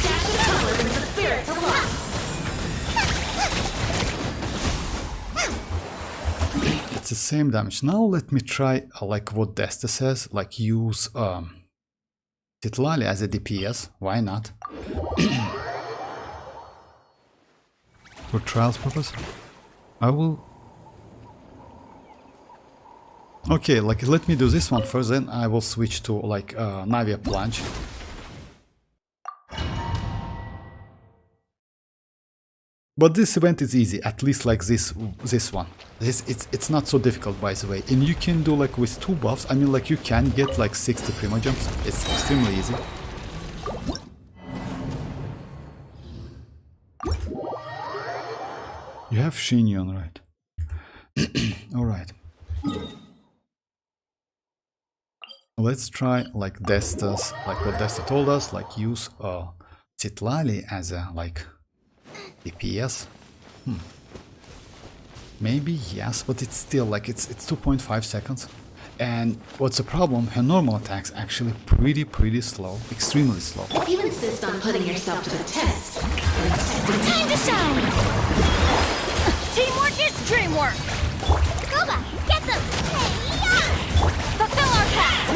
Dash of color brings the spirit to life!
It's the same damage. Now let me try like what Desta says, like use Citlali as a DPS. Why not? For trials purpose, I will. Okay, like let me do this one first, then I will switch to like Navia Plunge. But this event is easy, at least like this one. It's not so difficult, by the way. And you can do like with 2 buffs, I mean like you can get like 60 Primogems. It's extremely easy. You have Xianyun, right? Alright. Let's try like Desta's, like what Desta told us, like use Citlali as a like DPS. Maybe yes, but it's still like it's 2.5 seconds. And what's the problem? Her normal attack's actually pretty slow, extremely slow.
If you insist on putting yourself to the test, time to shine! Teamwork is dreamwork! Goba, get them! Fulfill our pact!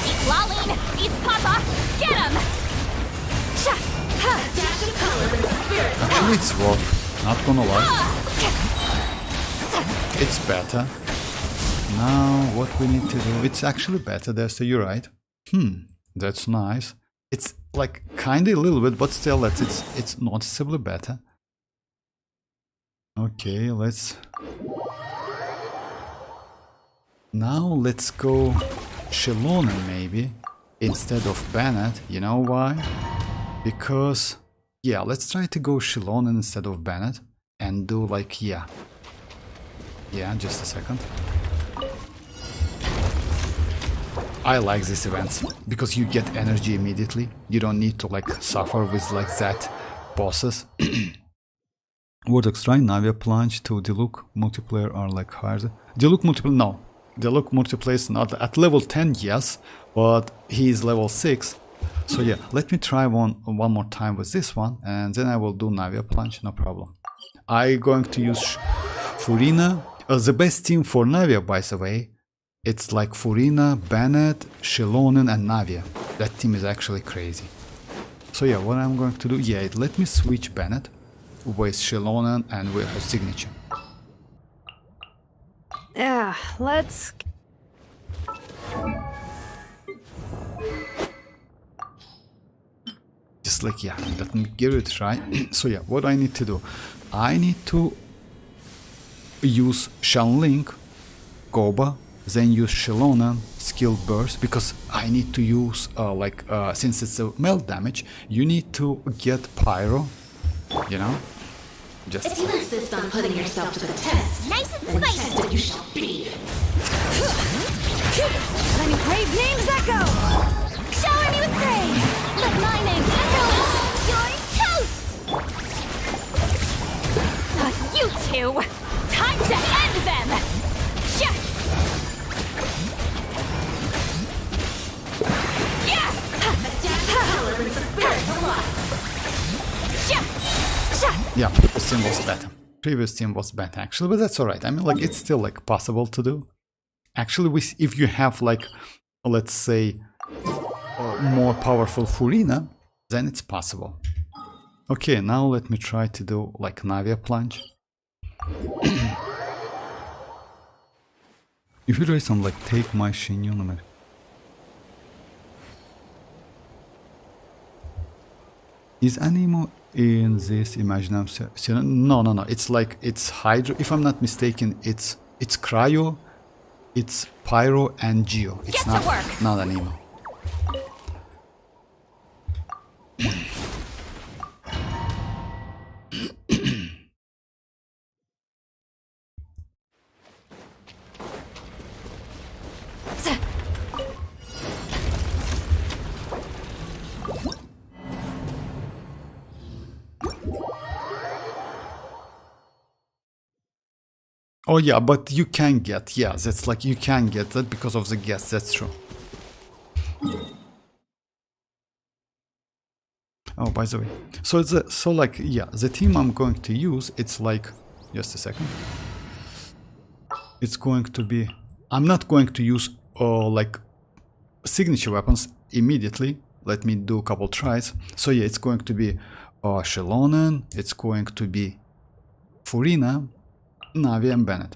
Eat Lalin, eat Papa, get him! Dash of color brings the spirit.
Actually, it's work. Not gonna lie. It's better. Now, what we need to do? It's actually better there, so you're right. That's nice. It's like kinda a little bit, but still, it's noticeably better. Okay, let's. Now let's go Xilonen maybe instead of Bennett. You know why? Because, yeah, let's try to go Xilonen instead of Bennett and do like, yeah, just a second. I like these events because you get energy immediately. You don't need to like suffer with like that bosses. Vortex Try, Navia Plunge to Diluc multiplayer are like higher. Diluc multiplayer, no. Diluc multiplayer is not at level 10, yes, but he is level 6. So yeah, let me try one more time with this one, and then I will do Navia Plunge, no problem. I'm going to use Furina. The best team for Navia, by the way, it's like Furina, Bennett, Xilonen, and Navia. That team is actually crazy. So yeah, what I'm going to do, yeah, let me switch Bennett with Xilonen and with her signature.
Yeah, let's...
Just like, yeah, let me give it a try. So yeah, what I need to do? I need to use Shanling, Goba, then use Xilonen, skill burst, because I need to use, since it's a melt damage, you need to get Pyro, you know? Just...
If you insist on putting yourself to the test, nice and spicy, you shall be.
Let me brave names echo!
Shower me with praise! Let my name echo your toast! You two! Time to end them!
Yeah, previous team was better. Previous team was better actually, but that's alright. I mean, like, it's still like possible to do. Actually, if you have like, let's say, more powerful Furina, then it's possible. Okay, now let me try to do like Navia Plunge. If you try some like take my Xianyun. Is Animo in this imaginary? No. It's like, it's Hydro. If I'm not mistaken, it's Cryo, it's Pyro and Geo. It's not Animo. Oh yeah, but you can get, yeah, that's like you can get that because of the guests, that's true. Oh, by the way, so it's like, yeah, the team I'm going to use, it's like, just a second. It's going to be, I'm not going to use like signature weapons immediately. Let me do a couple tries. So yeah, it's going to be Xilonen, it's going to be Furina, Navi and Bennett.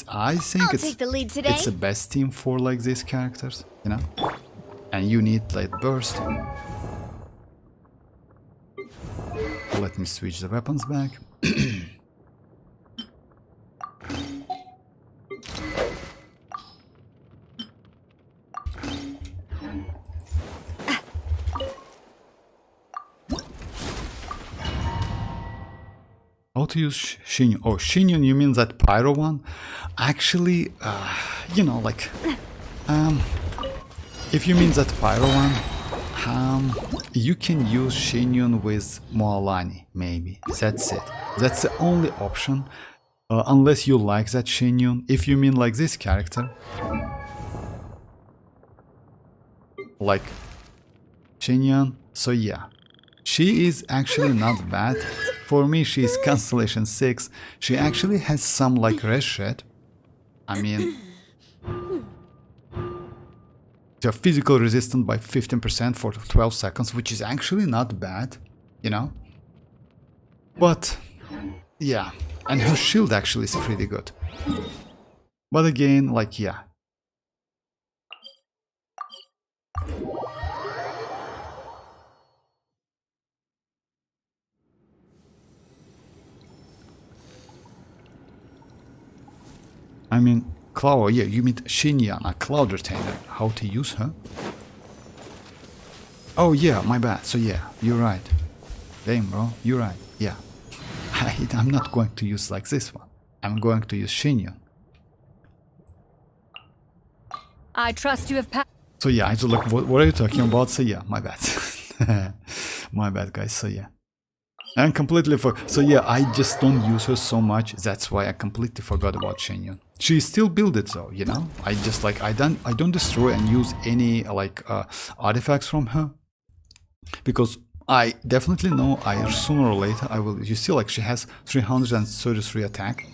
I think
take the lead today.
it's the best team for like these characters, you know? And you need light burst. Let me switch the weapons back. How to use Xianyun? Oh, Xianyun, you mean that pyro one? Actually, you know, like, if you mean that pyro one, you can use Xianyun with mualani, maybe. That's it. That's the only option, unless you like that Xianyun. If you mean like this character, like Xianyun, so yeah. She is actually not bad. For me, she is Constellation 6. She actually has some like red shit. I mean, they're physical resistant by 15% for 12 seconds, which is actually not bad, you know? But, yeah. And her shield actually is pretty good. But again, like, yeah. I mean, Cloud, yeah, you mean Xianyun, a Cloud Retainer. How to use her? Oh yeah, my bad. So yeah, you're right. Damn, bro, you're right. Yeah. I'm not going to use like this one. I'm going to use Xianyun.
I trust you have passed.
So yeah, I was like, what are you talking about? So yeah, my bad. My bad, guys. So yeah. And completely so yeah, I just don't use her so much. That's why I completely forgot about Xianyun. She still built though, you know. I just like I don't destroy and use any like artifacts from her, because I definitely know sooner or later I will. You see, like she has 333 attack,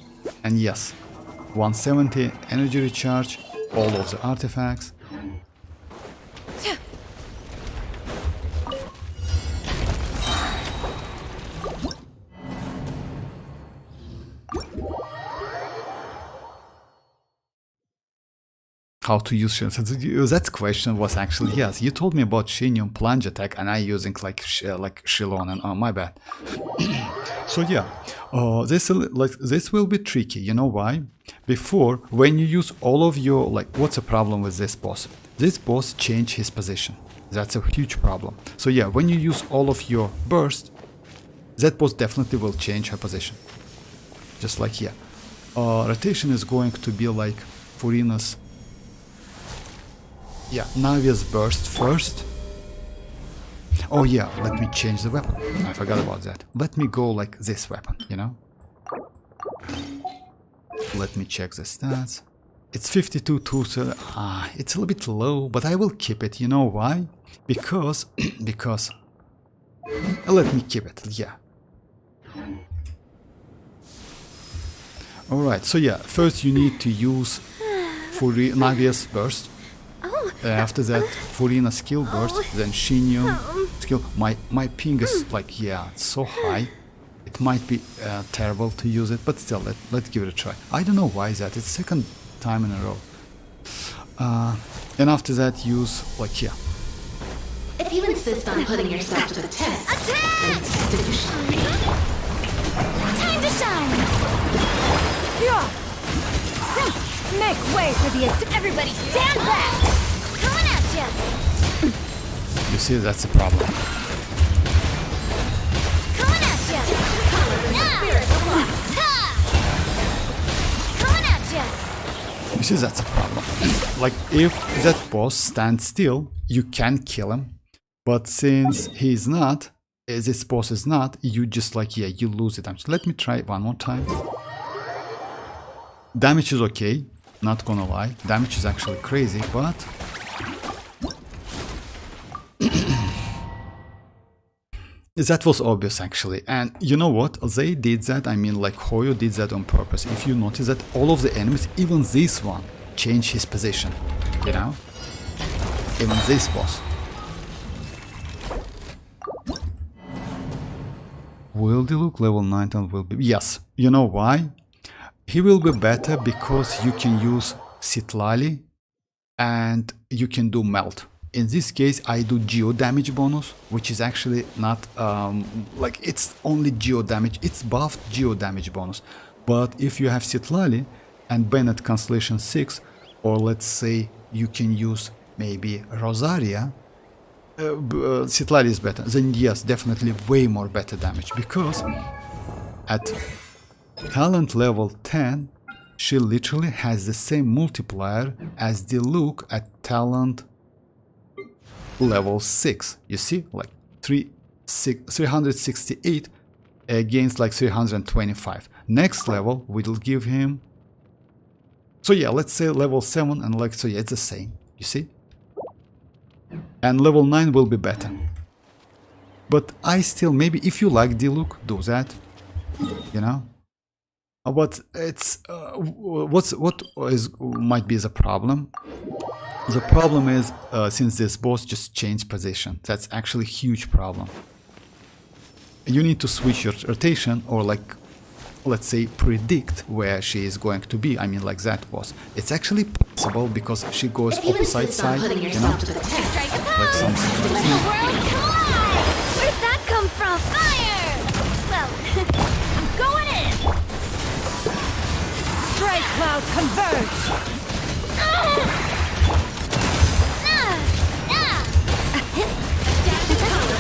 and yes, 170 energy recharge, all of the artifacts. How to use Xianyun? That question was actually, yes, you told me about Xianyun plunge attack and I using like Xilonen. Oh, my bad. So yeah, this will be tricky. You know why? Before, when you use all of your, like, what's the problem with this boss? This boss changed his position. That's a huge problem. So yeah, when you use all of your burst, that boss definitely will change her position. Just like here. Rotation is going to be like Furina's. Yeah, Navi's burst first. Oh yeah, let me change the weapon. I forgot about that. Let me go like this weapon, you know? Let me check the stats. It's 52 to... it's a little bit low, but I will keep it. You know why? Because... let me keep it, yeah. Alright, so yeah, first you need to use Navi's burst. After that, Furina skill burst, then Xianyun skill. My ping is like, yeah, it's so high. It might be terrible to use it, but still, let's give it a try. I don't know why that. It's second time in a row. And after that, use like, yeah.
If you insist on putting yourself to the test, then test if you shine.
Time to shine! Yeah. Make way for the... Everybody stand back! Coming at ya!
You see, that's the problem.
Coming at ya! Coming at ya!
You see, that's a problem. Like, if that boss stands still, you can kill him. But since he's not, this boss is not, you just like, yeah, you lose it. So let me try it one more time. Damage is okay, not gonna lie. Damage is actually crazy, but that was obvious actually. And you know what? They did that, I mean like Hoyo did that on purpose. If you notice that all of the enemies, even this one, change his position, you know? Even this boss. Will the look level 9 and will be... Yes, you know why? He will be better because you can use Citlali and you can do melt. In this case, I do geo damage bonus, which is actually not like it's only geo damage. It's buffed geo damage bonus. But if you have Citlali and Bennett Constellation 6, or let's say you can use maybe Rosaria, Citlali is better. Then yes, definitely way more better damage, because at talent level 10, she literally has the same multiplier as the look at talent level 6. You see, like 368 against like 325. Next level will give him, so yeah, let's say level 7, and like, so yeah, it's the same, you see. And level 9 will be better. But I still, maybe if you like the look, do that, you know. But it's what might be the problem. The problem is since this boss just changed position, that's actually a huge problem. You need to switch your rotation, or like, let's say, predict where she is going to be. I mean, like that boss. It's actually possible because she goes opposite side, you know, like something like that.
Where'd that come from? Fire! Well, I'm going in!
Strike cloud converge!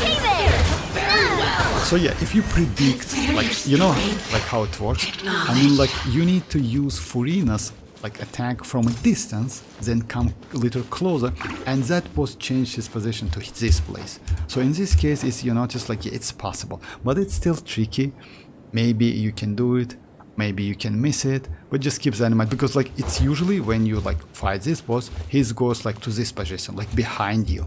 Hey there!
So yeah, if you predict, like, you know, like how it works, I mean, like, you need to use Furina's like attack from a distance, then come a little closer, and that boss changed his position to this place. So in this case, it's, you notice, like, yeah, it's possible, but it's still tricky. Maybe you can do it, maybe you can miss it, but just keep that in mind, because like it's usually when you like fight this boss, he goes like to this position, like behind you.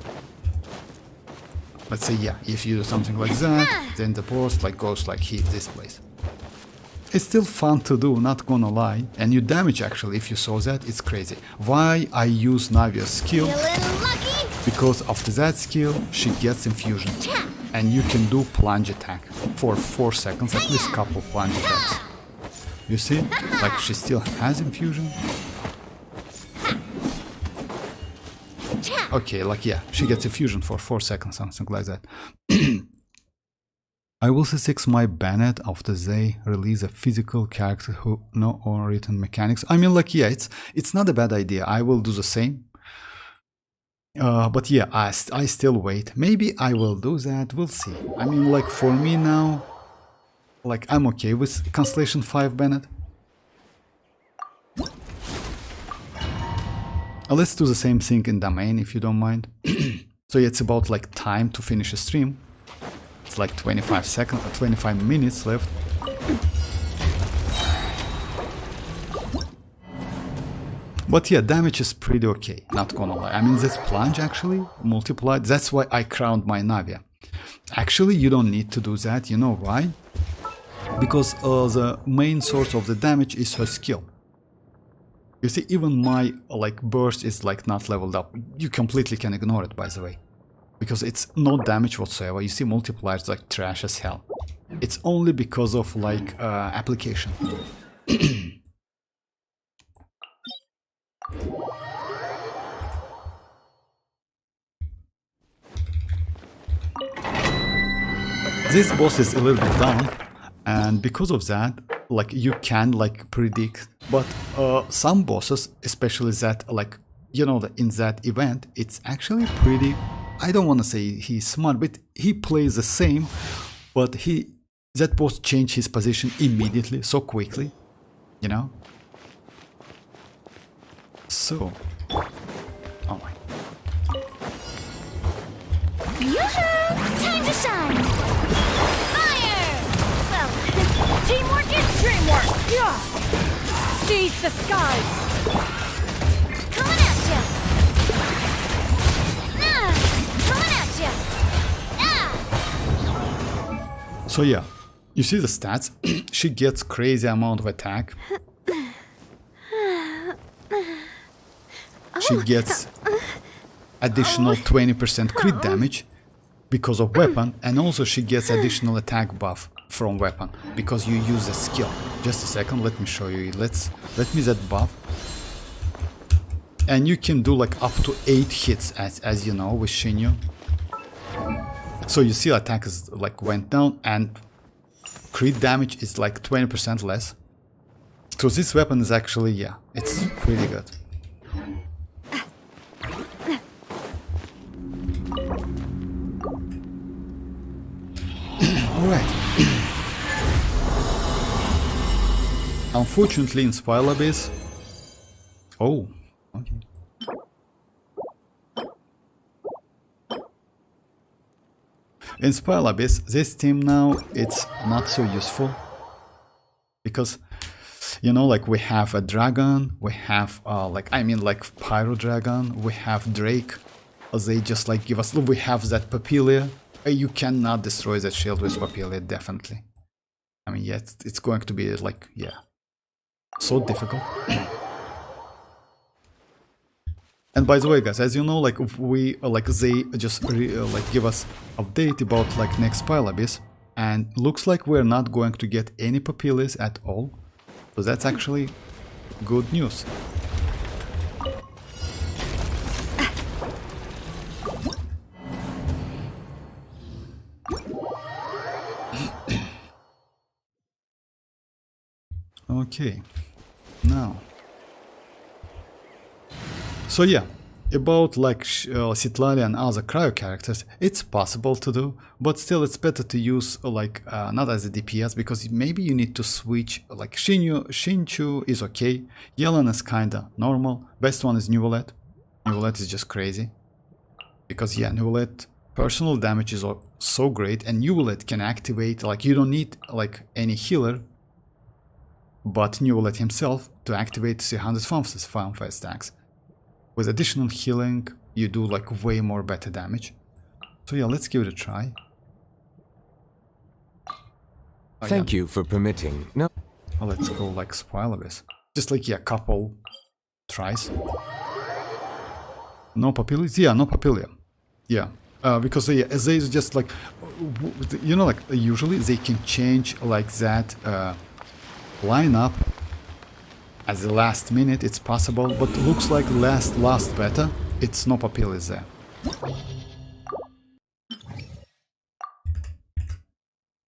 Let's say, yeah, if you do something like that, then the boss like goes like this place. It's still fun to do, not gonna lie, and you damage actually, if you saw that, it's crazy. Why I use Navia's skill? Because after that skill, she gets infusion, and you can do plunge attack for 4 seconds, at least couple plunge attacks. You see, like she still has infusion. Okay, like yeah, she gets infusion for 4 seconds, something like that. I will C6 my Bennett after they release a physical character who no or written mechanics. I mean, like, yeah, it's not a bad idea. I will do the same. But yeah, I still wait. Maybe I will do that. We'll see. I mean, like, for me now, like, I'm okay with Constellation 5 Bennett. Let's do the same thing in domain, if you don't mind. So yeah, it's about like time to finish a stream. It's like 25 seconds or 25 minutes left. But yeah, damage is pretty okay, not gonna lie. I mean, this plunge actually multiplied. That's why I crowned my Navia. Actually, you don't need to do that. You know why? Because the main source of the damage is her skill. You see, even my like burst is like not leveled up. You completely can ignore it, by the way, because it's no damage whatsoever. You see, multipliers like trash as hell. It's only because of like application. This boss is a little bit down, and because of that, like, you can like predict, but some bosses, especially that, like, you know, in that event, it's actually pretty, I don't want to say he's smart, but he plays the same, but that boss changed his position immediately, so quickly, you know. So, oh my.
Yoo-hoo! Time to shine! Fire! Well, teamwork is dreamwork! Yeah!
Seize the skies!
Coming at ya! Coming at ya!
So yeah, you see the stats. She gets crazy amount of attack. She gets additional 20% crit damage because of weapon, and also she gets additional attack buff from weapon because you use a skill. Just a second, let me show you. Let me that buff. And you can do like up to 8 hits as you know with Xianyun. So you see attack is like went down and crit damage is like 20% less. So this weapon is actually, yeah, it's pretty good. Alright. Unfortunately in Spile Abyss... Oh, okay. In Spile Abyss, this team now, it's not so useful. Because, you know, like we have a dragon, we have, like Pyro Dragon, we have Drake. They just like give us, we have that Papillia. You cannot destroy that shield with Papillia, definitely. I mean, yeah, it's going to be like, yeah, so difficult. And by the way, guys, as you know, like we like they just like give us update about like next Spile Abyss, and looks like we're not going to get any Papillias at all. So that's actually good news. Okay, now, so yeah, about like Citlali and other cryo characters, it's possible to do, but still it's better to use like not as a DPS, because maybe you need to switch. Like Xinchu is okay, Xilonen is kinda normal, best one is Neuvillette. Neuvillette is just crazy, because yeah, Neuvillette personal damage is so great, and Neuvillette can activate, like you don't need like any healer, but Neuvillette himself to activate 300 farm fast stacks. With additional healing, you do like way more better damage. So yeah, let's give it a try.
Thank you for permitting. No.
Oh, let's go like Spile Abyss. Just like, yeah, couple tries. No Papillia? Yeah, no Papillia. Yeah, because they just like, you know, like usually they can change like that lineup at the last minute. It's possible, but looks like last beta it's no Papillias there.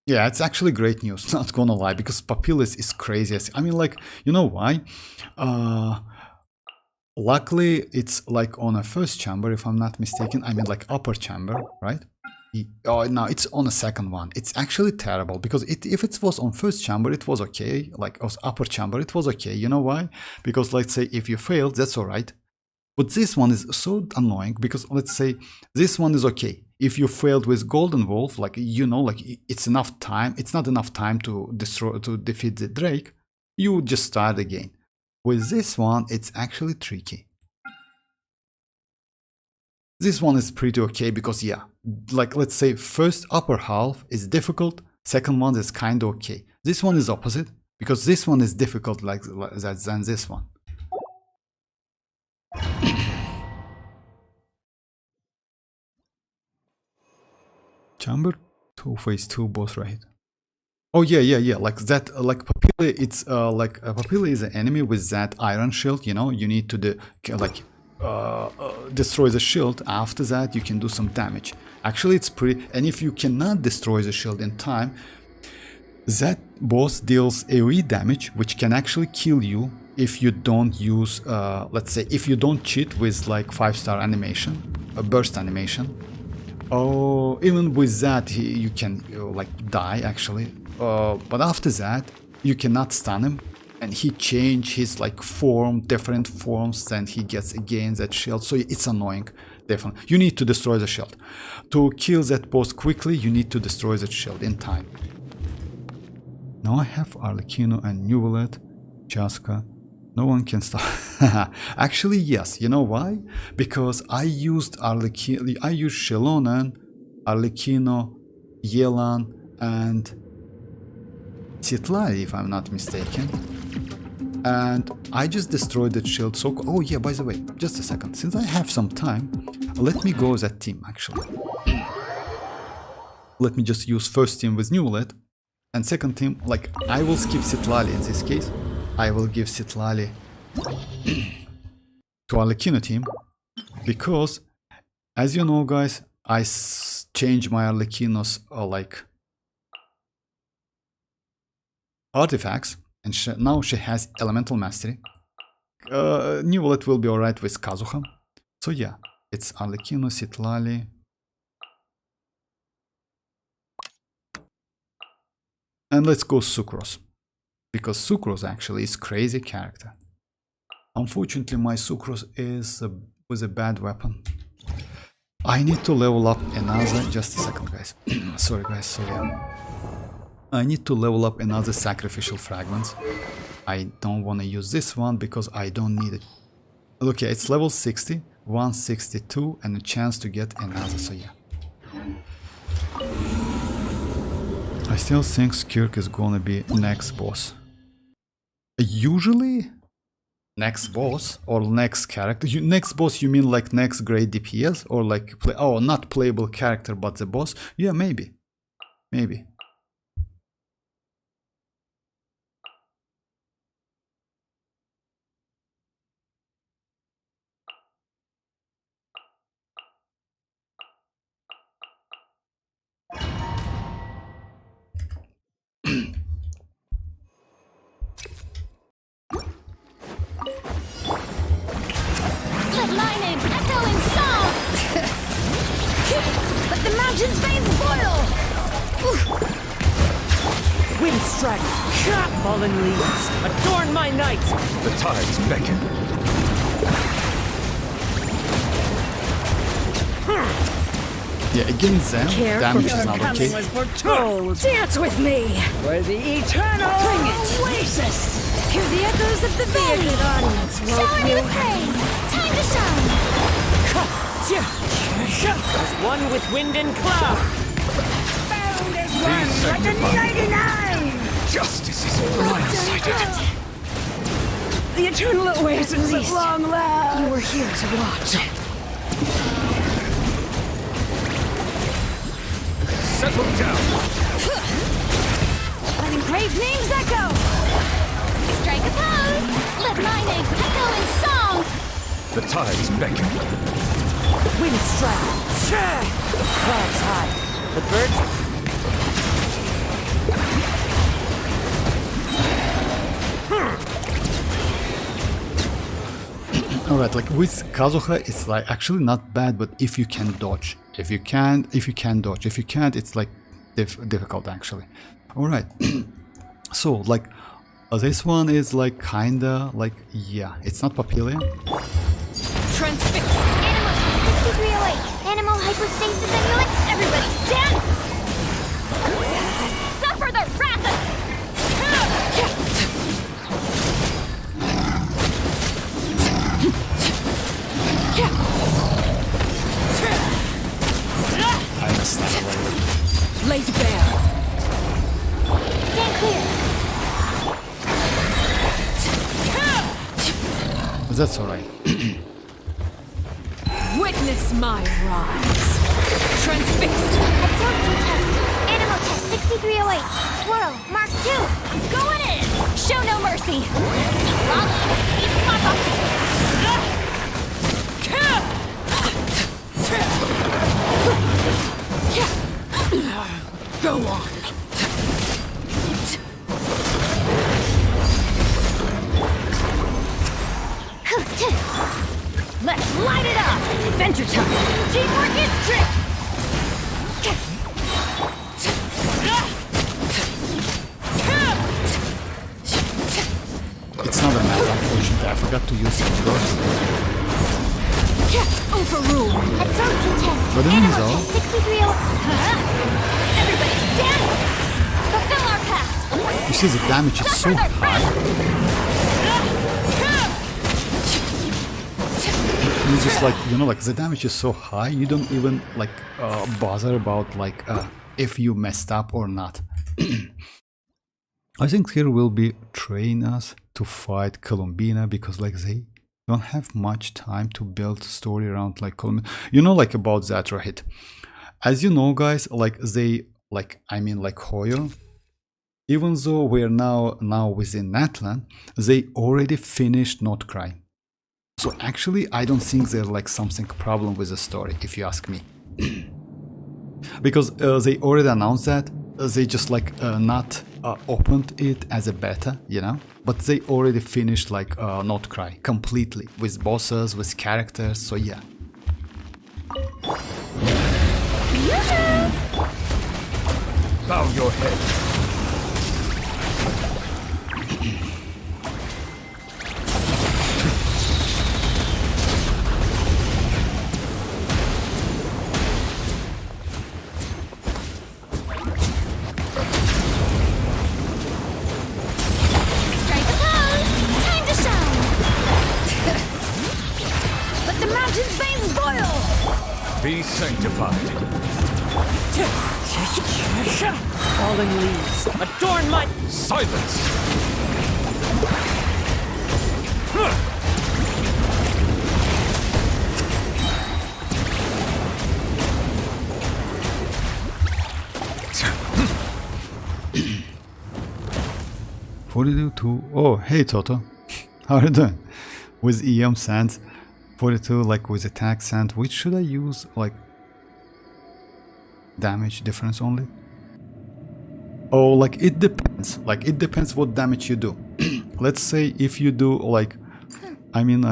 Yeah, it's actually great news, not gonna lie, because Papillias is crazy. I mean, like, you know why? Luckily it's like on a first chamber, if I'm not mistaken. I mean like upper chamber, right? Oh no, it's on a second one. It's actually terrible, because if it was on first chamber it was okay, like on upper chamber it was okay. You know why? Because let's say if you failed, that's alright, but this one is so annoying, because let's say this one is okay. If you failed with Golden Wolf, like, you know, like it's enough time, it's not enough time to defeat the Drake, you just start again. With this one it's actually tricky. This one is pretty okay, because yeah, like let's say first upper half is difficult, second one is kind of okay. This one is opposite, because this one is difficult like that than this one. Chamber 2 phase 2 boss raid. Oh yeah, like that, like Papillia, it's like Papillia is an enemy with that iron shield, you know, you need to destroy the shield. After that you can do some damage. Actually it's pretty, and if you cannot destroy the shield in time, that boss deals AoE damage, which can actually kill you if you don't use, let's say, if you don't cheat with like 5-star animation, a burst animation. Oh, even with that you can like die actually, but after that you cannot stun him, and he change his like form, different forms, then he gets again that shield. So it's annoying, definitely. You need to destroy the shield. To kill that boss quickly, you need to destroy that shield in time. Now I have Arlecchino and Neuvillette, Chasca, No one can stop. Actually, yes. You know why? Because I used arlecchino, I used Xilonen, arlecchino, Yelan, and Citlali, if I'm not mistaken. And I just destroyed the shield. So, oh yeah, by the way, just a second. Since I have some time, let me go as a team, actually. Let me just use first team with Neuvillette. And second team, like, I will skip Citlali in this case. I will give Citlali to arlecchino team. Because, as you know, guys, I changed my arlecchinos, like, artifacts. And now she has elemental mastery. Neuvillette will be alright with Kazuha. So yeah, it's arlecchino, Citlali. And let's go Sucrose. Because Sucrose actually is crazy character. Unfortunately, my Sucrose is was a bad weapon. I need to level up another. Just a second, guys. Sorry, guys. So yeah. I need to level up another sacrificial fragments. I don't want to use this one because I don't need it. Okay, it's level 60, 162, and a chance to get another, so yeah. I still think Skirk is gonna be next boss. Usually, next boss or next character. Next boss, you mean like next great DPS or like oh, not playable character but the boss? Yeah, maybe. Maybe.
Lightning, echoing song! Let the mountain's veins boil!
Wind strike, fallen leaves, adorn my night!
The tides beckon.
Yeah, against them, damage is not okay.
Was foretold. Dance with me for the eternal oasis.
Hear the echoes of the valley! Shower me with praise! Time to shine!
As one with wind and cloud. Found as one like a 99!
Justice is blindsided.
The eternal oasis at long last.
You were here to watch.
Settle down.
Letting brave names echo! Strike a pose! Let my name echo in song!
The tides beckon.
Wind strike. Clouds high. The birds.
Alright, like with Kazuha, it's like actually not bad, but if you can dodge. If you can dodge. If you can't, it's like difficult actually. Alright. So like this one is like kinda like, yeah, it's not Papillion.
Transfix! Animal 6308! Animal hypostasis amulet! Everybody stand! Suffer the wrath of...
I understand.
Laid bare.
Stand clear!
But that's alright.
Witness my rise. Transfixed.
Absorption test. Animal test 6308. Swirl. Mark 2. Going in. Show no mercy. Lava. Eat papa.
Go on.
Let's light it up! Adventure time! Teamwork is trick!
It's not a matter, unfortunately. I forgot to use it first.
Overrule! Absorption test!
But then
Animal
he's all.
test 6308. Everybody stand! Fulfill our pact!
You see the damage is so high. just like, you know, like the damage is so high, you don't even like bother about like if you messed up or not. I think here will be train us to fight Columbina, because like they don't have much time to build story around like Columbina. You know, like about that, right? As you know, guys, like they like, I mean like Hoyo, even though we're now within Natlan, they already finished Not Cry. So actually I don't think there's like something problem with the story, if you ask me. Because they already announced that, they just like not opened it as a beta, you know, but they already finished like Not Cry completely, with bosses, with characters, so yeah.
Bow your head. Be sanctified.
Falling leaves, adorn my...
Silence!
Oh, hey Toto. How are you doing? With EM Sands. 42 like with attack sand. Which should I use? Like damage difference only? Oh, like it depends. Like it depends what damage you do. Let's say if you do like, I mean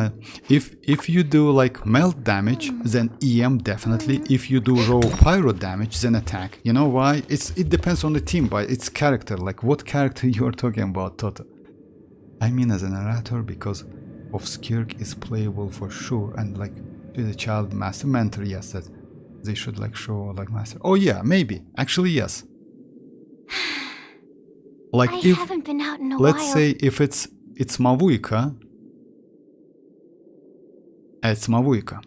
if you do like melt damage, then EM definitely. If you do raw pyro damage, then attack. You know why? It depends on the team, but it's character. Like what character you are talking about, Toto? I mean as a narrator, because of Skirk is playable for sure, and like the child master mentor, yes, that they should like show like master. Oh yeah, maybe actually yes. Like
I
if
haven't been out in a
let's
while.
say if it's Mavuika, it's Mavuika.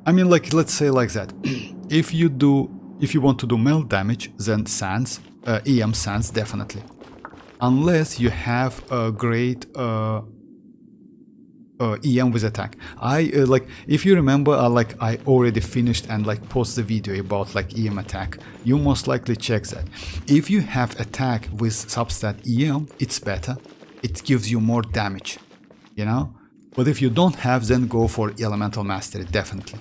I mean like let's say like that. If you want to do melt damage, then Sans, EM Sans definitely, unless you have a great EM with attack. I like if you remember, like I already finished and like post the video about like EM attack. You most likely check that. If you have attack with substat EM, it's better. It gives you more damage, you know. But if you don't have, then go for elemental mastery definitely.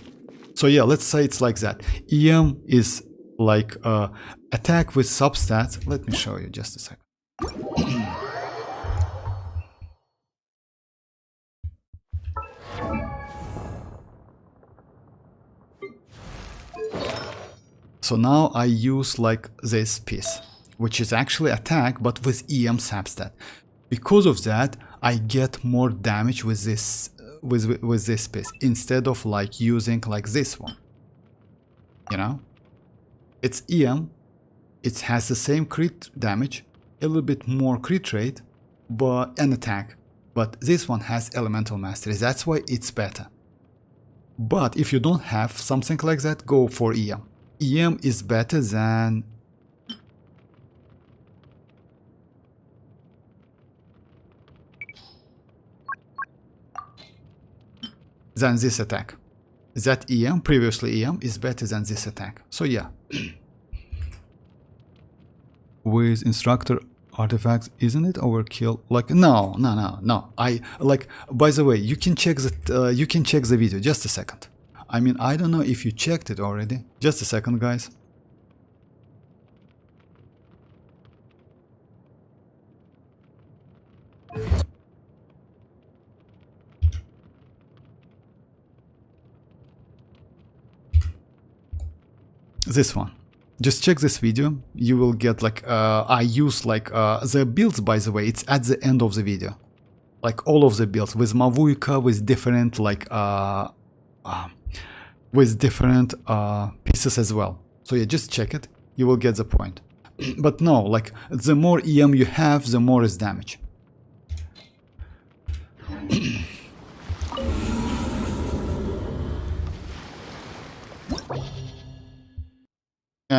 So yeah, let's say it's like that. EM is like attack with substat. Let me show you just a second. So now I use like this piece, which is actually attack but with EM substat. Because of that, I get more damage with this with this piece instead of like using like this one. You know, it's EM, it has the same crit damage, a little bit more crit rate, but an attack. But this one has elemental mastery. That's why it's better. But if you don't have something like that, go for EM. EM is better than this attack. That EM, previously EM, is better than this attack. So yeah. With instructor artifacts, isn't it overkill? Like no. I like, by the way, you can check that you can check the video. Just a second. I mean, I don't know if you checked it already. Just a second, guys. This one. Just check this video. You will get like, I use like the builds, by the way, it's at the end of the video. Like all of the builds with Mavuika, with different like, with different pieces as well. So yeah, just check it. You will get the point. But no, like the more EM you have, the more is damage.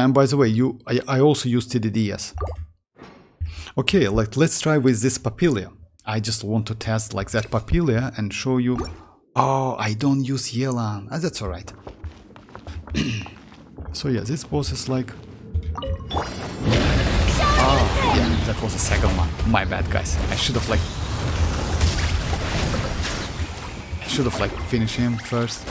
Yeah, and by the way, I also use TDDS. Okay, let's try with this papilla. I just want to test like that papilla and show you. Oh, I don't use Yelan. That's alright. So yeah, this boss is like. Oh yeah, that was the second one. My bad, guys. I should have finished him first.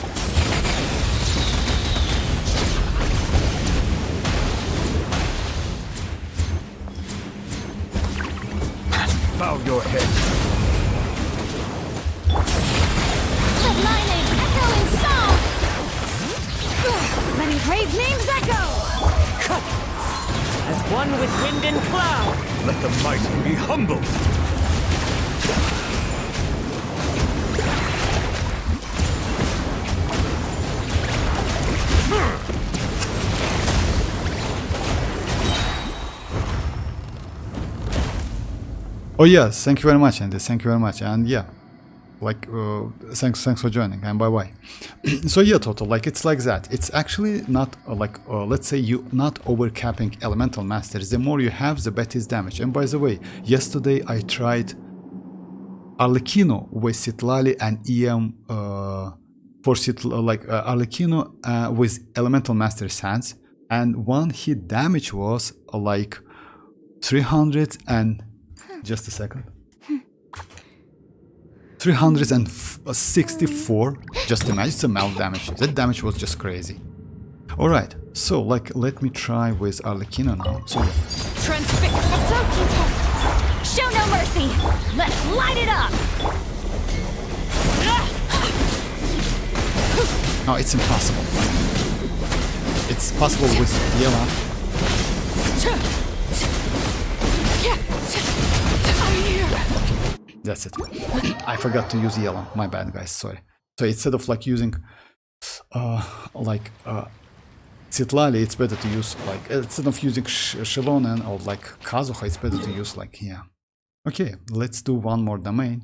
Bow your head.
The lightning echoing song. Many brave names echo.
As one with wind and cloud.
Let the mighty be humble.
Oh yes, thank you very much, Andy. Thank you very much. And yeah, like thanks for joining, and bye bye. So yeah, total, like it's like that. It's actually not let's say you not overcapping elemental masters. The more you have, the better is damage. And by the way, yesterday I tried arlecchino with Citlali and EM for arlecchino with elemental master sands, and one hit damage was like 300 and just a second. 364. Just imagine, it's a melt damage. That damage was just crazy. Alright, so let me try with arlecchino now. So
Show no mercy. Let's light it up.
no, it's impossible. It's possible with Yelan. That's it. I forgot to use Yelan. My bad, guys. Sorry. So instead of using Citlali, it's better to use instead of using Xilonen or Kazuha, it's better to use yeah. Okay, let's do one more domain.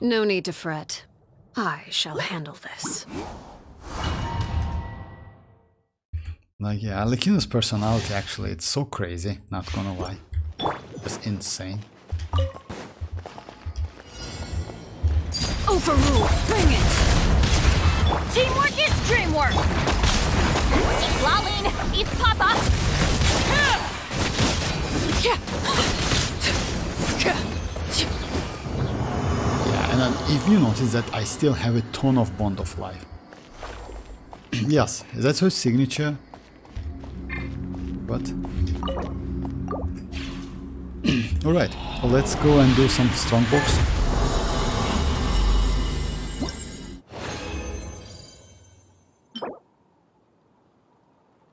No need to fret. I shall handle this.
Yeah, arlecchino's personality actually, it's so crazy, not gonna lie. It's insane.
Overrule. Bring it. Teamwork is dreamwork. Citlali is Papa.
And then if you notice that I still have a ton of Bond of Life. Yes, that's her signature. But alright, let's go and do some strongbox.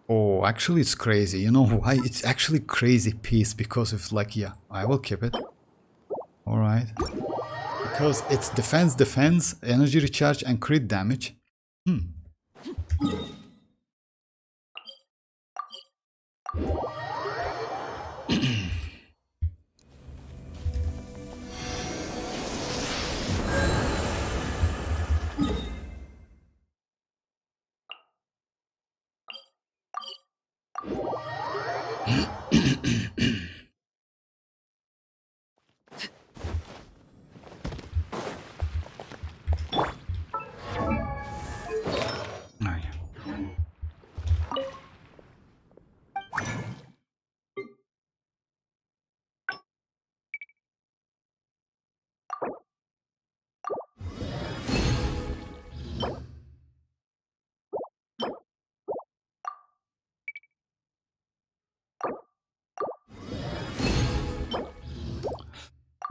Oh, actually it's crazy. You know why? It's actually crazy piece because of yeah, I will keep it. Alright. Because it's defense, energy recharge, and crit damage.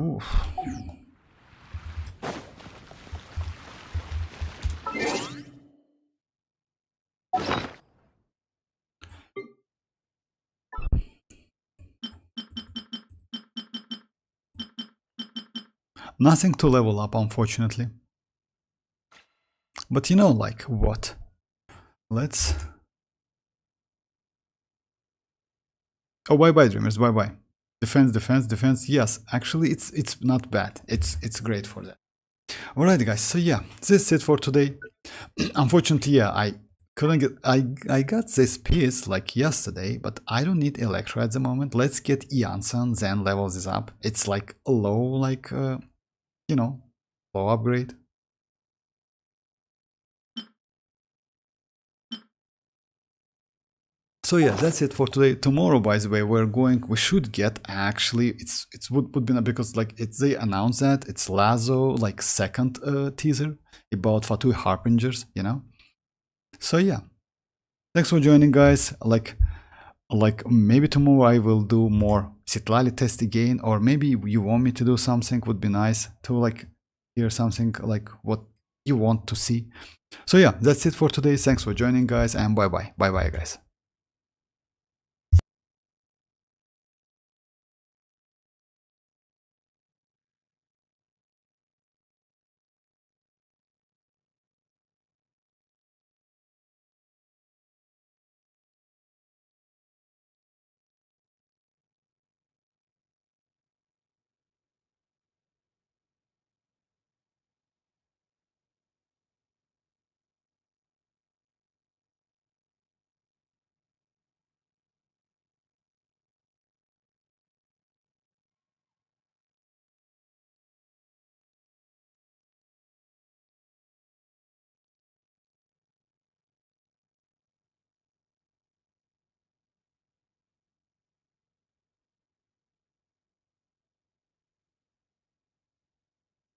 Oof. Nothing to level up, unfortunately. But you know, like what? Let's. Oh, bye dreamers, bye. Defense. Yes, actually, it's not bad. It's great for that. Alright, guys. So yeah, this is it for today. Unfortunately, yeah, I couldn't get. I got this piece like yesterday, but I don't need Electro at the moment. Let's get Yansan, then level this up. It's like a low, like you know, low upgrade. So yeah, that's it for today. Tomorrow, by the way, we should get actually, it's would be because like they announced that it's Lazo like second teaser about Fatui Harbingers, you know. So yeah, thanks for joining, guys. Like maybe tomorrow I will do more Citlali test again, or maybe you want me to do something. Would be nice to like hear something like what you want to see. So yeah, that's it for today. Thanks for joining, guys, and bye bye guys.